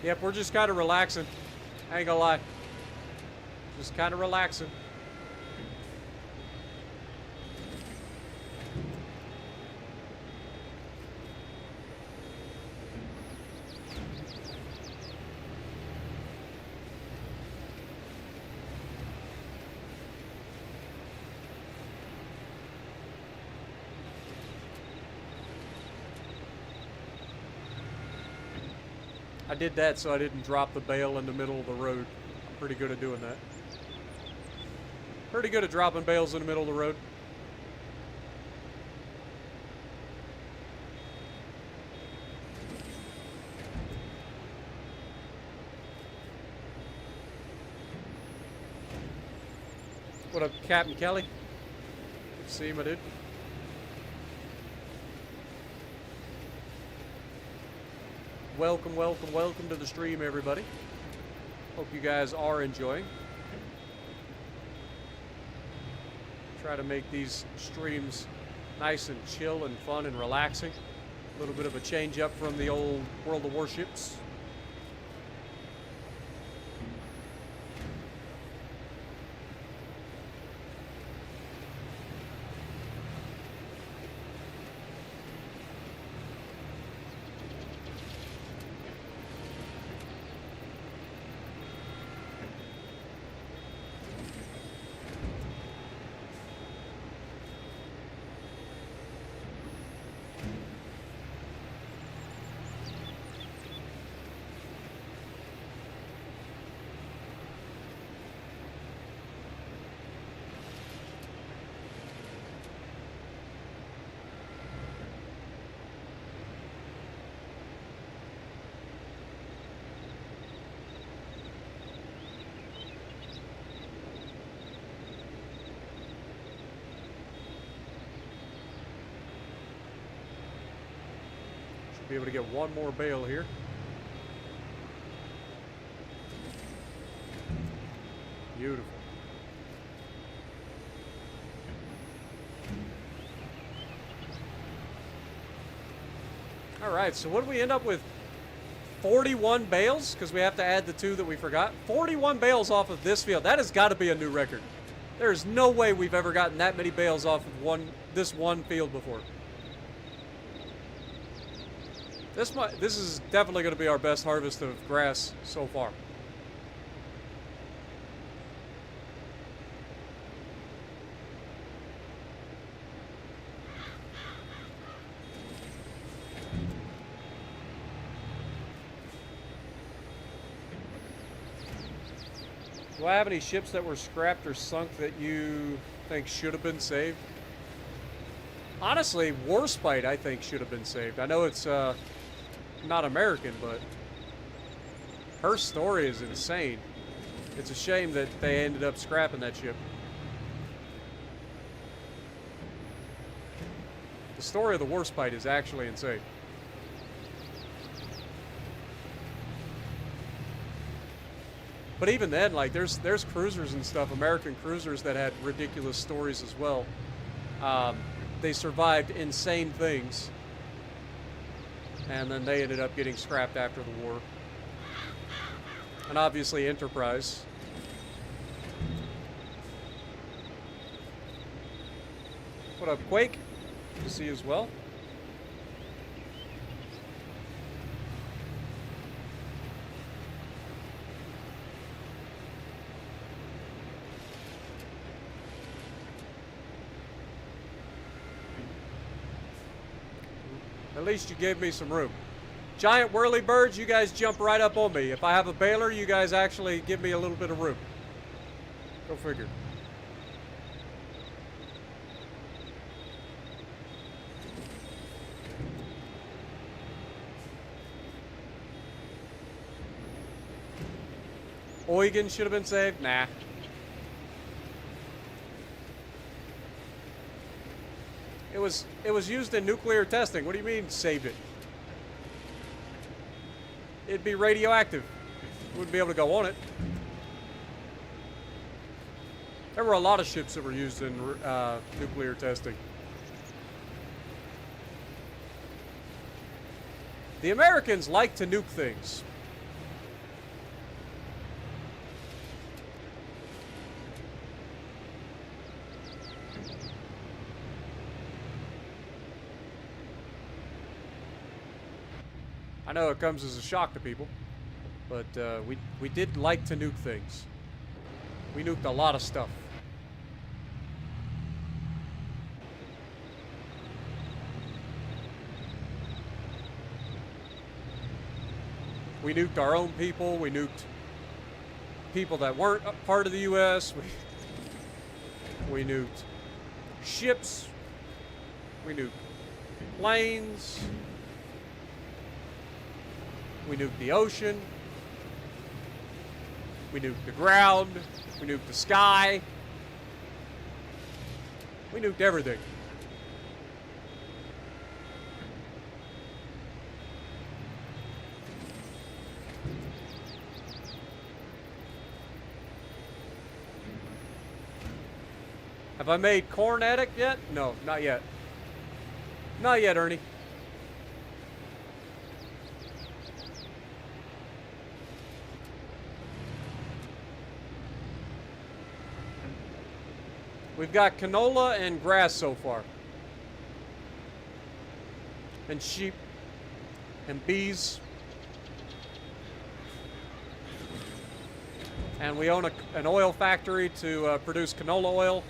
Yep, we're just kind of relaxing. I ain't gonna lie. Just kind of relaxing. I did that so I didn't drop the bale in the middle of the road. I'm pretty good at doing that. Pretty good at dropping bales in the middle of the road. What up, Captain Kelly? Good to see you, my dude. Welcome, welcome, welcome to the stream, everybody. Hope you guys are enjoying. Try to make these streams nice and chill and fun and relaxing. A little bit of a change up from the old World of Warships. Be able to get one more bale here. Beautiful. All right, so what do we end up with? 41 bales, because we have to add the 2 that we forgot. 41 bales off of this field. That has got to be a new record. There's no way we've ever gotten that many bales off of this one field before. This is definitely going to be our best harvest of grass so far. Do I have any ships that were scrapped or sunk that you think should have been saved? Honestly, Warspite I think should have been saved. I know it's not American, but her story is insane. It's a shame that they ended up scrapping that ship. The story of the Warspite is actually insane. But even then, like, there's cruisers and stuff, American cruisers that had ridiculous stories as well. They survived insane things, and then they ended up getting scrapped after the war. And obviously Enterprise. What up, Quake? Good to see you as well. At least you gave me some room. Giant whirlybirds, you guys jump right up on me. If I have a baler, you guys actually give me a little bit of room. Go figure. Eugen should have been saved? Nah. It was used in nuclear testing. What do you mean, saved it? It'd be radioactive. You wouldn't be able to go on it. There were a lot of ships that were used in nuclear testing. The Americans like to nuke things. I know it comes as a shock to people, but we did like to nuke things. We nuked a lot of stuff. We nuked our own people. We nuked people that weren't a part of the U.S. We nuked ships. We nuked planes. We nuked the ocean. We nuked the ground. We nuked the sky. We nuked everything. Have I made Corn Addict yet? No, not yet. Not yet, Ernie. We've got canola and grass so far. And sheep. And bees. And we own an oil factory to produce canola oil.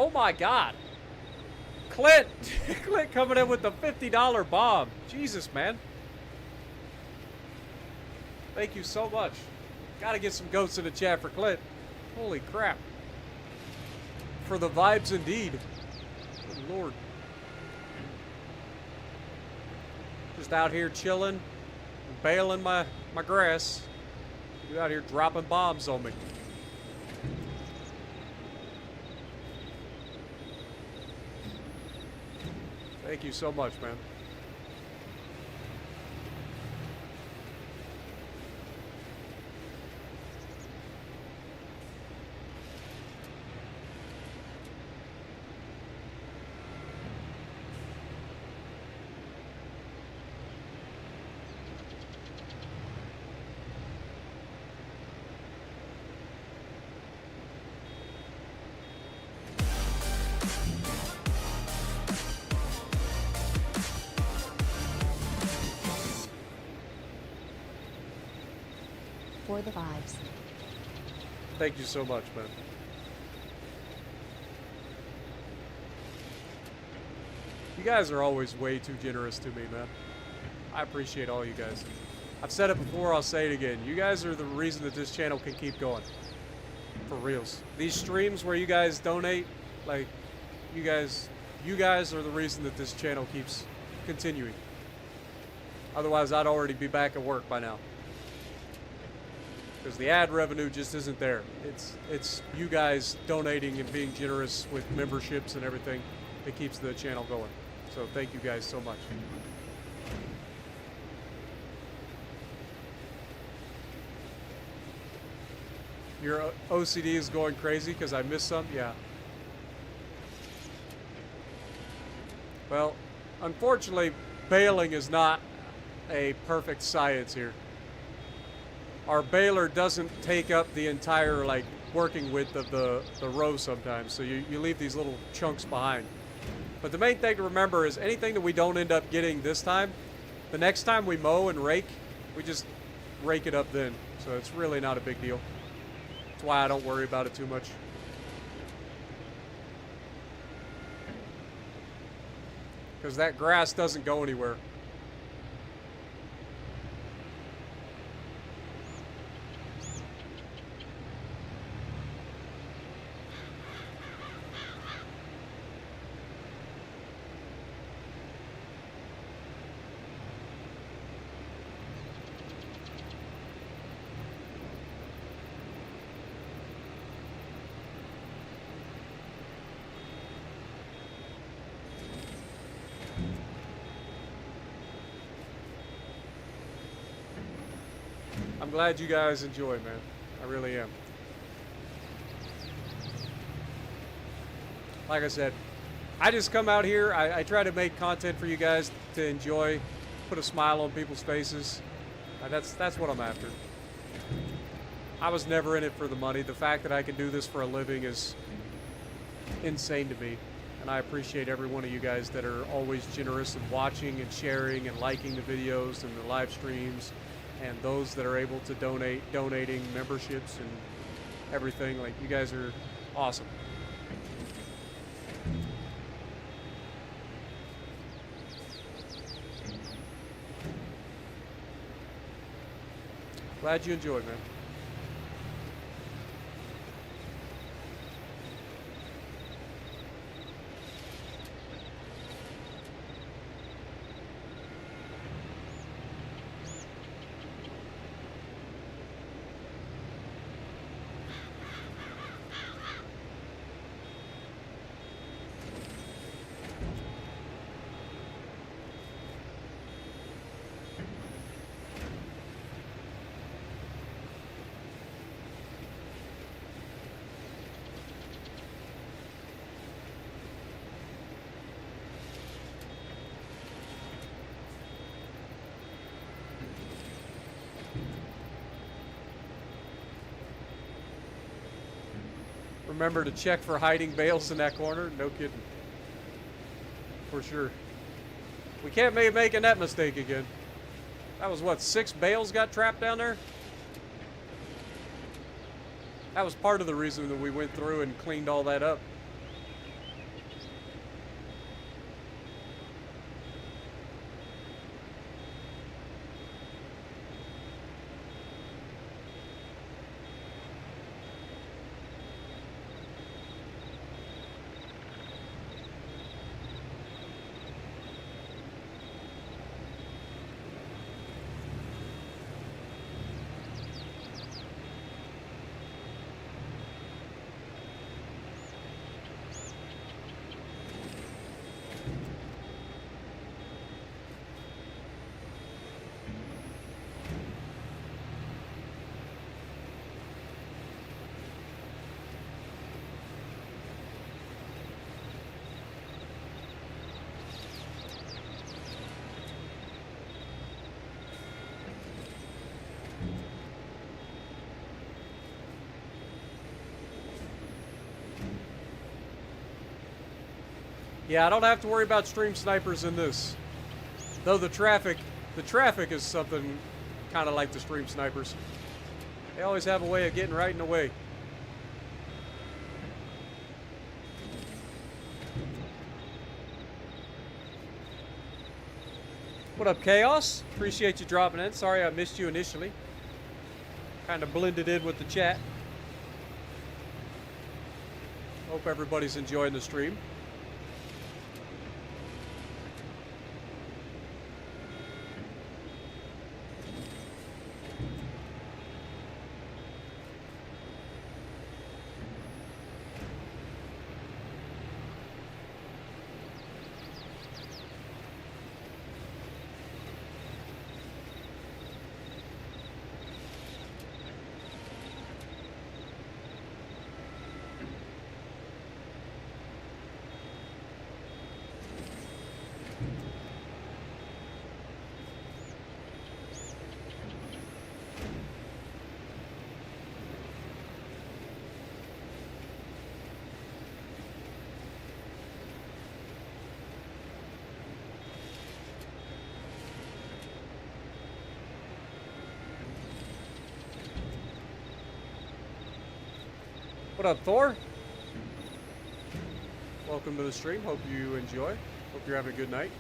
Oh my God. Clint. Clint coming in with the $50 bomb. Jesus, man. Thank you so much. Gotta get some goats in the chat for Clint. Holy crap. For the vibes indeed. Good Lord. Just out here chilling, baling my grass. You out here dropping bombs on me. Thank you so much, man. For the vibes. Thank you so much, man. You guys are always way too generous to me, man. I appreciate all you guys. I've said it before, I'll say it again. You guys are the reason that this channel can keep going. For reals. These streams where you guys donate, like, you guys are the reason that this channel keeps continuing. Otherwise, I'd already be back at work by now. Because the ad revenue just isn't there. It's you guys donating and being generous with memberships and everything that keeps the channel going. So thank you guys so much. Your OCD is going crazy because I missed some? Yeah. Well, unfortunately, baling is not a perfect science here. Our baler doesn't take up the entire, like, working width of the row sometimes, so you leave these little chunks behind. But the main thing to remember is anything that we don't end up getting this time, the next time we mow and rake, we just rake it up then. So it's really not a big deal. That's why I don't worry about it too much. Because that grass doesn't go anywhere. I'm glad you guys enjoy, man. I really am. Like I said, I just come out here. I try to make content for you guys to enjoy, put a smile on people's faces. That's what I'm after. I was never in it for the money. The fact that I can do this for a living is insane to me. And I appreciate every one of you guys that are always generous and watching and sharing and liking the videos and the live streams. And those that are able to donating memberships and everything. Like, you guys are awesome. Glad you enjoyed, man. Remember to check for hiding bales in that corner. No kidding. For sure. We can't be making that mistake again. That was what, 6 bales got trapped down there? That was part of the reason that we went through and cleaned all that up. Yeah, I don't have to worry about stream snipers in this. Though the traffic is something kind of like the stream snipers. They always have a way of getting right in the way. What up, Chaos? Appreciate you dropping in. Sorry I missed you initially. Kind of blended in with the chat. Hope everybody's enjoying the stream. What up, Thor? Welcome to the stream. Hope you enjoy. Hope you're having a good night.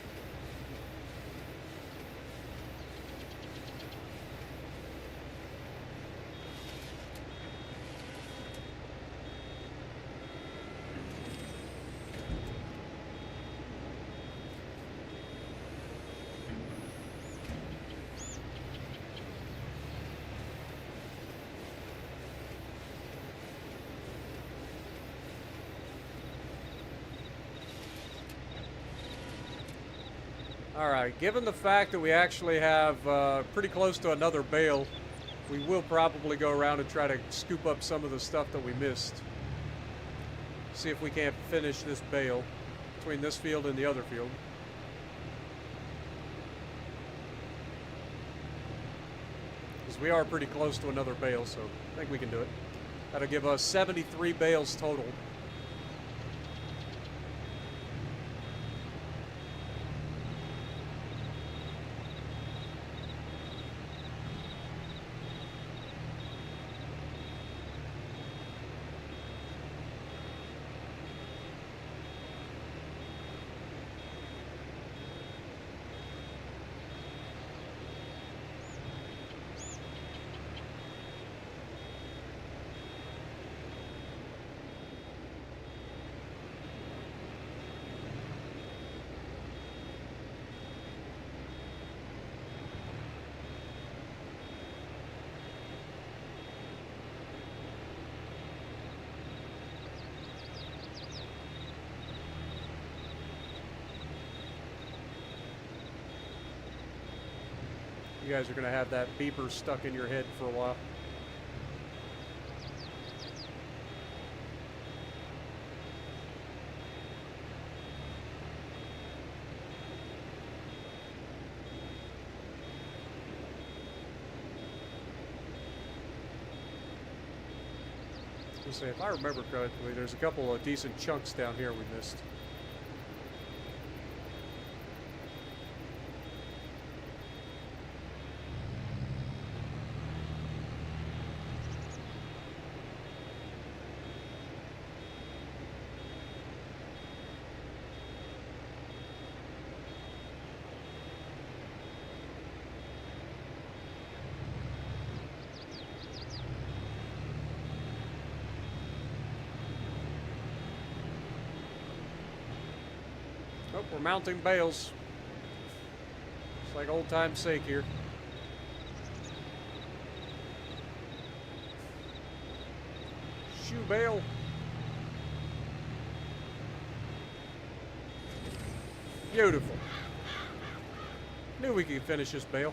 Alright, given the fact that we actually have pretty close to another bale, we will probably go around and try to scoop up some of the stuff that we missed. See if we can't finish this bale between this field and the other field. Because we are pretty close to another bale, so I think we can do it. That'll give us 73 bales total. You guys are going to have that beeper stuck in your head for a while. Let's see, if I remember correctly, there's a couple of decent chunks down here we missed. Oh, we're mounting bales. It's like old time's sake here. Shoe bale. Beautiful. Knew we could finish this bale.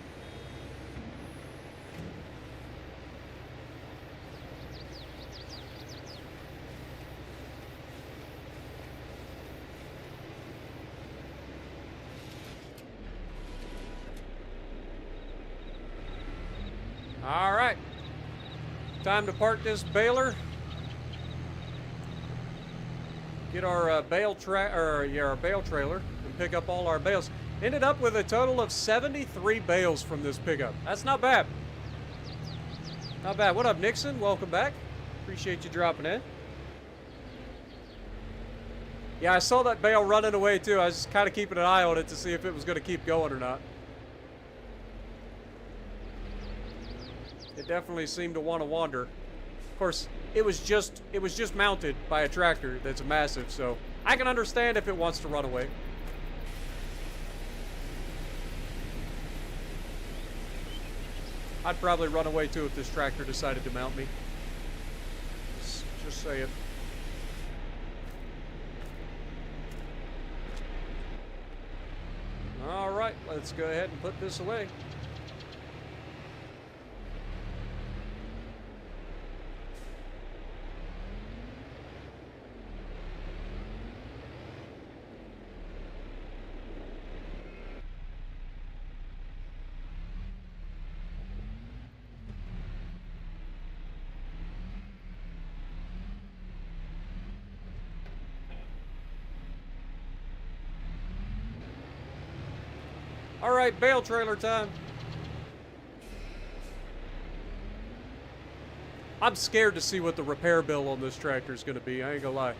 All right, time to park this baler. get our our bale trailer and pick up all our bales. Ended up with a total of 73 bales from this pickup. That's not bad. Not bad. What up, Nixon? Welcome back. Appreciate you dropping in. Yeah, I saw that bale running away too. I was kind of keeping an eye on it to see if it was going to keep going or not. It definitely seemed to want to wander. Of course, it was just mounted by a tractor that's massive, so I can understand if it wants to run away. I'd probably run away too if this tractor decided to mount me. Just saying. All right, let's go ahead and put this away. All right, bale trailer time. I'm scared to see what the repair bill on this tractor is going to be. I ain't gonna lie.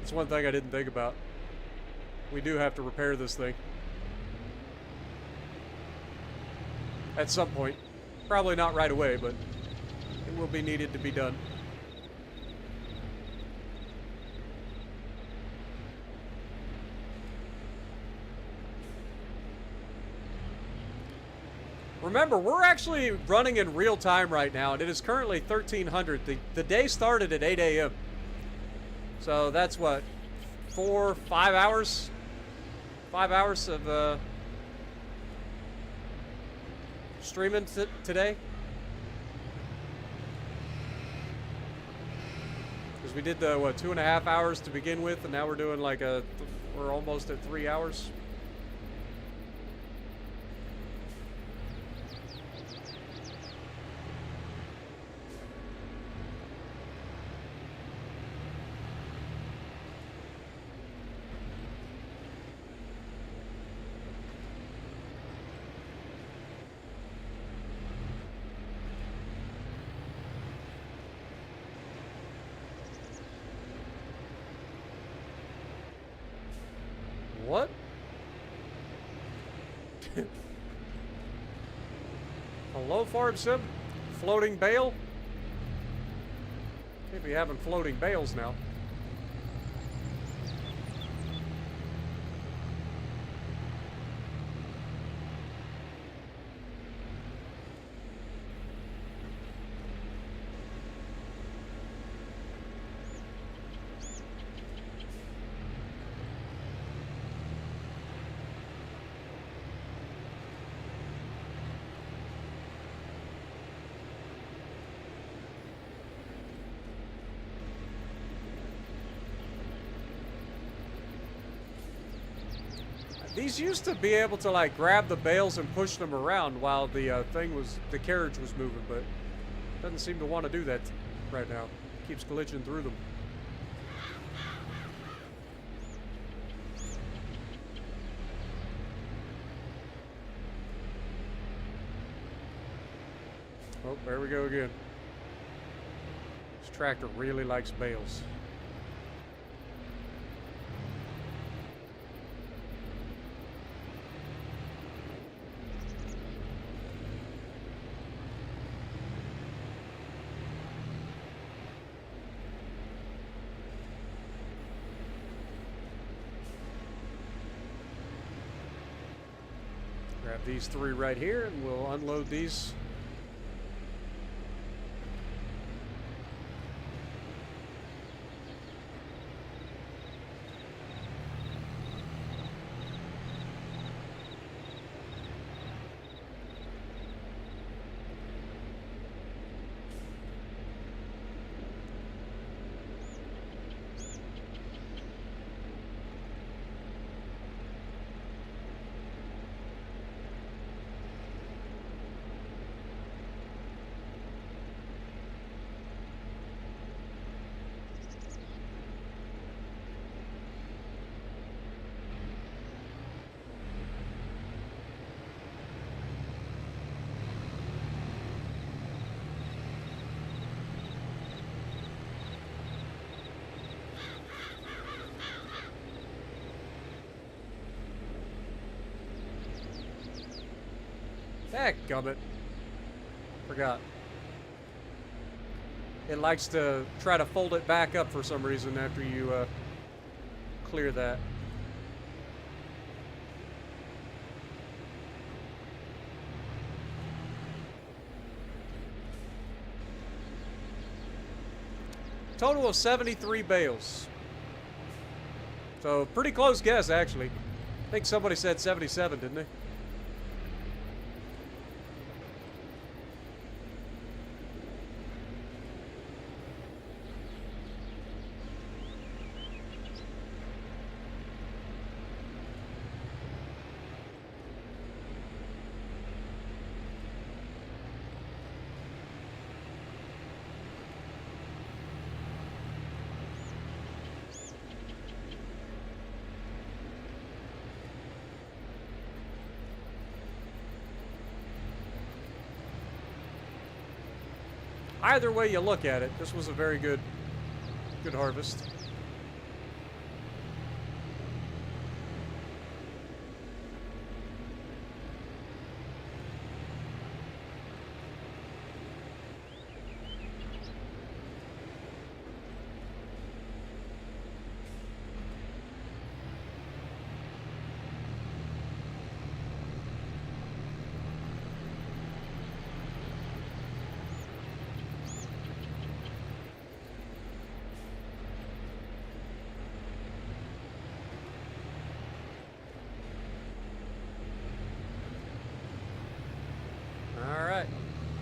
It's one thing I didn't think about. We do have to repair this thing. At some point. Probably not right away, but it will be needed to be done. Remember, we're actually running in real time right now, and it is currently 1300. The day started at 8 a.m. So that's what, 5 hours? 5 hours of streaming today? Because we did the, 2.5 hours to begin with, and now we're doing like we're almost at 3 hours. What? Hello, Farm Sim? Floating bale? Can't be having floating bales now. These used to be able to like grab the bales and push them around while the carriage was moving, but it doesn't seem to want to do that right now. Keeps glitching through them. Oh, there we go again. This tractor really likes bales. Grab these 3 right here, and we'll unload these. Dadgummit. Forgot. It likes to try to fold it back up for some reason after you clear that. Total of 73 bales. So, pretty close guess, actually. I think somebody said 77, didn't they? Either way you look at it, this was a very good harvest.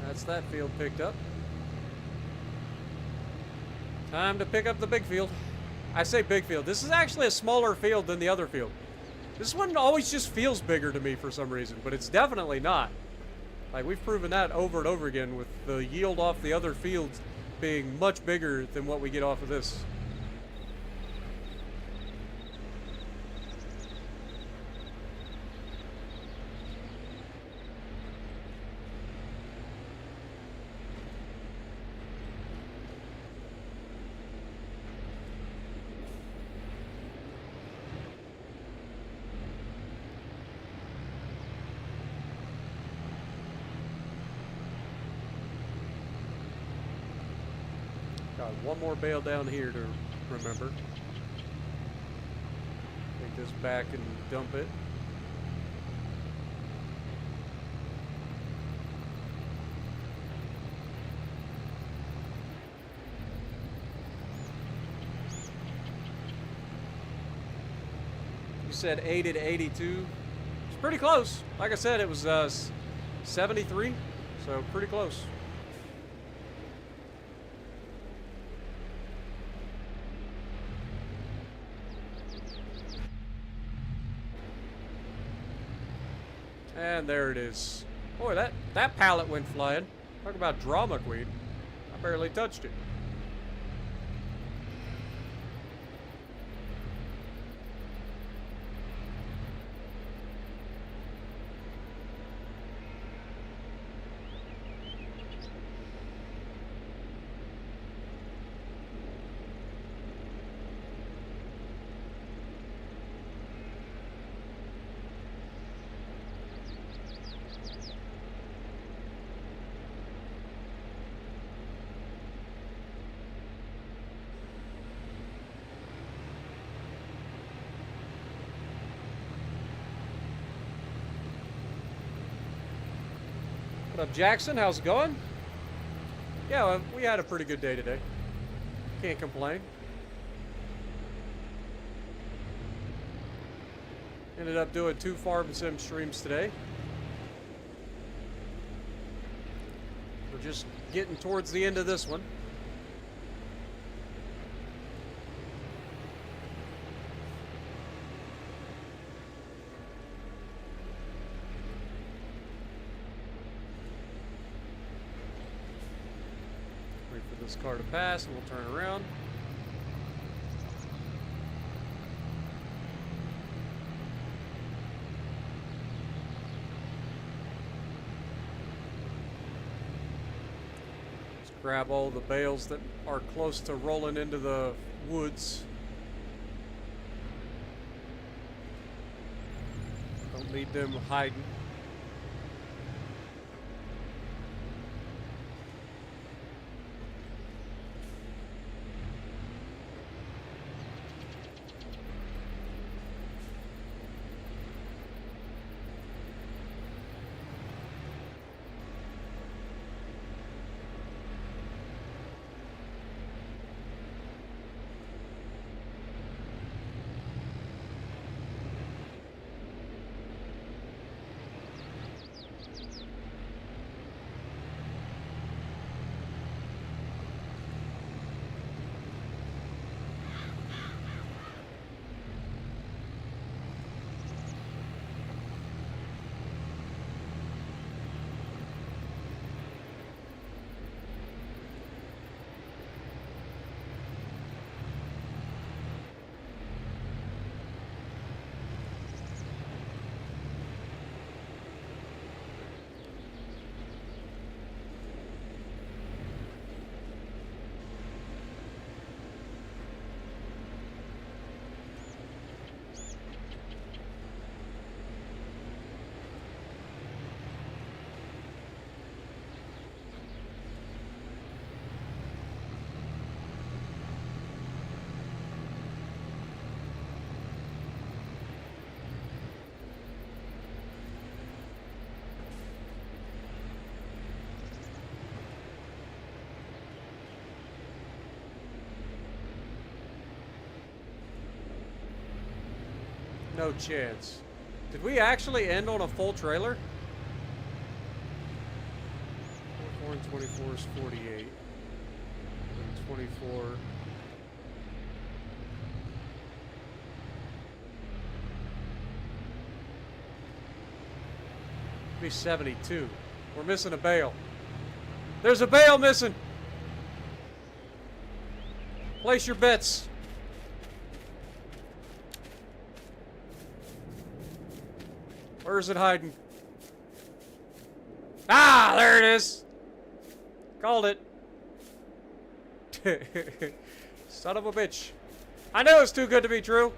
That's that field picked up. Time to pick up the big field. I say big field. This is actually a smaller field than the other field. This one always just feels bigger to me for some reason, but it's definitely not. Like, we've proven that over and over again with the yield off the other fields being much bigger than what we get off of this. Got one more bale down here to remember. Take this back and dump it. You said 80 to 82. It's pretty close. Like I said, it was 73, so pretty close. And there it is. Boy, that pallet went flying. Talk about drama queen. I barely touched it. What up, Jackson? How's it going? Yeah, well, we had a pretty good day today. Can't complain. Ended up doing 2 farm sim streams today. We're just getting towards the end of this one. This car to pass and we'll turn around. Let's grab all the bales that are close to rolling into the woods. Don't need them hiding. No chance. Did we actually end on a full trailer? 4 and 24 is 48. And 24. Be 72. We're missing a bale. There's a bale missing. Place your bets. Where is it hiding? Ah, there it is. Called it. Son of a bitch. I knew it was too good to be true.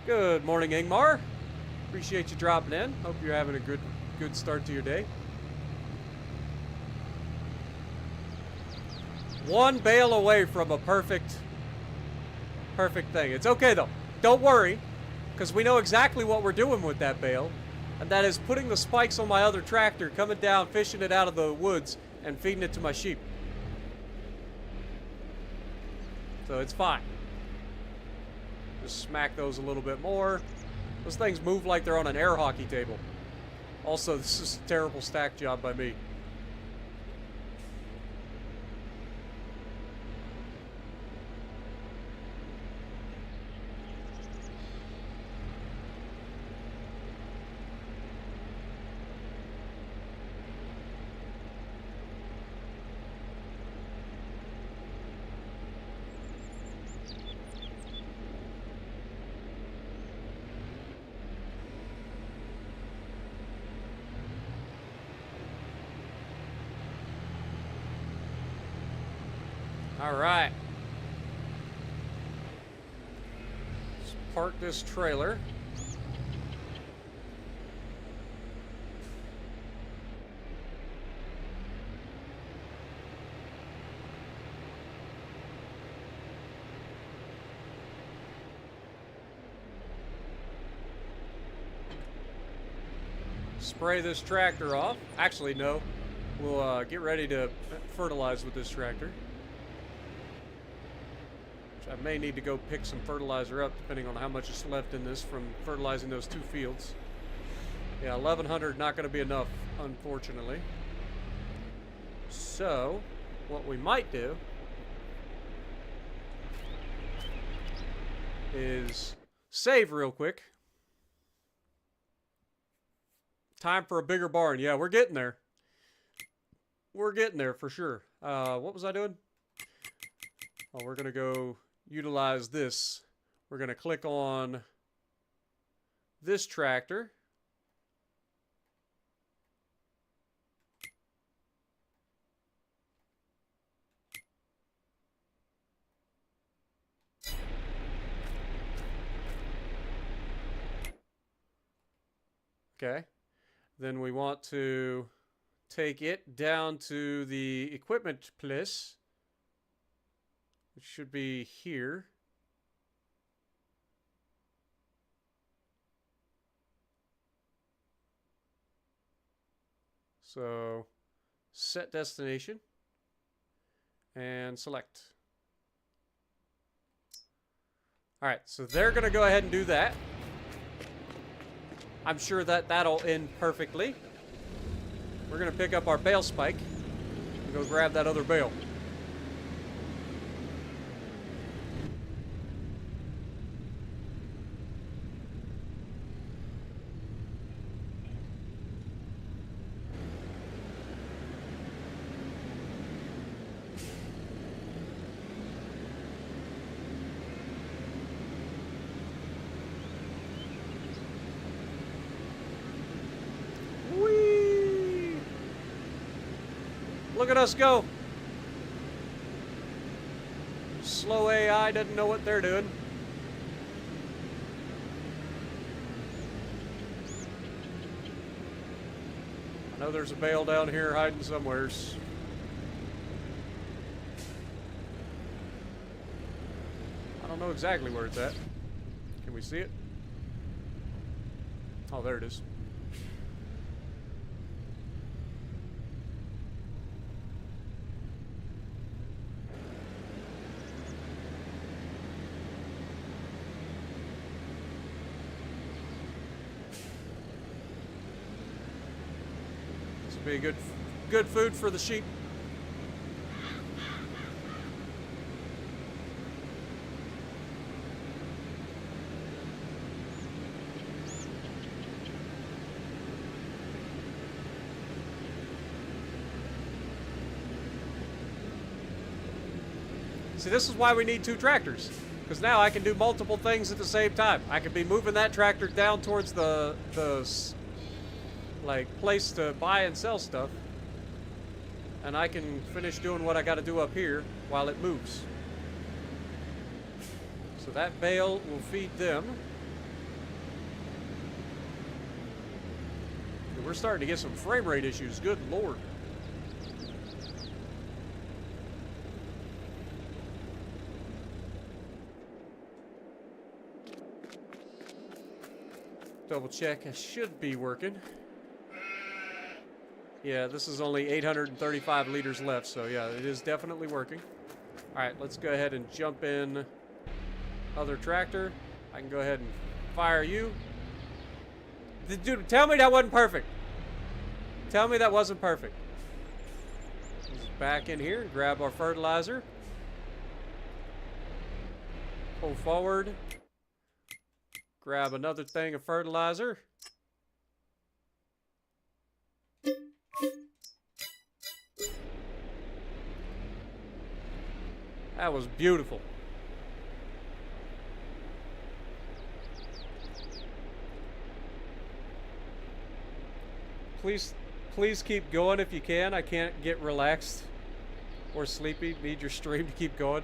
Good morning, Ingmar. Appreciate you dropping in. Hope you're having a good start to your day. One bale away from a perfect thing. It's okay though. Don't worry, because we know exactly what we're doing with that bale, and that is putting the spikes on my other tractor, coming down, fishing it out of the woods, and feeding it to my sheep. So it's fine. Just smack those a little bit more. Those things move like they're on an air hockey table. Also, this is a terrible stack job by me. All right. Let's park this trailer. Spray this tractor off. Actually, no. We'll get ready to fertilize with this tractor. I may need to go pick some fertilizer up depending on how much is left in this from fertilizing those 2 fields. Yeah, 1,100 not going to be enough, unfortunately. So, what we might do is save real quick. Time for a bigger barn. Yeah, we're getting there. We're getting there for sure. What was I doing? Oh, we're going to go utilize this. We're going to click on this tractor. Okay. Then we want to take it down to the equipment place, which should be here. So, set destination and select. All right, so they're going to go ahead and do that. I'm sure that that'll end perfectly. We're going to pick up our bale spike and go grab that other bale. Look at us go. Slow AI doesn't know what they're doing. I know there's a bale down here hiding somewheres. I don't know exactly where it's at. Can we see it? Oh, there it is. be good food for the sheep. See, this is why we need 2 tractors. Because now I can do multiple things at the same time. I could be moving that tractor down towards the like place to buy and sell stuff. And I can finish doing what I got to do up here while it moves. So that bale will feed them. And we're starting to get some frame rate issues. Good Lord. Double check, I should be working. Yeah, this is only 835 liters left, so yeah, it is definitely working. Alright, let's go ahead and jump in other tractor. I can go ahead and fire you. Dude, tell me that wasn't perfect. Tell me that wasn't perfect. Let's back in here and grab our fertilizer. Pull forward. Grab another thing of fertilizer. That was beautiful. Please keep going if you can. I can't get relaxed or sleepy. Need your stream to keep going.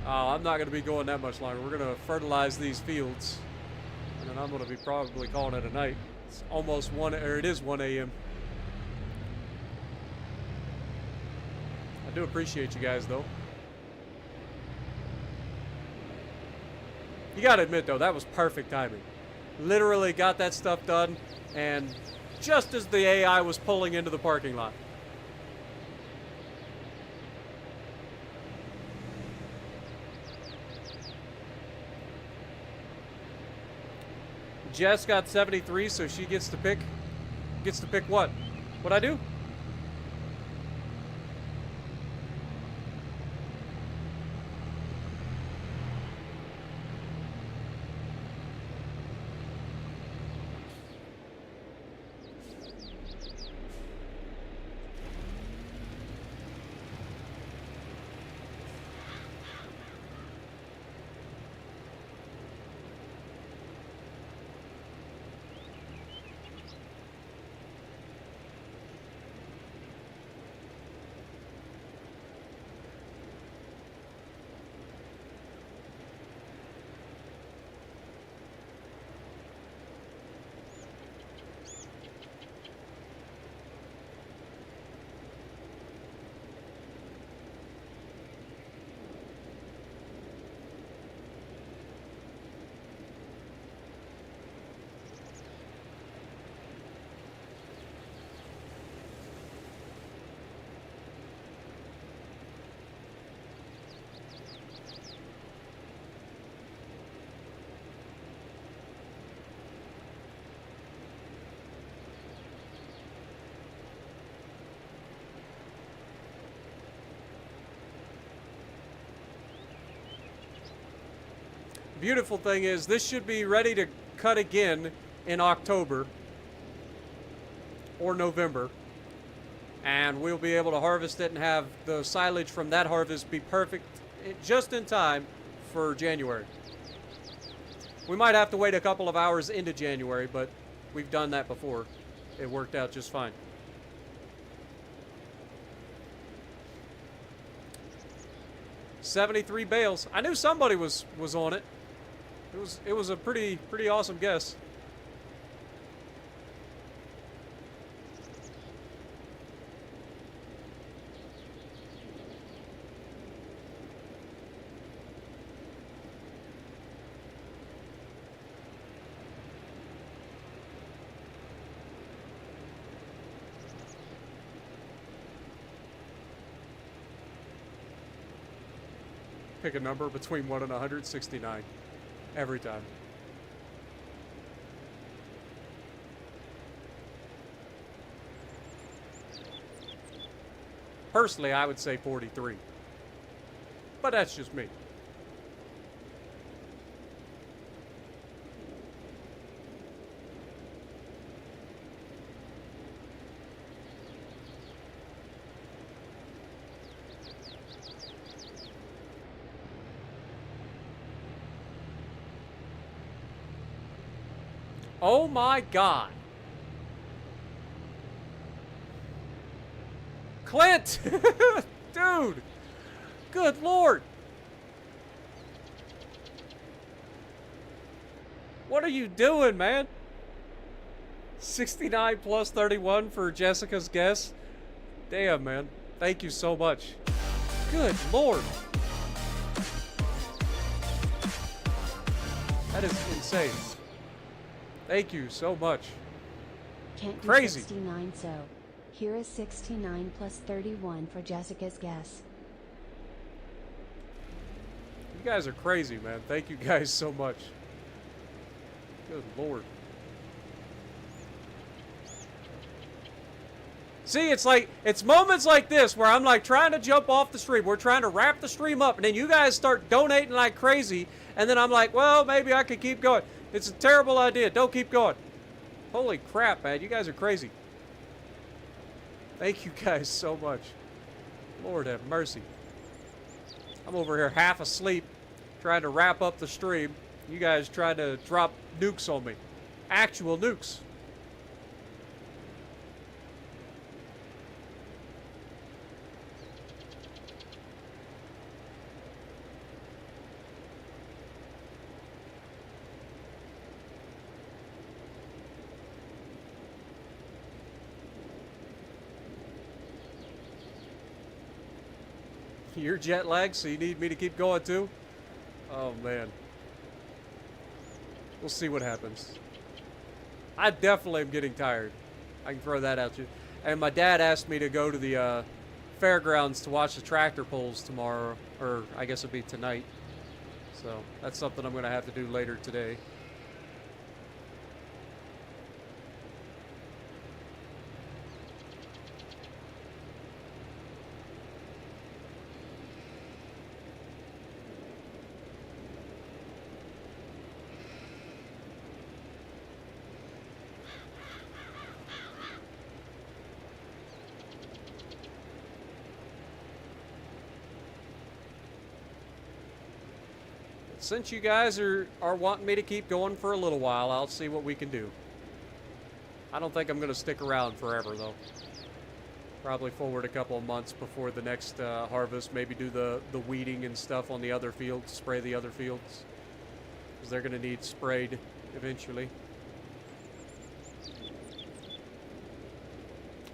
I'm not going to be going that much longer. We're going to fertilize these fields. And then I'm going to be probably calling it a night. It's almost 1, or it is 1 a.m. I do appreciate you guys, though. You got to admit, though, that was perfect timing. Literally got that stuff done, and just as the AI was pulling into the parking lot. Jess got 73, so she gets to pick. Gets to pick what? What'd I do? Beautiful thing is, this should be ready to cut again in October or November. And we'll be able to harvest it and have the silage from that harvest be perfect just in time for January. We might have to wait a couple of hours into January, but we've done that before. It worked out just fine. $73 bales. I knew somebody was on it. It was a pretty awesome guess. Pick a number between 1 and 169 every time. Personally, I would say 43. But that's just me. Oh my God. Clint! Dude! Good Lord! What are you doing, man? 69 plus 31 for Jessica's guess. Damn, man. Thank you so much. Good Lord. That is insane. Thank you so much. Can't do Crazy. 69, so here is 69 plus 31 for Jessica's guess. You guys are crazy, man. Thank you guys so much. Good Lord. See, it's moments like this where I'm like trying to jump off the stream. We're trying to wrap the stream up, and then you guys start donating like crazy, and then I'm like, well, maybe I could keep going. It's a terrible idea. Don't keep going. Holy crap, man. You guys are crazy. Thank you guys so much. Lord have mercy. I'm over here half asleep trying to wrap up the stream. You guys trying to drop nukes on me. Actual nukes. You're jet lagged, so you need me to keep going too? Oh, man. We'll see what happens. I definitely am getting tired. I can throw that at you. And my dad asked me to go to the fairgrounds to watch the tractor pulls tomorrow, or I guess it'll be tonight. So that's something I'm going to have to do later today. Since you guys are wanting me to keep going for a little while, I'll see what we can do. I don't think I'm going to stick around forever, though. Probably forward a couple of months before the next harvest. Maybe do the weeding and stuff on the other fields, spray the other fields. Because they're going to need sprayed eventually.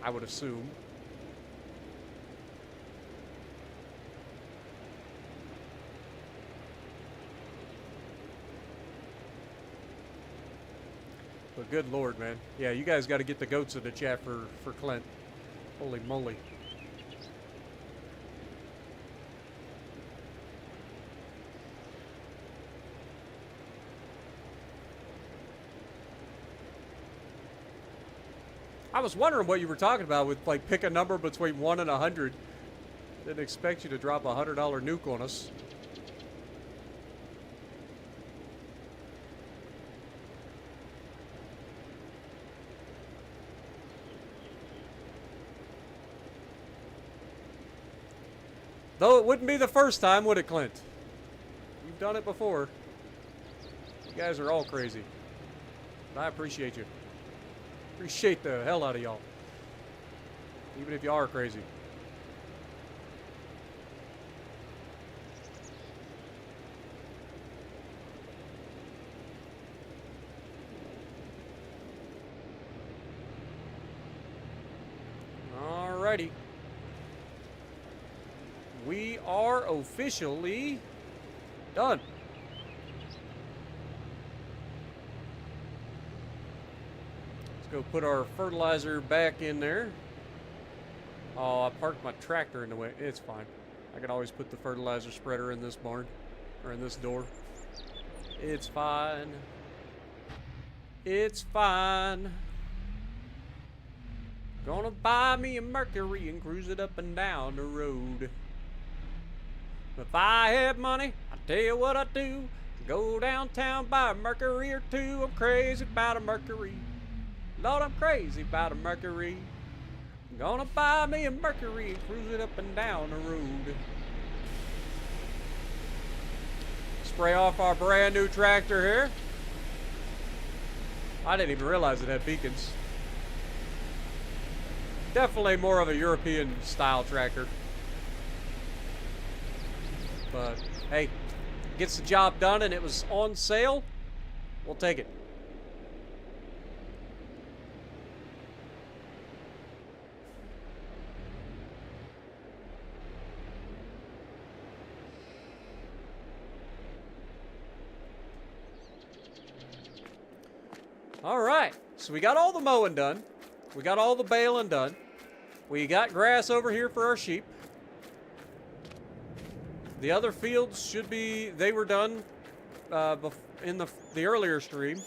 I would assume. But good Lord, man. Yeah, you guys got to get the goats in the chat for Clint. Holy moly. I was wondering what you were talking about with, like, pick a number between 1 and 100. Didn't expect you to drop a $100 nuke on us. Though it wouldn't be the first time, would it, Clint? You've done it before. You guys are all crazy. But I appreciate you. Appreciate the hell out of y'all. Even if you are crazy. Alrighty. We are officially done. Let's go put our fertilizer back in there. Oh, I parked my tractor in the way. It's fine. I can always put the fertilizer spreader in this barn, or in this door. It's fine. It's fine. Gonna buy me a Mercury and cruise it up and down the road. If I had money, I tell you what I'd do. Go downtown, buy a Mercury or two. I'm crazy about a Mercury. Lord, I'm crazy about a Mercury. I'm gonna buy me a Mercury and cruise it up and down the road. Spray off our brand new tractor here. I didn't even realize it had beacons. Definitely more of a European style tractor. But hey, gets the job done and it was on sale. We'll take it. All right, so we got all the mowing done. We got all the baling done. We got grass over here for our sheep. The other fields should be, they were done in the earlier stream.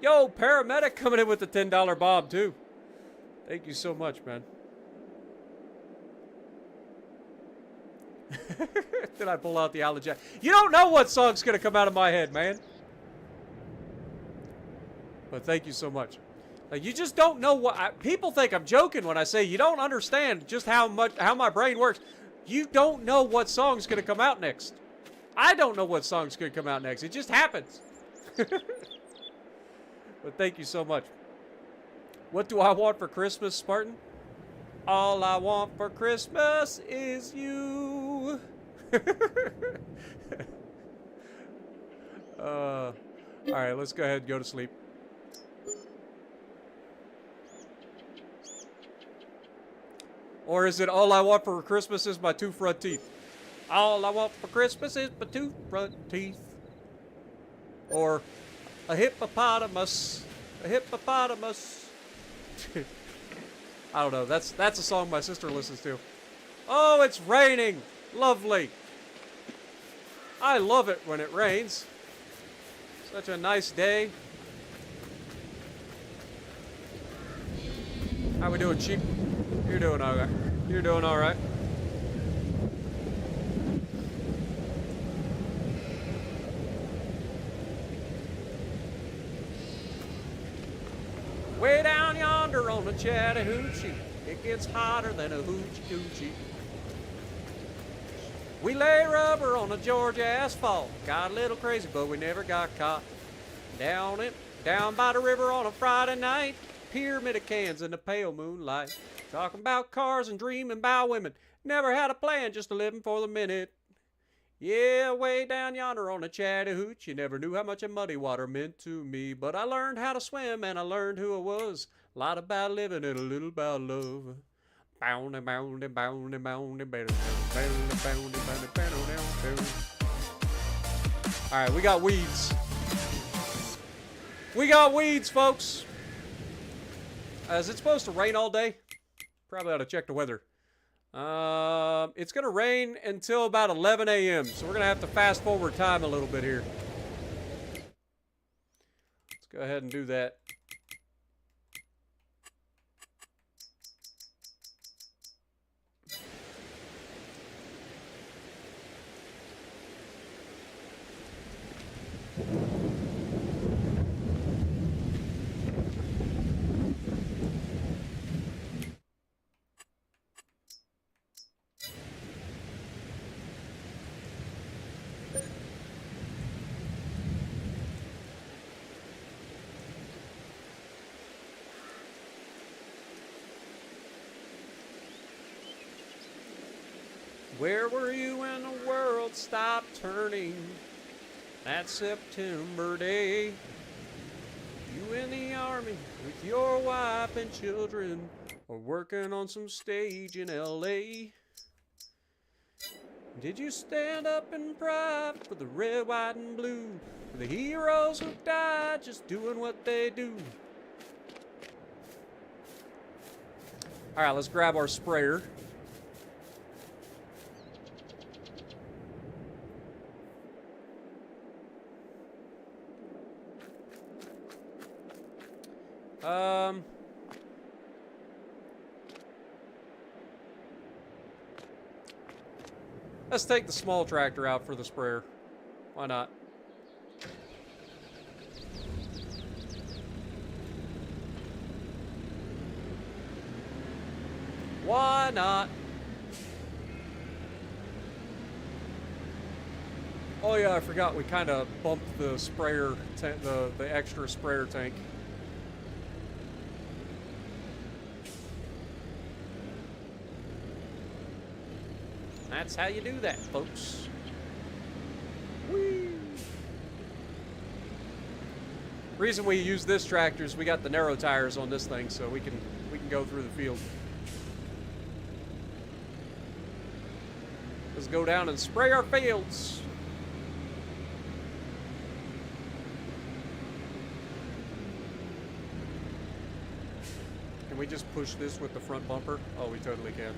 Yo, paramedic coming in with the $10 bomb too. Thank you so much, man. Did I pull out the Alley Jack? You don't know what song's gonna come out of my head, man. But thank you so much. You just don't know what people think I'm joking when I say you don't understand just how my brain works. You don't know what song's gonna come out next. I don't know what song's gonna come out next. It just happens. But thank you so much. What do I want for Christmas, Spartan? All I want for Christmas is you. All right, let's go ahead and go to sleep. Or is it all I want for Christmas is my 2 front teeth? All I want for Christmas is my 2 front teeth. Or a hippopotamus. A hippopotamus. I don't know. That's a song my sister listens to. Oh, it's raining. Lovely. I love it when it rains. Such a nice day. How we doing, sheep? You're doing all right. You're doing all right. Way down yonder on the Chattahoochee, it gets hotter than a hoochie coochie. We lay rubber on the Georgia asphalt. Got a little crazy, but we never got caught. Down by the river on a Friday night. Pyramid of cans in the pale moonlight. Talking about cars and dreaming about women. Never had a plan, just living for the minute. Yeah, way down yonder on the Chattahoochee. Never knew how much a muddy water meant to me. But I learned how to swim and I learned who I was. A lot about living and a little about love. Alright, we got weeds. We got weeds, folks. Is it supposed to rain all day? Probably ought to check the weather. It's going to rain until about 11 a.m. So we're going to have to fast forward time a little bit here. Let's go ahead and do that. Where were you when the world stopped turning that September day? You in the army with your wife and children, or working on some stage in L.A.? Did you stand up in pride for the red, white, and blue, for the heroes who died just doing what they do? All right, let's grab our sprayer. Let's take the small tractor out for the sprayer. Why not? Why not? Oh yeah, I forgot we kind of bumped the sprayer, the extra sprayer tank. That's how you do that, folks. Whee! Reason we use this tractor is we got the narrow tires on this thing, so we can go through the field. Let's go down and spray our fields. Can we just push this with the front bumper? Oh, we totally can.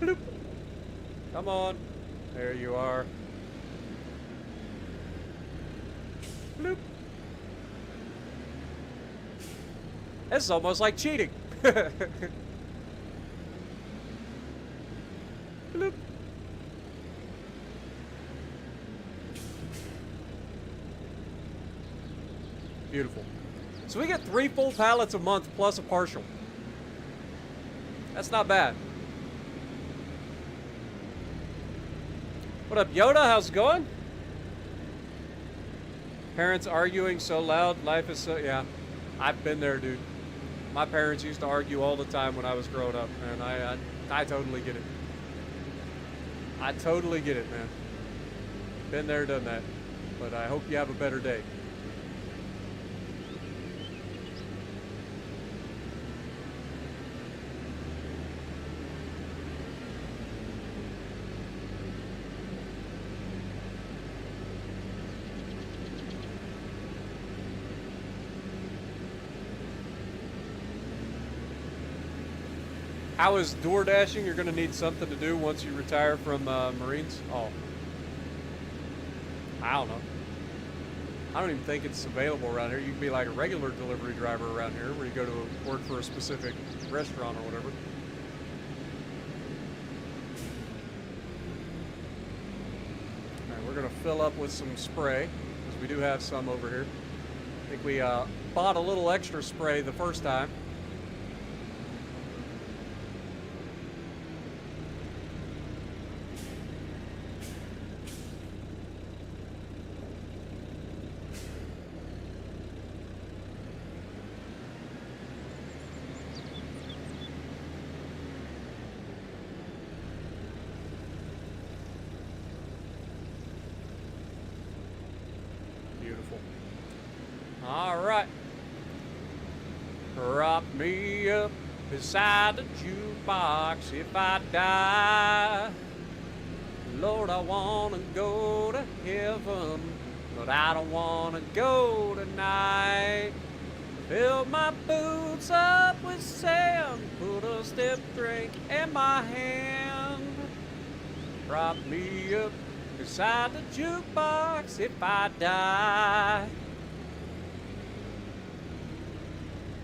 Bloop. Come on. There you are. Bloop. This is almost like cheating. Bloop. Beautiful. So we get 3 full pallets a month plus a partial. That's not bad. What up, Yoda? How's it going? Parents arguing so loud. Life is so... Yeah. I've been there, dude. My parents used to argue all the time when I was growing up, man. I totally get it. I totally get it, man. Been there, done that. But I hope you have a better day. How is door dashing? You're going to need something to do once you retire from Marines? Oh. I don't know. I don't even think it's available around here. You can be like a regular delivery driver around here where you go to work for a specific restaurant or whatever. Alright, we're going to fill up with some spray because we do have some over here. I think we bought a little extra spray the first time. Alright. Prop me up beside the jukebox if I die. Lord, I want to go to heaven, but I don't want to go tonight. Fill my boots up with sand, put a stiff drink in my hand. Prop me up beside the jukebox if I die.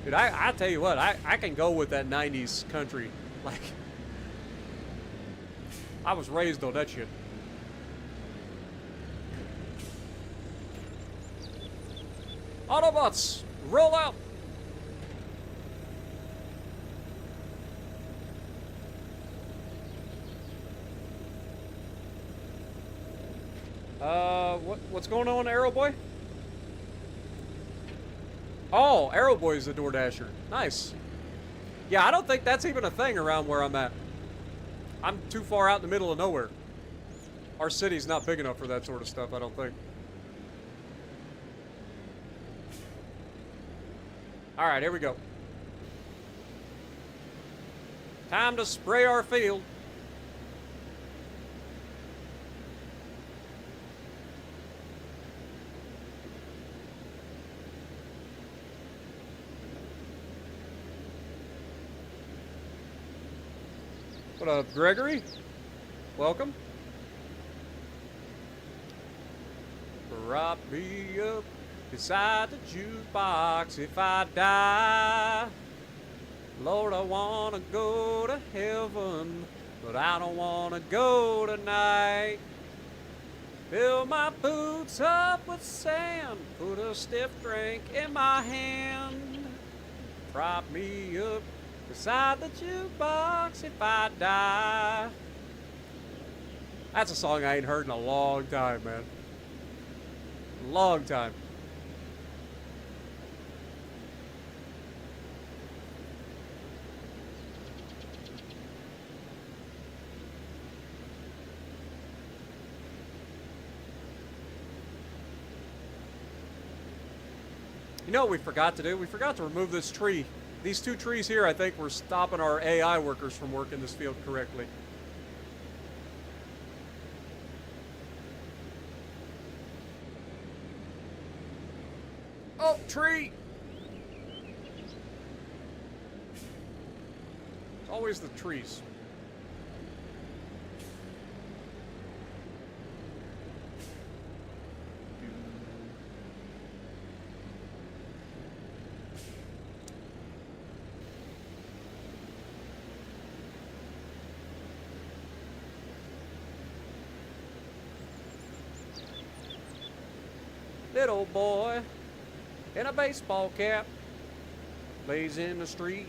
Dude, I tell you what, I can go with that 90s country. Like, I was raised on that shit. Autobots, roll out! What's going on, Arrow Boy? Oh, Arrow Boy's a door dasher. Nice. Yeah, I don't think that's even a thing around where I'm at. I'm too far out in the middle of nowhere. Our city's not big enough for that sort of stuff, I don't think. Alright, here we go. Time to spray our field. What up, Gregory? Welcome. Prop me up beside the jukebox if I die. Lord, I wanna go to heaven, but I don't wanna go tonight. Fill my boots up with sand, put a stiff drink in my hand. Prop me up beside the jukebox if I die. That's a song I ain't heard in a long time, man. Long time. You know what we forgot to do? We forgot to remove this tree. These two trees here, I think, were stopping our AI workers from working this field correctly. Oh, tree! It's always the trees. Little boy in a baseball cap lays in the street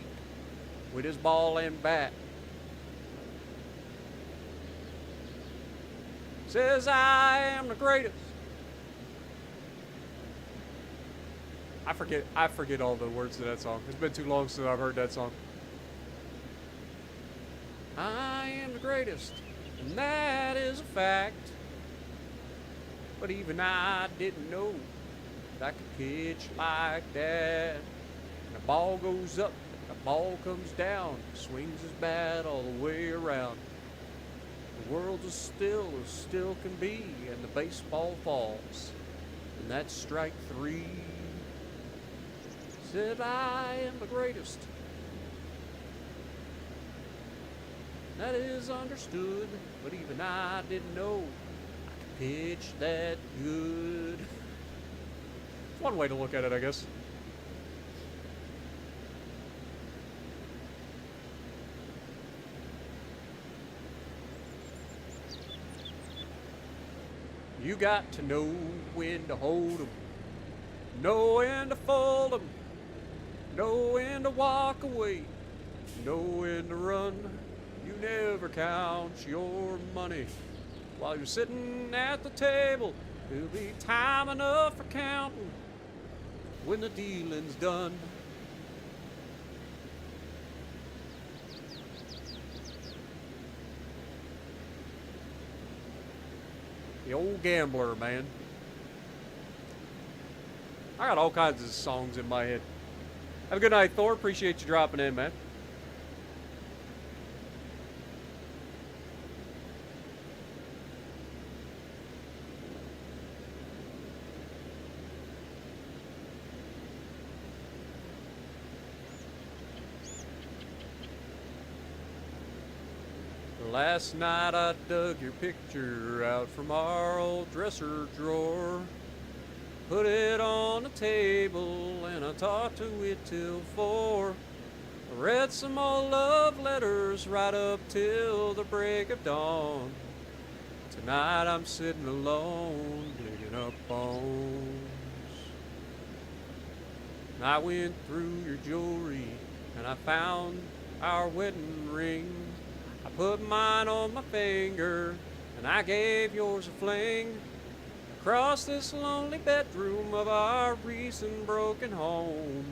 with his ball and bat. Says I am the greatest. I forget all the words to that song. It's been too long since I've heard that song. I am the greatest, and that is a fact. But even I didn't know that I could pitch like that. And the ball goes up, the ball comes down, swings his bat all the way around. The world's as still can be, and the baseball falls. And that's strike three. Said I am the greatest. That is understood, but even I didn't know pitch that good. It's one way to look at it, I guess. You got to know when to hold 'em, know when to fold 'em, know when to walk away, know when to run. You never count your money while you're sitting at the table. There'll be time enough for counting when the dealing's done. The old gambler, man. I got all kinds of songs in my head. Have a good night, Thor. Appreciate you dropping in, man. Last night I dug your picture out from our old dresser drawer, put it on the table and I talked to it till 4. I read some old love letters right up till the break of dawn. Tonight I'm sitting alone digging up bones. And I went through your jewelry and I found our wedding ring. I put mine on my finger, and I gave yours a fling. Across this lonely bedroom of our recent broken home.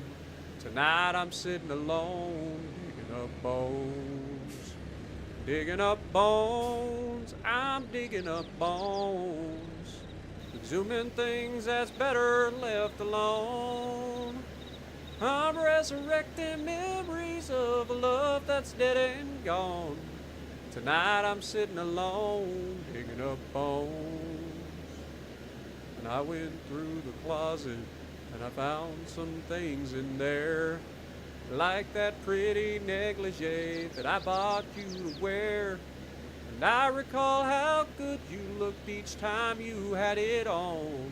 Tonight I'm sitting alone, digging up bones. Digging up bones, I'm digging up bones. Exhuming things that's better left alone. I'm resurrecting memories of a love that's dead and gone. Tonight I'm sitting alone, digging up bones. And I went through the closet and I found some things in there, like that pretty negligee that I bought you to wear. And I recall how good you looked each time you had it on.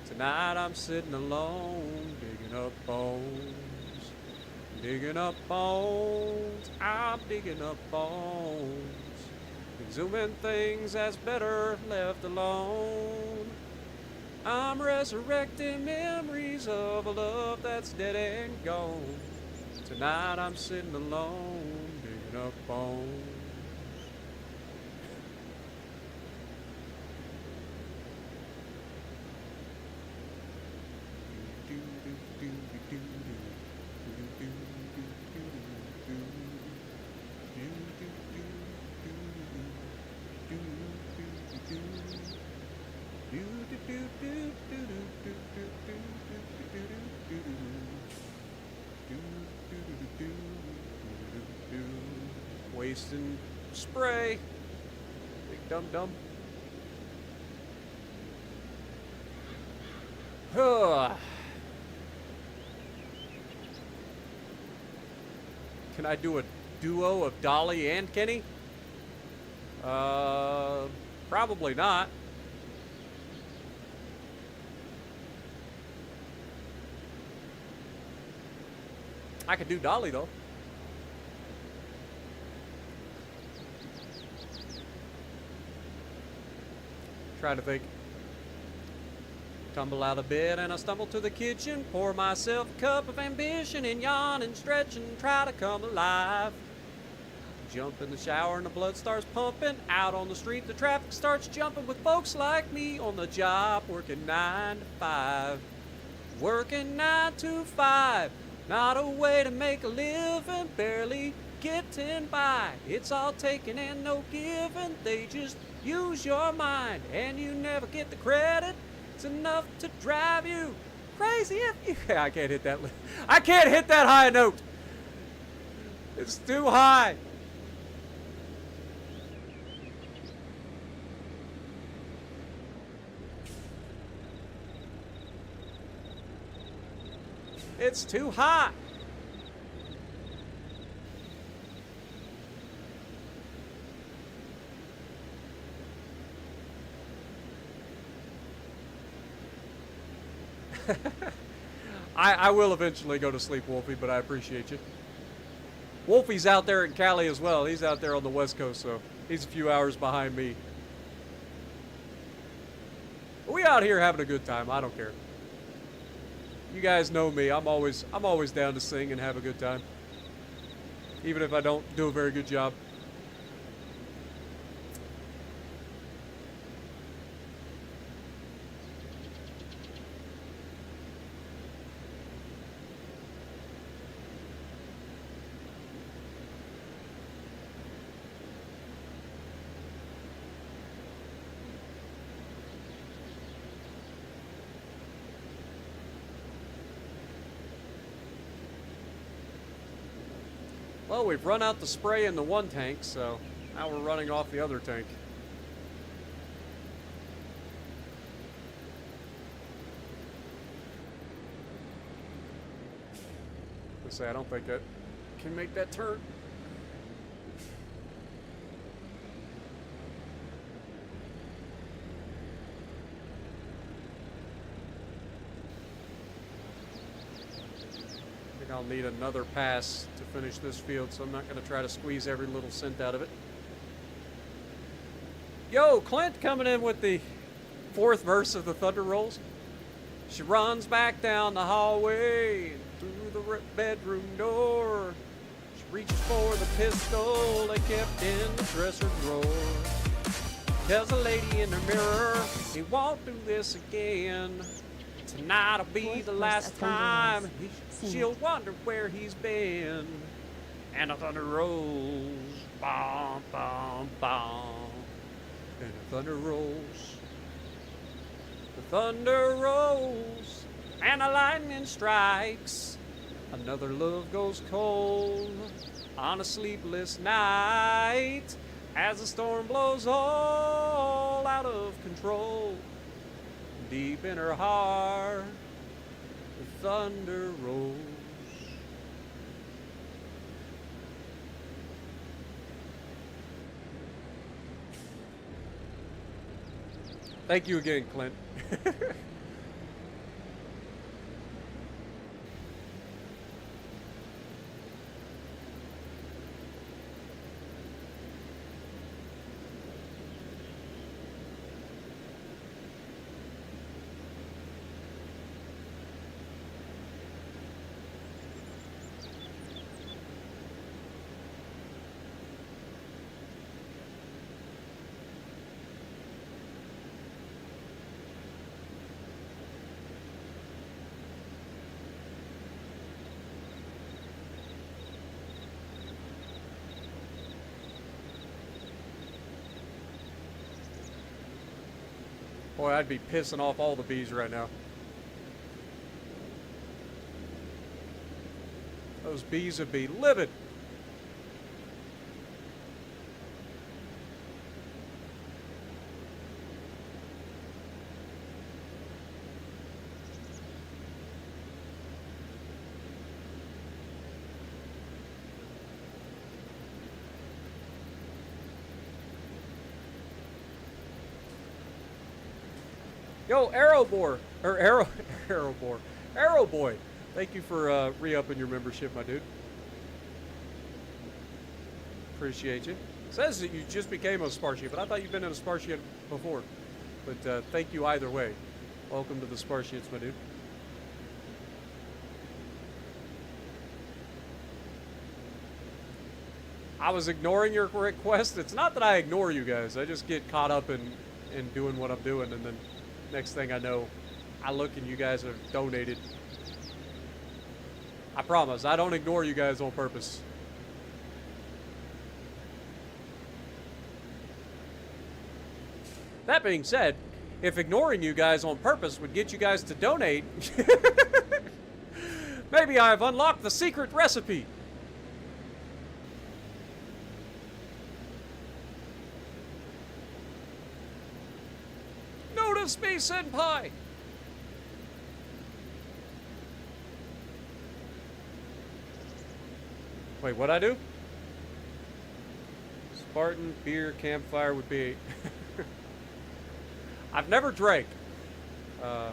Tonight I'm sitting alone, digging up bones. Digging up bones, I'm digging up bones. Exhuming things that's better left alone. I'm resurrecting memories of a love that's dead and gone. Tonight I'm sitting alone, digging up bones. Wasting spray. Big dum dum. Can I do a duo of Dolly and Kenny? Probably not. I could do Dolly though. Trying to think. Tumble out of bed and I stumble to the kitchen, pour myself a cup of ambition and yawn and stretch and try to come alive. Jump in the shower and the blood starts pumping. Out on the street the traffic starts jumping with folks like me on the job working 9 to 5. Working 9 to 5. Not a way to make a living, barely getting by. It's all taking and no giving. They just use your mind and you never get the credit. It's enough to drive you crazy if you... I can't hit that. I can't hit that high note. It's too high. It's too high. I will eventually go to sleep, Wolfie, but I appreciate you. Wolfie's out there in Cali as well. He's out there on the West Coast, so he's a few hours behind me. We out here having a good time. I don't care. You guys know me. I'm always down to sing and have a good time, even if I don't do a very good job. Well, we've run out the spray in the one tank, so now we're running off the other tank. Let's say I don't think that can make that turn. I'll need another pass to finish this field, so I'm not going to try to squeeze every little cent out of it. Yo, Clint coming in with the 4th verse of the Thunder Rolls. She runs back down the hallway through the bedroom door. She reaches for the pistol they kept in the dresser drawer. Tells the lady in her mirror, he won't do this again. Tonight'll be the last time she'll wonder where he's been. And the thunder rolls, bom, bom, bom. And the thunder rolls. The thunder rolls, and the lightning strikes. Another love goes cold on a sleepless night as the storm blows all out of control. Deep in her heart, the thunder rolls. Thank you again, Clint. Boy, I'd be pissing off all the bees right now. Those bees would be livid. Yo, Arrow Boy. Thank you for re-upping your membership, my dude. Appreciate you. Says that you just became a Spartiate, but I thought you'd been in a Spartiate before. But thank you either way. Welcome to the Spartiates, my dude. I was ignoring your request. It's not that I ignore you guys. I just get caught up in doing what I'm doing, and then next thing I know, I look and you guys have donated. I promise, I don't ignore you guys on purpose. That being said, if ignoring you guys on purpose would get you guys to donate, maybe I've unlocked the secret recipe. Notice me, senpai! Wait, what'd I do? Spartan beer campfire would be... I've never drank. I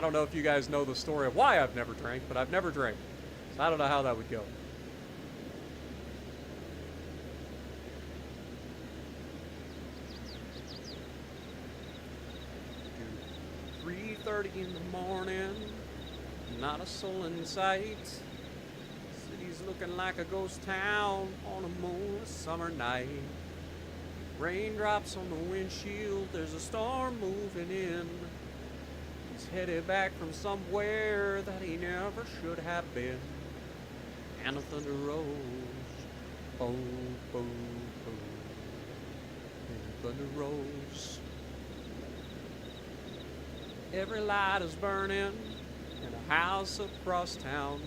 don't know if you guys know the story of why I've never drank, but I've never drank. So I don't know how that would go. .30 in the morning, not a soul in sight. City's looking like a ghost town on a moonless summer night. Raindrops on the windshield, there's a storm moving in. He's headed back from somewhere that he never should have been. And the thunder rolls, boom, boom, boom. And the thunder rolls. Every light is burning in a house across town.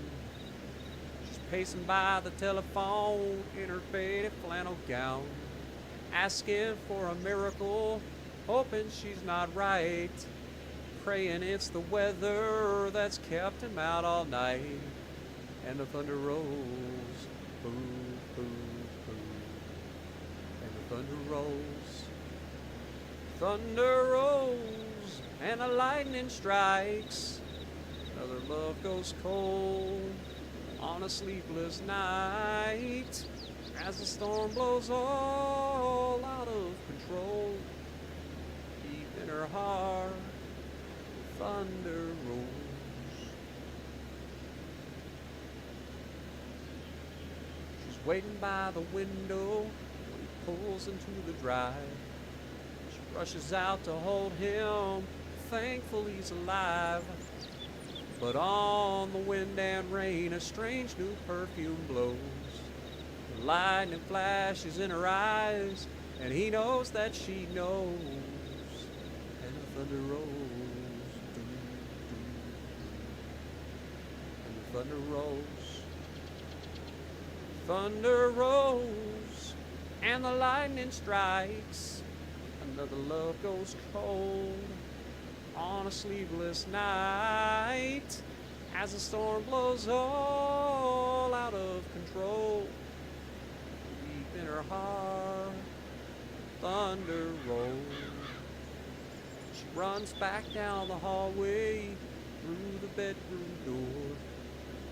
She's pacing by the telephone in her faded flannel gown, asking for a miracle, hoping she's not right, praying it's the weather that's kept him out all night. And the thunder rolls, boom, boom, boom. And the thunder rolls, thunder rolls. And the lightning strikes. Another love goes cold on a sleepless night as the storm blows all out of control. Deep in her heart, thunder rolls. She's waiting by the window when he pulls into the drive. She rushes out to hold him, thankful he's alive. But on the wind and rain, a strange new perfume blows. The lightning flashes in her eyes, and he knows that she knows. And the thunder rolls, doo, doo, and the thunder rolls. Thunder rolls, and the lightning strikes. Another love goes cold on a sleepless night as the storm blows all out of control. Deep in her heart, thunder rolls. She runs back down the hallway through the bedroom door.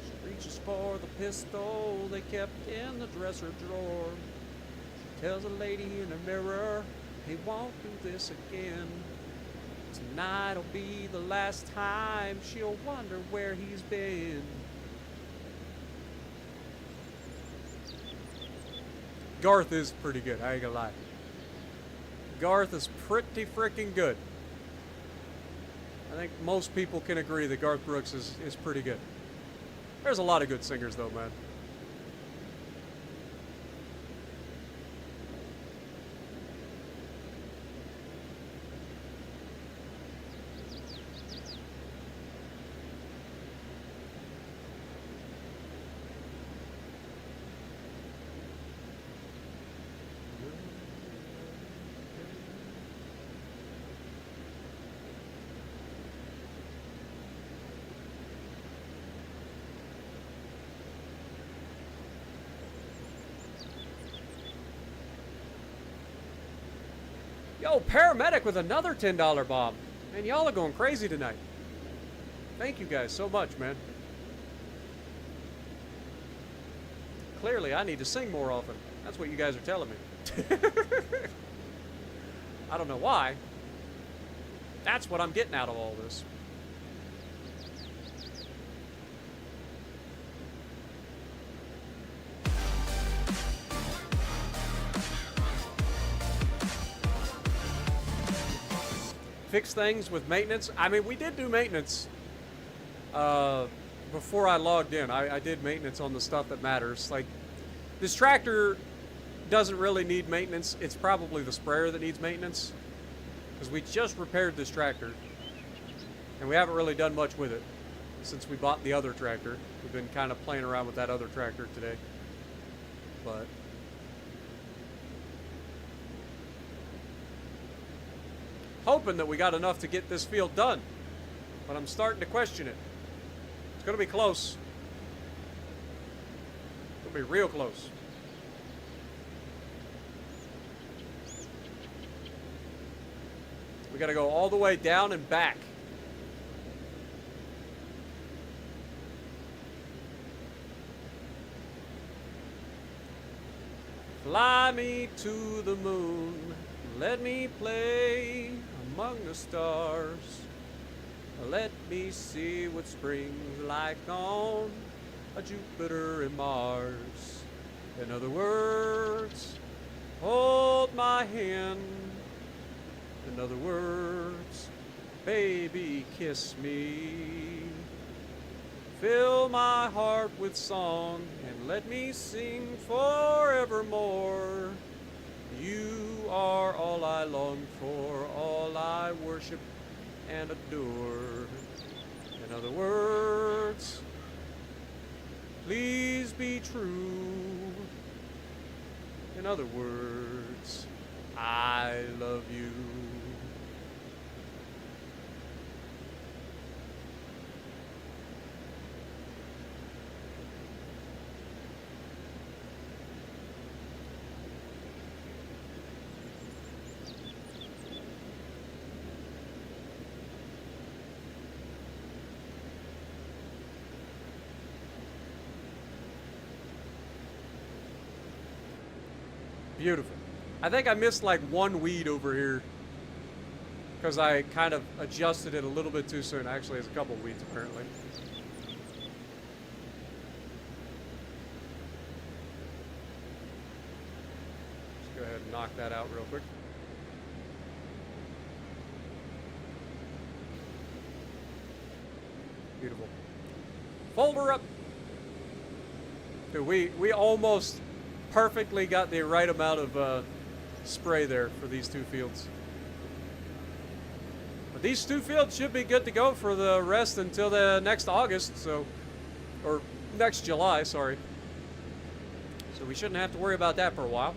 She reaches for the pistol they kept in the dresser drawer. She tells a lady in the mirror, he won't do this again. Tonight'll be the last time she'll wonder where he's been. Garth is pretty good, I ain't gonna lie. Garth is pretty freaking good. I think most people can agree that Garth Brooks is pretty good. There's a lot of good singers though, man. Yo, paramedic with another $10 bomb. Man, y'all are going crazy tonight. Thank you guys so much, man. Clearly, I need to sing more often. That's what you guys are telling me. I don't know why. That's what I'm getting out of all this. Fix things with maintenance. I mean, we did do maintenance before I logged in. I did maintenance on the stuff that matters. Like, this tractor doesn't really need maintenance. It's probably the sprayer that needs maintenance, because we just repaired this tractor and we haven't really done much with it since we bought the other tractor. We've been kind of playing around with that other tractor today, but hoping that we got enough to get this field done, but I'm starting to question it. It's going to be close. It's going to be real close. We got to go all the way down and back. Fly me to the moon, let me play among the stars. Let me see what spring's like on a Jupiter and Mars. In other words, hold my hand. In other words, baby, kiss me. Fill my heart with song and let me sing forevermore. You are all I long for, all I worship and adore. In other words, please be true. In other words, I love you. Beautiful. I think I missed like one weed over here because I kind of adjusted it a little bit too soon. Actually, there's a couple weeds apparently. Let's go ahead and knock that out real quick. Beautiful. Folder up. Dude, we almost perfectly got the right amount of spray there for these two fields. But these two fields should be good to go for the rest until the next August, so, or next July, sorry. So we shouldn't have to worry about that for a while.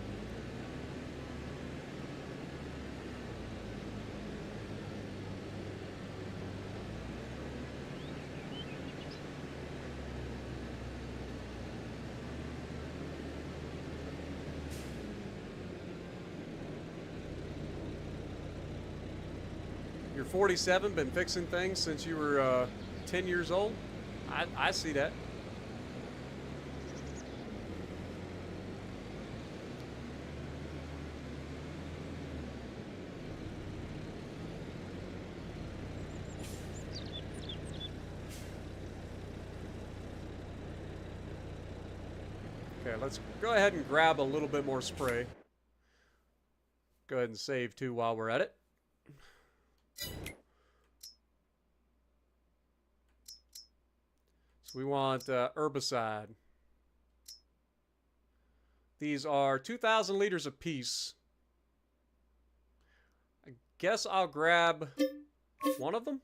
You're 47, been fixing things since you were 10 years old? I see that. Okay, let's go ahead and grab a little bit more spray. Go ahead and save too while we're at it. So we want herbicide. These are 2,000 liters apiece. I guess I'll grab one of them.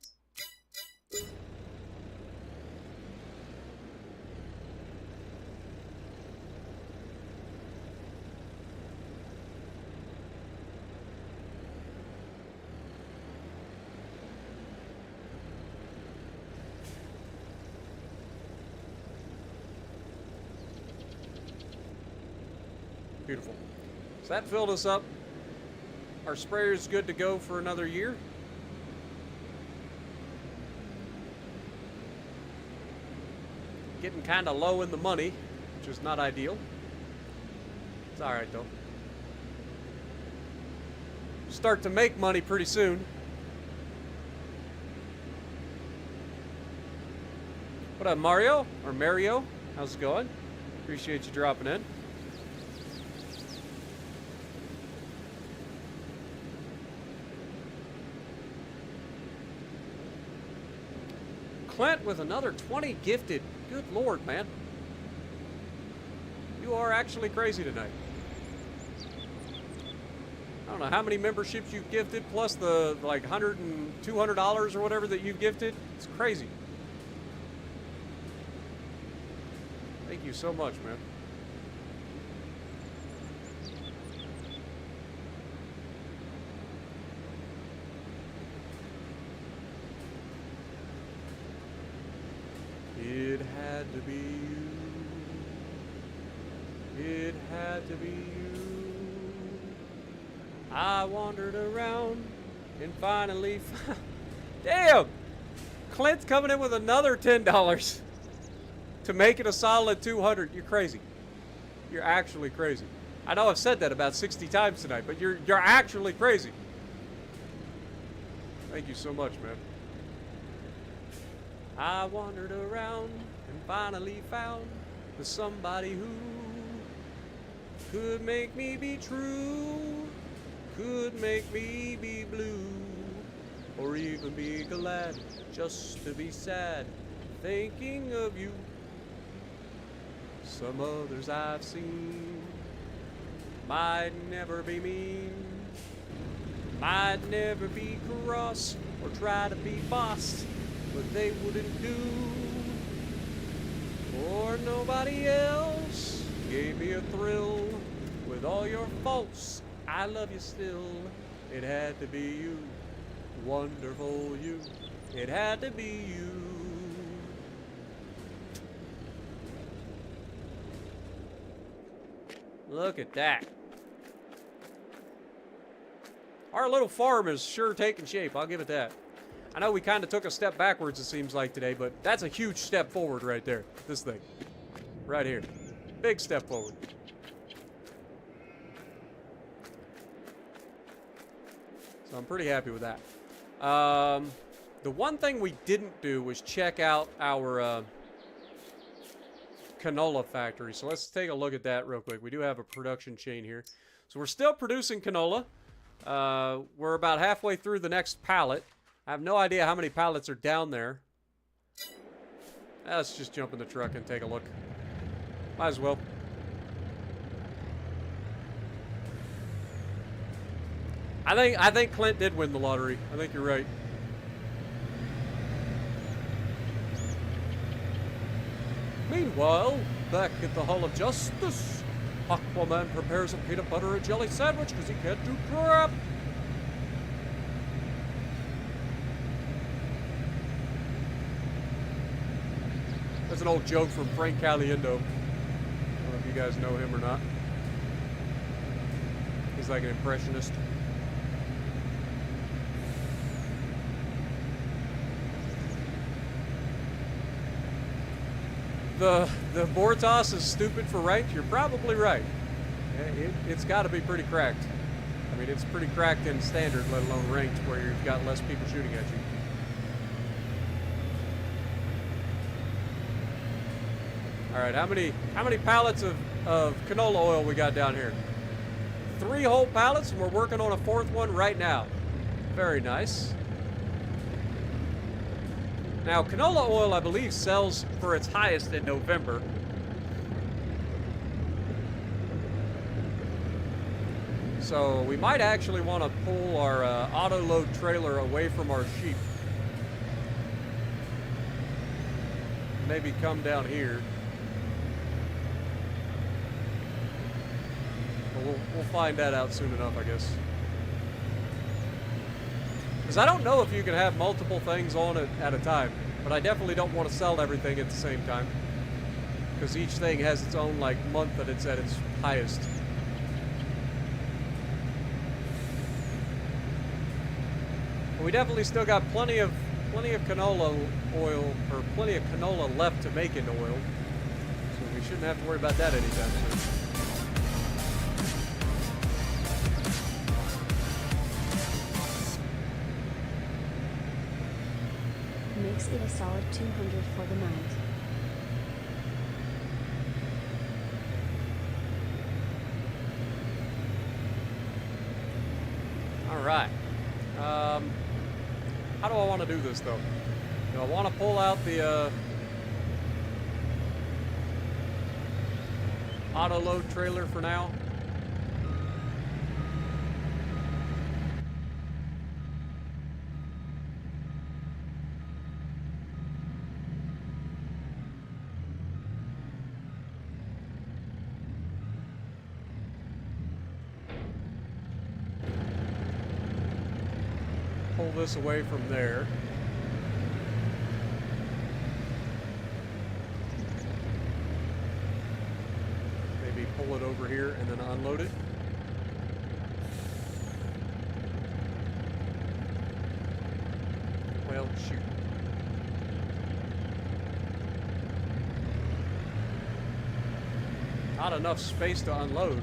Beautiful. So that filled us up. Our sprayer is good to go for another year. Getting kind of low in the money, which is not ideal. It's alright though. Start to make money pretty soon. What up, Mario? Or Mario? How's it going? Appreciate you dropping in. Clint with another 20 gifted. Good Lord, man. You are actually crazy tonight. I don't know how many memberships you've gifted, plus the like $100 and $200 or whatever that you've gifted. It's crazy. Thank you so much, man. It had to be you. It had to be you. I wandered around and finally found... Damn! Clint's coming in with another $10 to make it a solid 200. You're crazy. You're actually crazy. I know I've said that about 60 times tonight, but you're actually crazy. Thank you so much, man. I wandered around and finally found the somebody who could make me be true, could make me be blue, or even be glad just to be sad, thinking of you. Some others I've seen might never be mean, might never be cross or try to be boss, but they wouldn't do. Or nobody else gave me a thrill. With all your faults, I love you still. It had to be you, wonderful you. It had to be you. Look at that. Our little farm is sure taking shape, I'll give it that. I know we kind of took a step backwards, it seems like, today, but that's a huge step forward right there. This thing. Right here. Big step forward. So I'm pretty happy with that. The one thing we didn't do was check out our canola factory. So let's take a look at that real quick. We do have a production chain here. So we're still producing canola. We're about halfway through the next pallet. I have no idea how many pallets are down there. Let's just jump in the truck and take a look. Might as well. I think Clint did win the lottery. I think you're right. Meanwhile, back at the Hall of Justice, Aquaman prepares a peanut butter and jelly sandwich because he can't do crap. That's an old joke from Frank Caliendo. I don't know if you guys know him or not. He's like an impressionist. The board toss is stupid for ranked. You're probably right. It's got to be pretty cracked. I mean, it's pretty cracked in standard, let alone ranked, where you've got less people shooting at you. All right, how many pallets of canola oil we got down here? 3 whole pallets, and we're working on a 4th one right now. Very nice. Now, canola oil, I believe, sells for its highest in November. So we might actually want to pull our auto-load trailer away from our sheep. Maybe come down here. But we'll find that out soon enough, I guess. Because I don't know if you can have multiple things on it at a time, but I definitely don't want to sell everything at the same time. Because each thing has its own, like, month that it's at its highest. We definitely still got plenty of canola oil, or plenty of canola left to make into oil. So we shouldn't have to worry about that anytime soon. Makes it a solid 200 for the night. All right. How do I want to do this though? Do I want to pull out the auto load trailer for now? Pull this away from there. Maybe pull it over here and then unload it. Well, shoot. Not enough space to unload.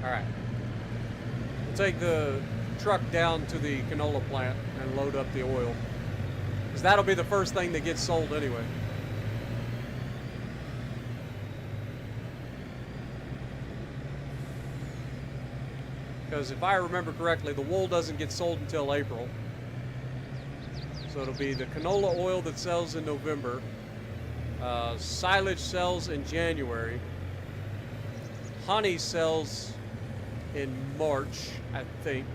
Alright. We'll take the truck down to the canola plant and load up the oil. Because that'll be the first thing that gets sold anyway. Because if I remember correctly, the wool doesn't get sold until April. So it'll be the canola oil that sells in November. Silage sells in January. Honey sells in March, I think.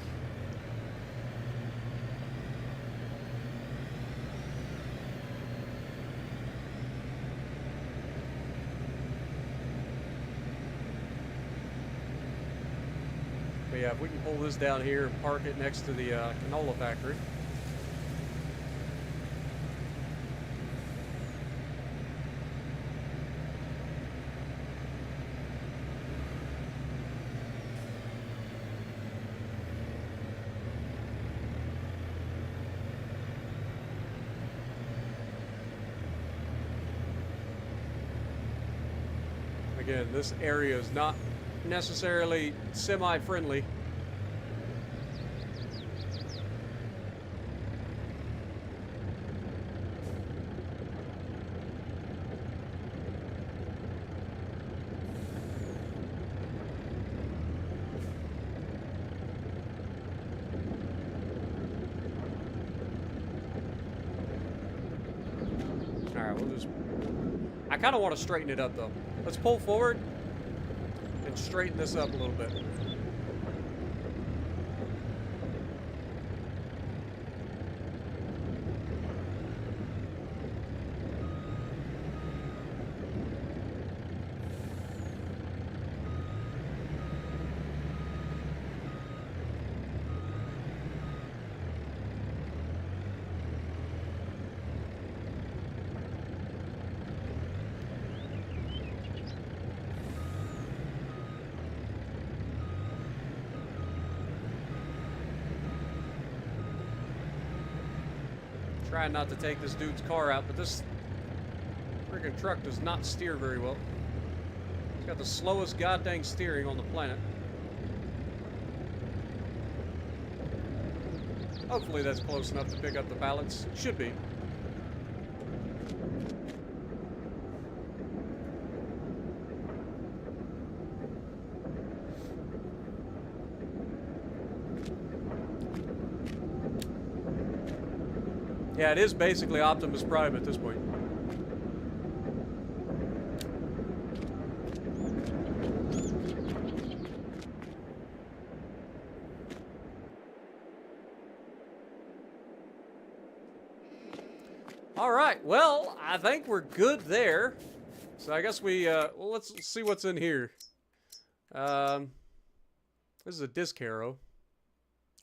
But yeah, if we can pull this down here and park it next to the canola factory. Again, this area is not necessarily semi-friendly. All right, we'll just... I kind of want to straighten it up though. Let's pull forward and straighten this up a little bit. Trying not to take this dude's car out, but this friggin' truck does not steer very well. It's got the slowest goddamn steering on the planet. Hopefully that's close enough to pick up the balance. Should be. Yeah, it is basically Optimus Prime at this point. All right, well, I think we're good there. So I guess we, well, let's see what's in here. This is a disc harrow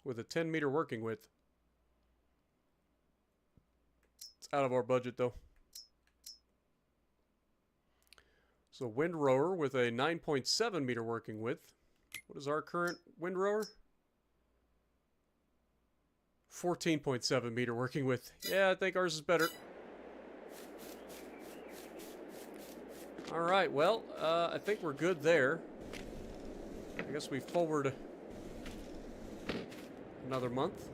with a 10-meter working width. Out of our budget though. So windrower with a 9.7 meter working width. What is our current windrower? 14.7 meter working width. Yeah, I think ours is better. Alright, well, I think we're good there. I guess we forward another month.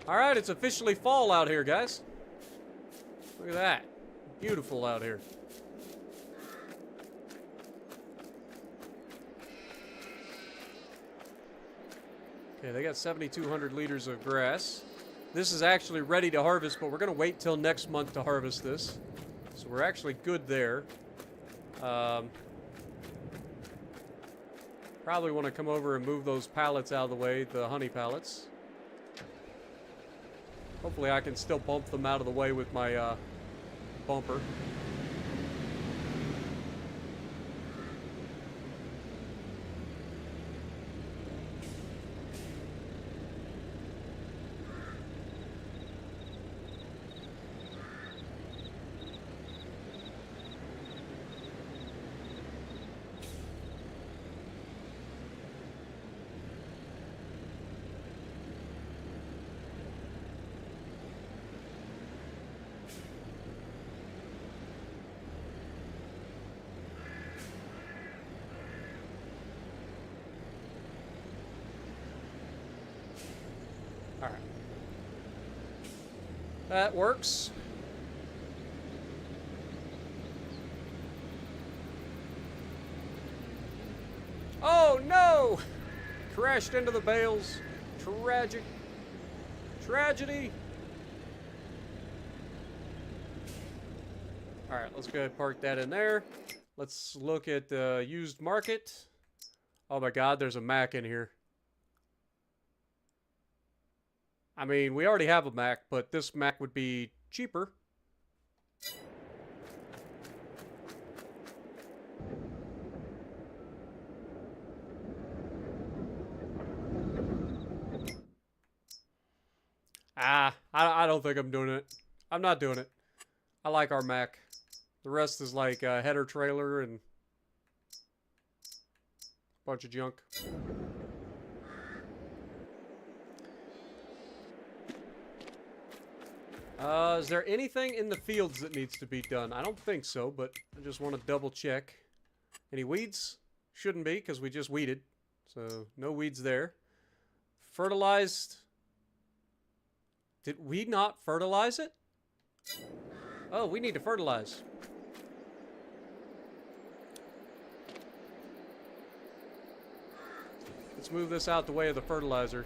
Alright, it's officially fall out here, guys. Look at that. Beautiful out here. Okay, they got 7,200 liters of grass. This is actually ready to harvest, but we're going to wait till next month to harvest this. So we're actually good there. Probably want to come over and move those pallets out of the way, the honey pallets. Hopefully I can still bump them out of the way with my bumper. Alright. That works. Oh no! Crashed into the bales. Tragic. Tragedy. Alright, let's go ahead and park that in there. Let's look at the used market. Oh my god, there's a Mac in here. I mean, we already have a Mac, but this Mac would be cheaper. I don't think I'm doing it. I'm not doing it. I like our Mac. The rest is like a header trailer and a bunch of junk. Is there anything in the fields that needs to be done? I don't think so, but I just want to double check. Any weeds? Shouldn't be, because we just weeded. So, no weeds there. Fertilized. Did we not fertilize it? Oh, we need to fertilize. Let's move this out the way of the fertilizer.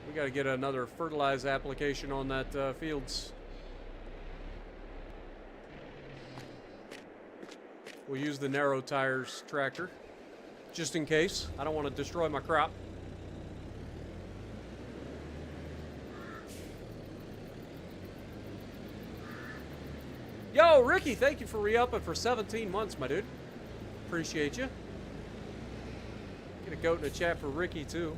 We got to get another fertilize application on that fields. We'll use the narrow tires tractor, just in case. I don't want to destroy my crop. Yo, Ricky, thank you for re-upping for 17 months, my dude. Appreciate you. Get a goat in the chat for Ricky, too.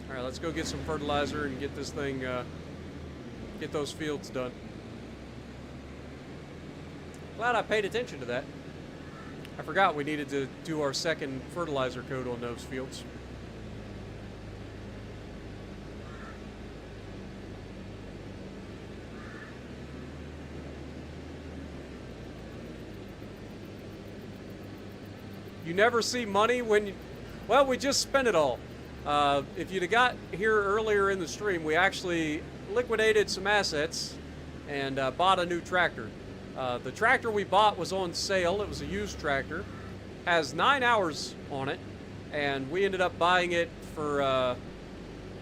Alright, let's go get some fertilizer and get this thing, get those fields done. Glad I paid attention to that. I forgot we needed to do our second fertilizer coat on those fields. You never see money when you... Well, we just spent it all. If you'd have got here earlier in the stream, we actually liquidated some assets and bought a new tractor. The tractor we bought was on sale. It was a used tractor. Has 9 hours on it. And we ended up buying it for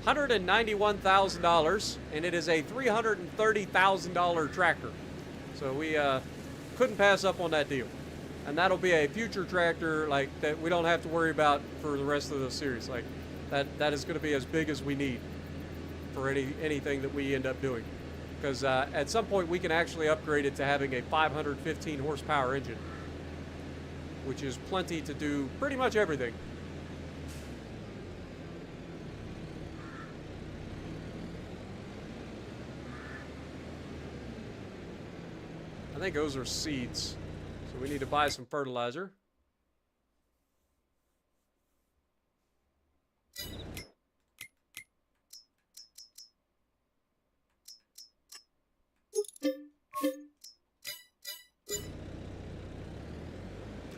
$191,000, and it is a $330,000 tractor. So we couldn't pass up on that deal. And that'll be a future tractor like that we don't have to worry about for the rest of the series. Like that is going to be as big as we need for anything that we end up doing. Because at some point we can actually upgrade it to having a 515 horsepower engine, which is plenty to do pretty much everything. I think those are seeds. So we need to buy some fertilizer.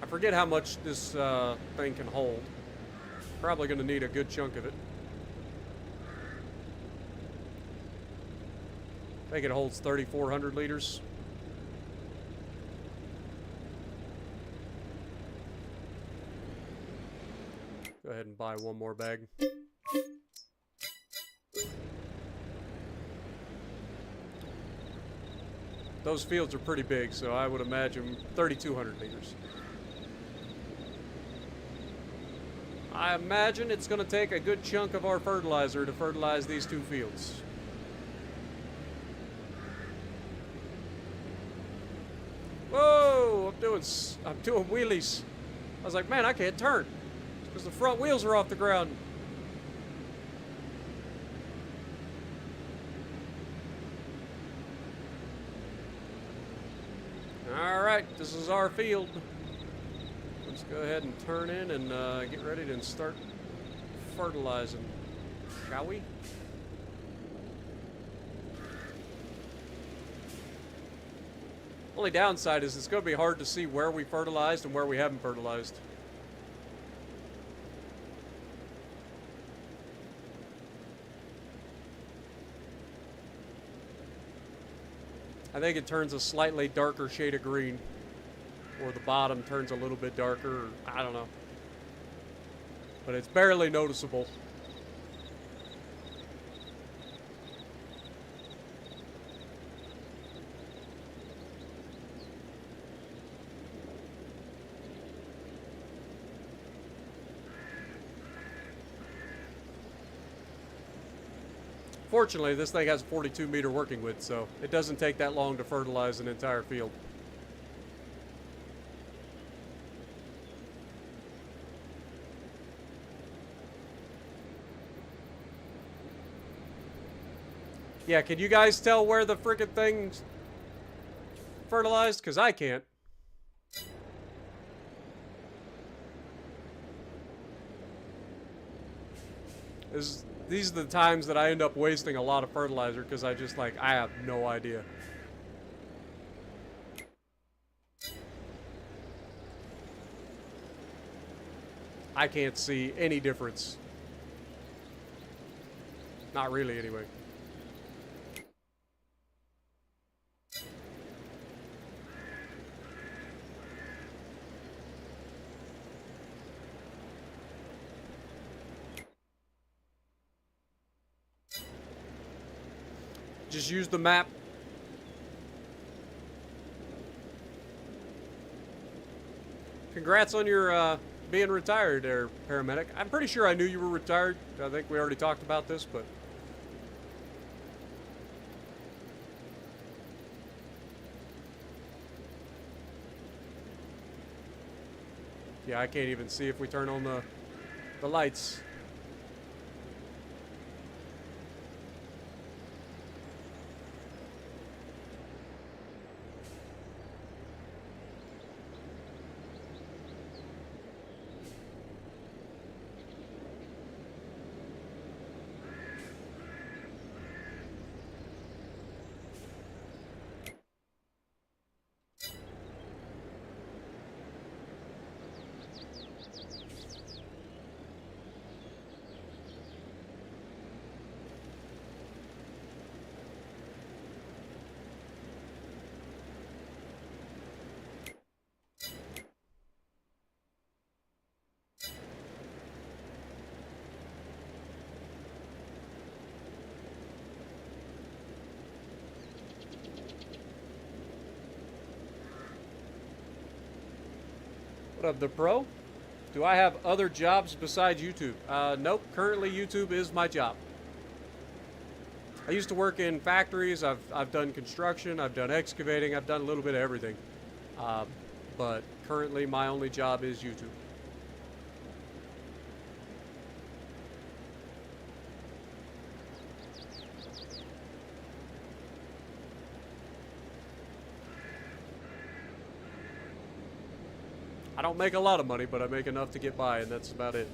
I forget how much this thing can hold. Probably going to need a good chunk of it. I think it holds 3,400 liters. Go ahead and buy one more bag. Those fields are pretty big, so I would imagine 3,200 liters. I imagine it's going to take a good chunk of our fertilizer to fertilize these two fields. Whoa! I'm doing wheelies. I was like, man, I can't turn. It's because the front wheels are off the ground. Alright, this is our field. Let's go ahead and turn in and get ready to start fertilizing, shall we? Only downside is it's going to be hard to see where we fertilized and where we haven't fertilized. I think it turns a slightly darker shade of green, or the bottom turns a little bit darker, or I don't know. But it's barely noticeable. Fortunately, this thing has a 42-meter working width, so it doesn't take that long to fertilize an entire field. Yeah, can you guys tell where the frickin' thing's fertilized? Because I can't. These are the times that I end up wasting a lot of fertilizer because I just like, I have no idea. I can't see any difference. Not really, anyway. Just use the map. Congrats on your being retired there, paramedic. I'm pretty sure I knew you were retired. I think we already talked about this, but... yeah, I can't even see if we turn on the lights. What up, the pro? Do I have other jobs besides YouTube? Nope. Currently, YouTube is my job. I used to work in factories. I've done construction. I've done excavating. I've done a little bit of everything. But currently, my only job is YouTube. I don't make a lot of money, but I make enough to get by, and that's about it.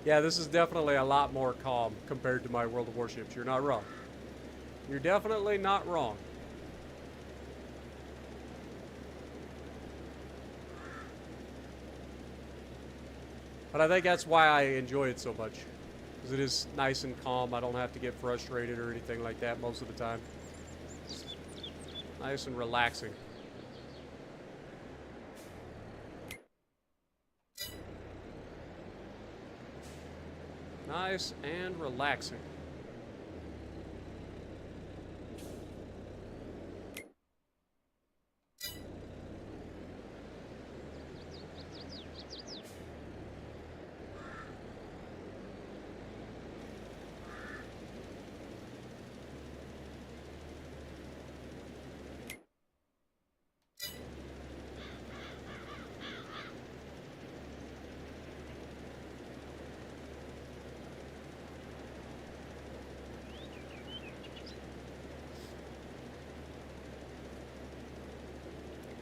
Yeah, this is definitely a lot more calm compared to my World of Warships. You're not wrong. You're definitely not wrong. But I think that's why I enjoy it so much. Because it is nice and calm. I don't have to get frustrated or anything like that most of the time. It's nice and relaxing. Nice and relaxing.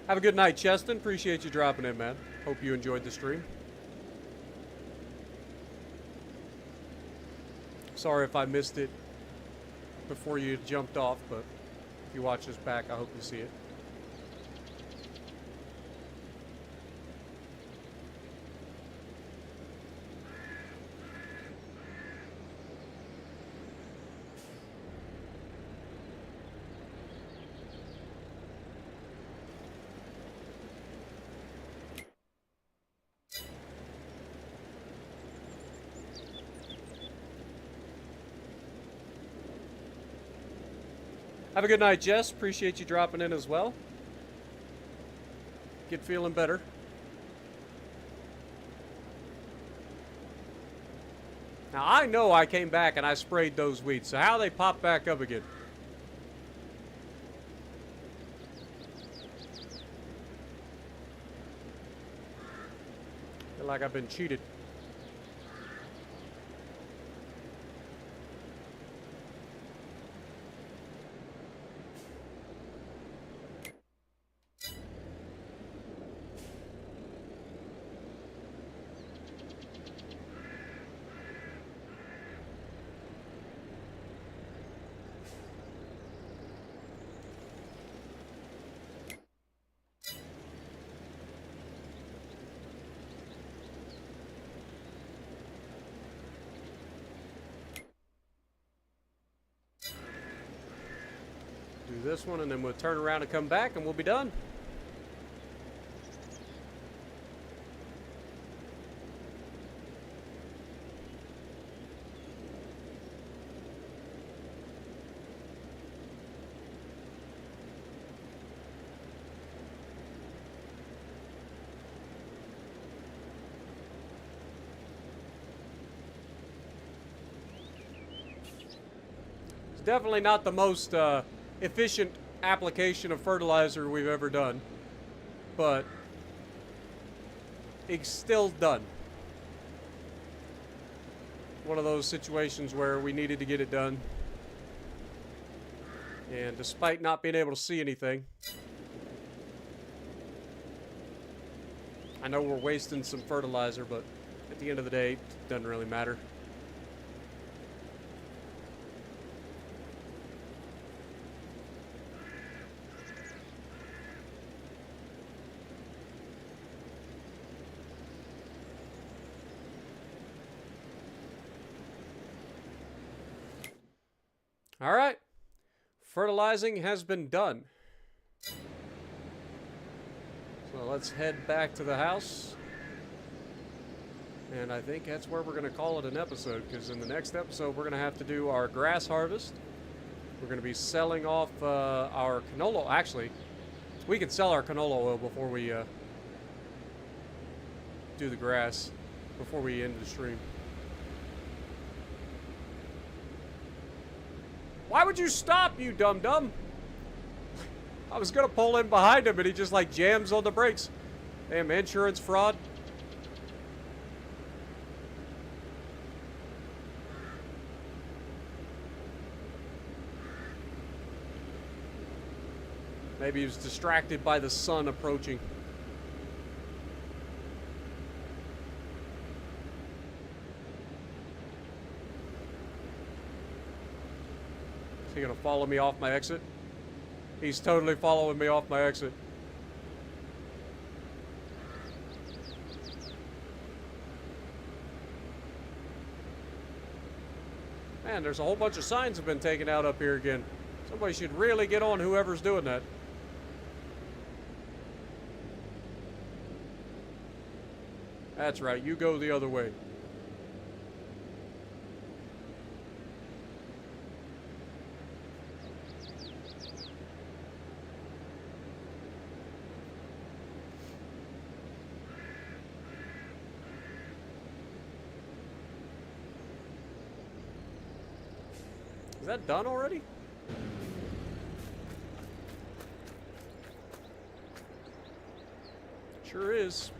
Have a good night, Cheston. Appreciate you dropping in, man. Hope you enjoyed the stream. Sorry if I missed it before you jumped off, but if you watch this back, I hope you see it. Have a good night, Jess. Appreciate you dropping in as well. Get feeling better. Now, I know I came back and I sprayed those weeds, so how they pop back up again? Feel like I've been cheated. Do this one, and then we'll turn around and come back, and we'll be done. It's definitely not the most efficient application of fertilizer we've ever done, but it's still done. One of those situations where we needed to get it done, and despite not being able to see anything, I know we're wasting some fertilizer, but at the end of the day, it doesn't really matter. All right, fertilizing has been done. So let's head back to the house. And I think that's where we're going to call it an episode, because in the next episode we're going to have to do our grass harvest. We're going to be selling off our canola. Actually, we can sell our canola oil before we do the grass, before we end the stream. Why would you stop, you dum-dum? I was gonna pull in behind him and he just like jams on the brakes. Damn insurance fraud. Maybe he was distracted by the sun approaching. Is he gonna follow me off my exit? He's totally following me off my exit. Man, there's a whole bunch of signs have been taken out up here again. Somebody should really get on whoever's doing that. That's right, you go the other way. Is that done already? Sure is.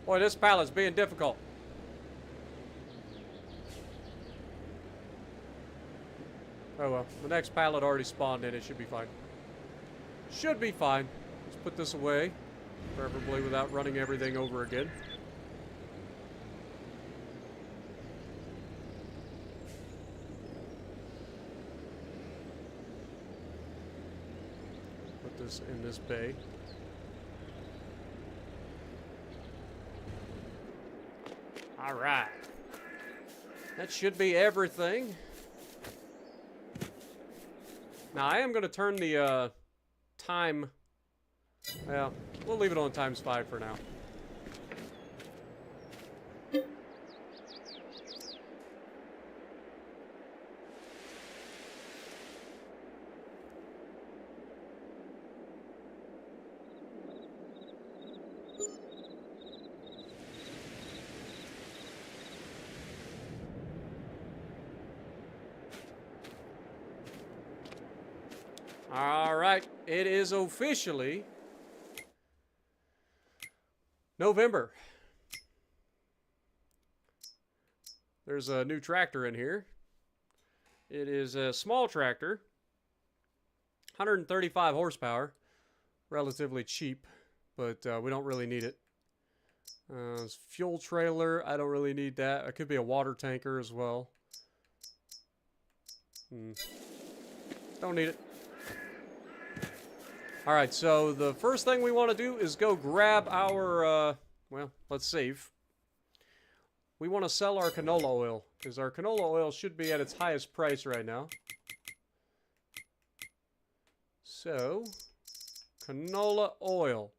Boy, this pallet's being difficult. Oh well, the next pallet already spawned in. It should be fine. Should be fine. Let's put this away, preferably without running everything over again. Put this in this bay. All right. That should be everything. Now, I am going to turn the time... Well, we'll leave it on ×5 for now. All right, it is officially November. There's a new tractor in here. It is a small tractor, 135 horsepower, relatively cheap, but we don't really need it. Fuel trailer, I don't really need that. It could be a water tanker as well. Don't need it. All right, so the first thing we want to do is go grab our, well, let's save. We want to sell our canola oil, because our canola oil should be at its highest price right now. So, canola oil.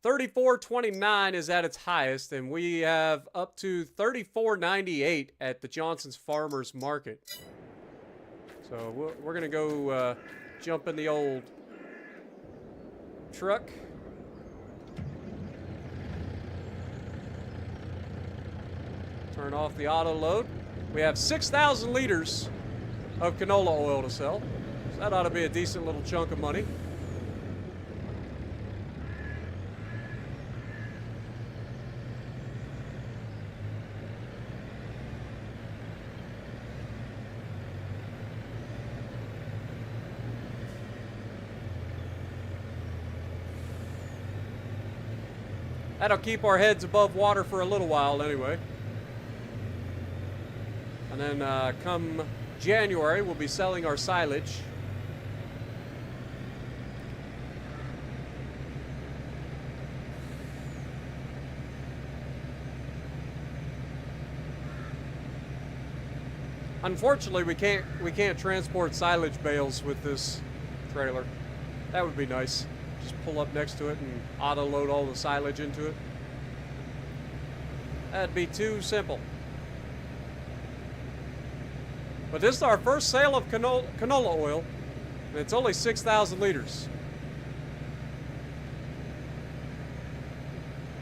$34.29 is at its highest, and we have up to $34.98 at the Johnson's Farmers Market. So, we're going to go jump in the old truck. Turn off the auto load. We have 6,000 liters of canola oil to sell. So that ought to be a decent little chunk of money. That'll keep our heads above water for a little while anyway. And then come January, we'll be selling our silage. Unfortunately, we can't transport silage bales with this trailer. That would be nice. Just pull up next to it and auto load all the silage into it. That'd be too simple. But this is our first sale of canola oil, and it's only 6,000 liters.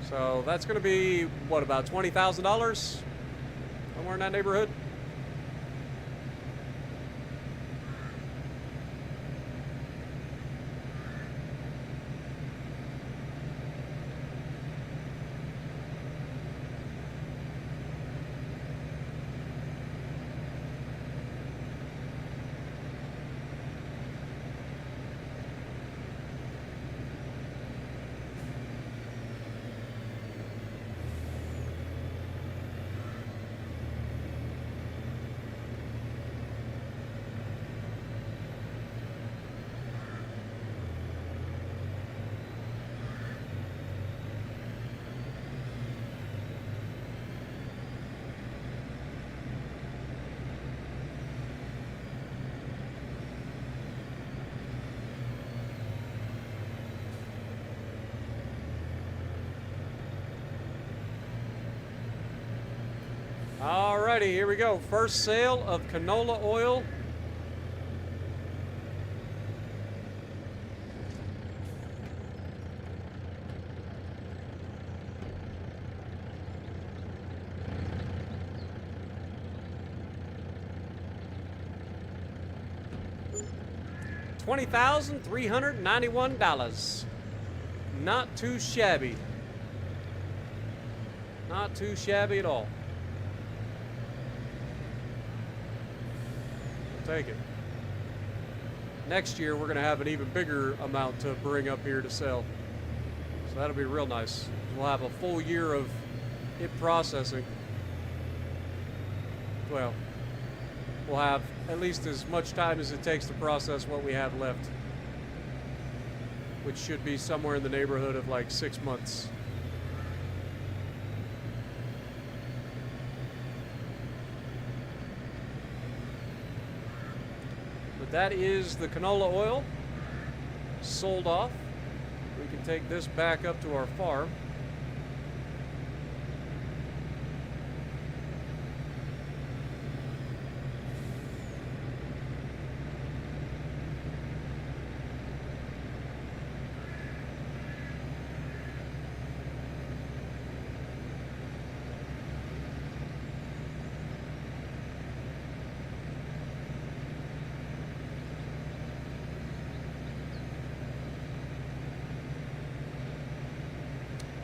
So that's going to be, what, about $20,000? Somewhere in that neighborhood? Alrighty, here we go. First sale of canola oil. $20,391. Not too shabby. Not too shabby at all. Take it. Next year we're going to have an even bigger amount to bring up here to sell. So that'll be real nice. We'll have a full year of it processing. Well, we'll have at least as much time as it takes to process what we have left, which should be somewhere in the neighborhood of like 6 months. That is the canola oil. sold off. We can take this back up to our farm.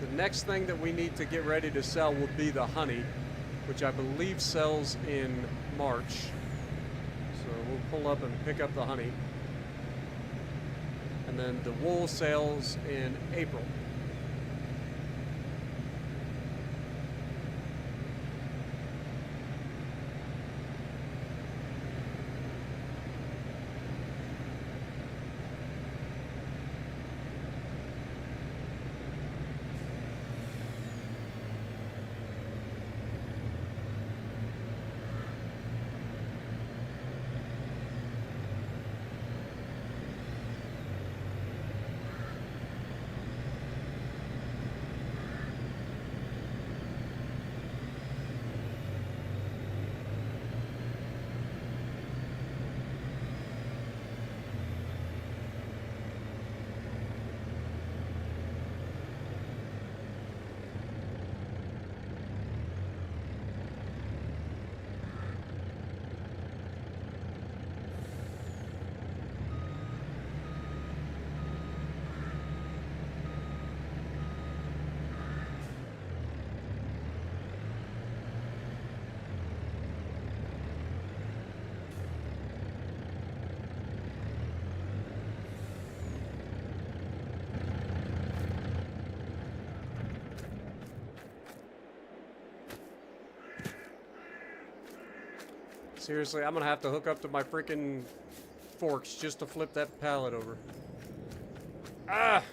The next thing that we need to get ready to sell will be the honey, which I believe sells in March. So we'll pull up and pick up the honey. And then the wool sells in April. Seriously, I'm gonna have to hook up to my freaking forks just to flip that pallet over. Ah!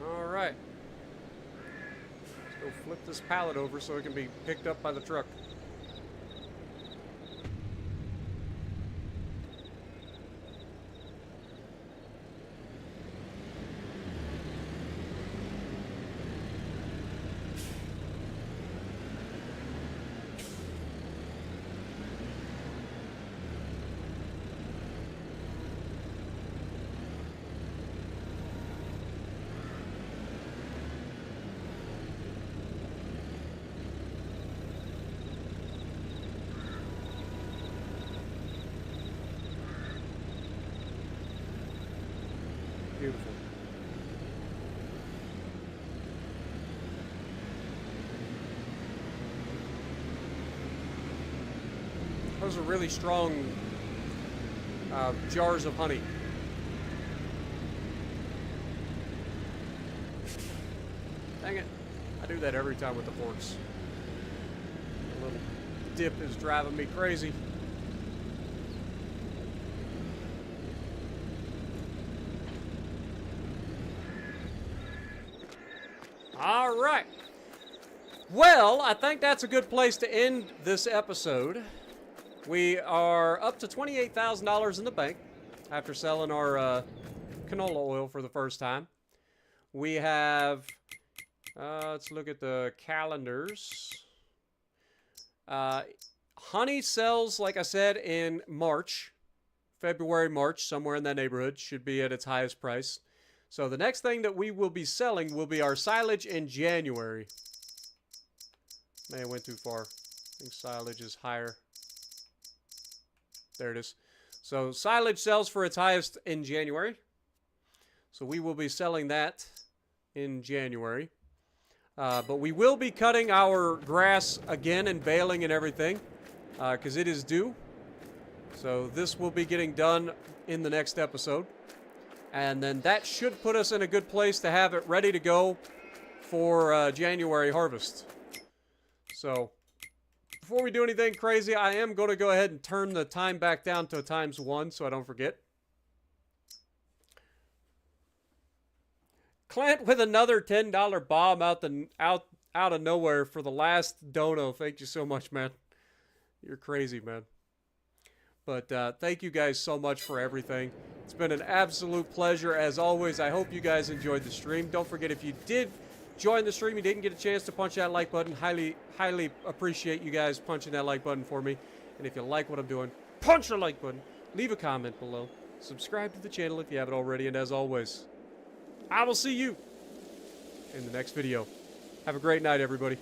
Alright. Let's go flip this pallet over so it can be picked up by the truck. Beautiful. Those are really strong jars of honey. Dang it. I do that every time with the forks. The little dip is driving me crazy. All right. Well, I think that's a good place to end this episode. We are up to $28,000 in the bank after selling our canola oil for the first time. We have, let's look at the calendars. Honey sells, like I said, in March. February, March, somewhere in that neighborhood. Should be at its highest price. So the next thing that we will be selling will be our silage in January. Man, I went too far. I think silage is higher. There it is. So silage sells for its highest in January. So we will be selling that in January. But we will be cutting our grass again and baling and everything because it is due. So this will be getting done in the next episode. And then that should put us in a good place to have it ready to go for January harvest. So before we do anything crazy, I am going to go ahead and turn the time back down to ×1 so I don't forget. Clint with another $10 bomb out of nowhere for the last dono. Thank you so much, man. You're crazy, man. But thank you guys so much for everything. It's been an absolute pleasure as always. I hope you guys enjoyed the stream. Don't forget, if you did join the stream, you didn't get a chance to punch that like button, highly appreciate you guys punching that like button for me. And if you like what I'm doing, punch the like button. Leave a comment below. Subscribe to the channel if you haven't already. And as always, I will see you in the next video. Have a great night, everybody.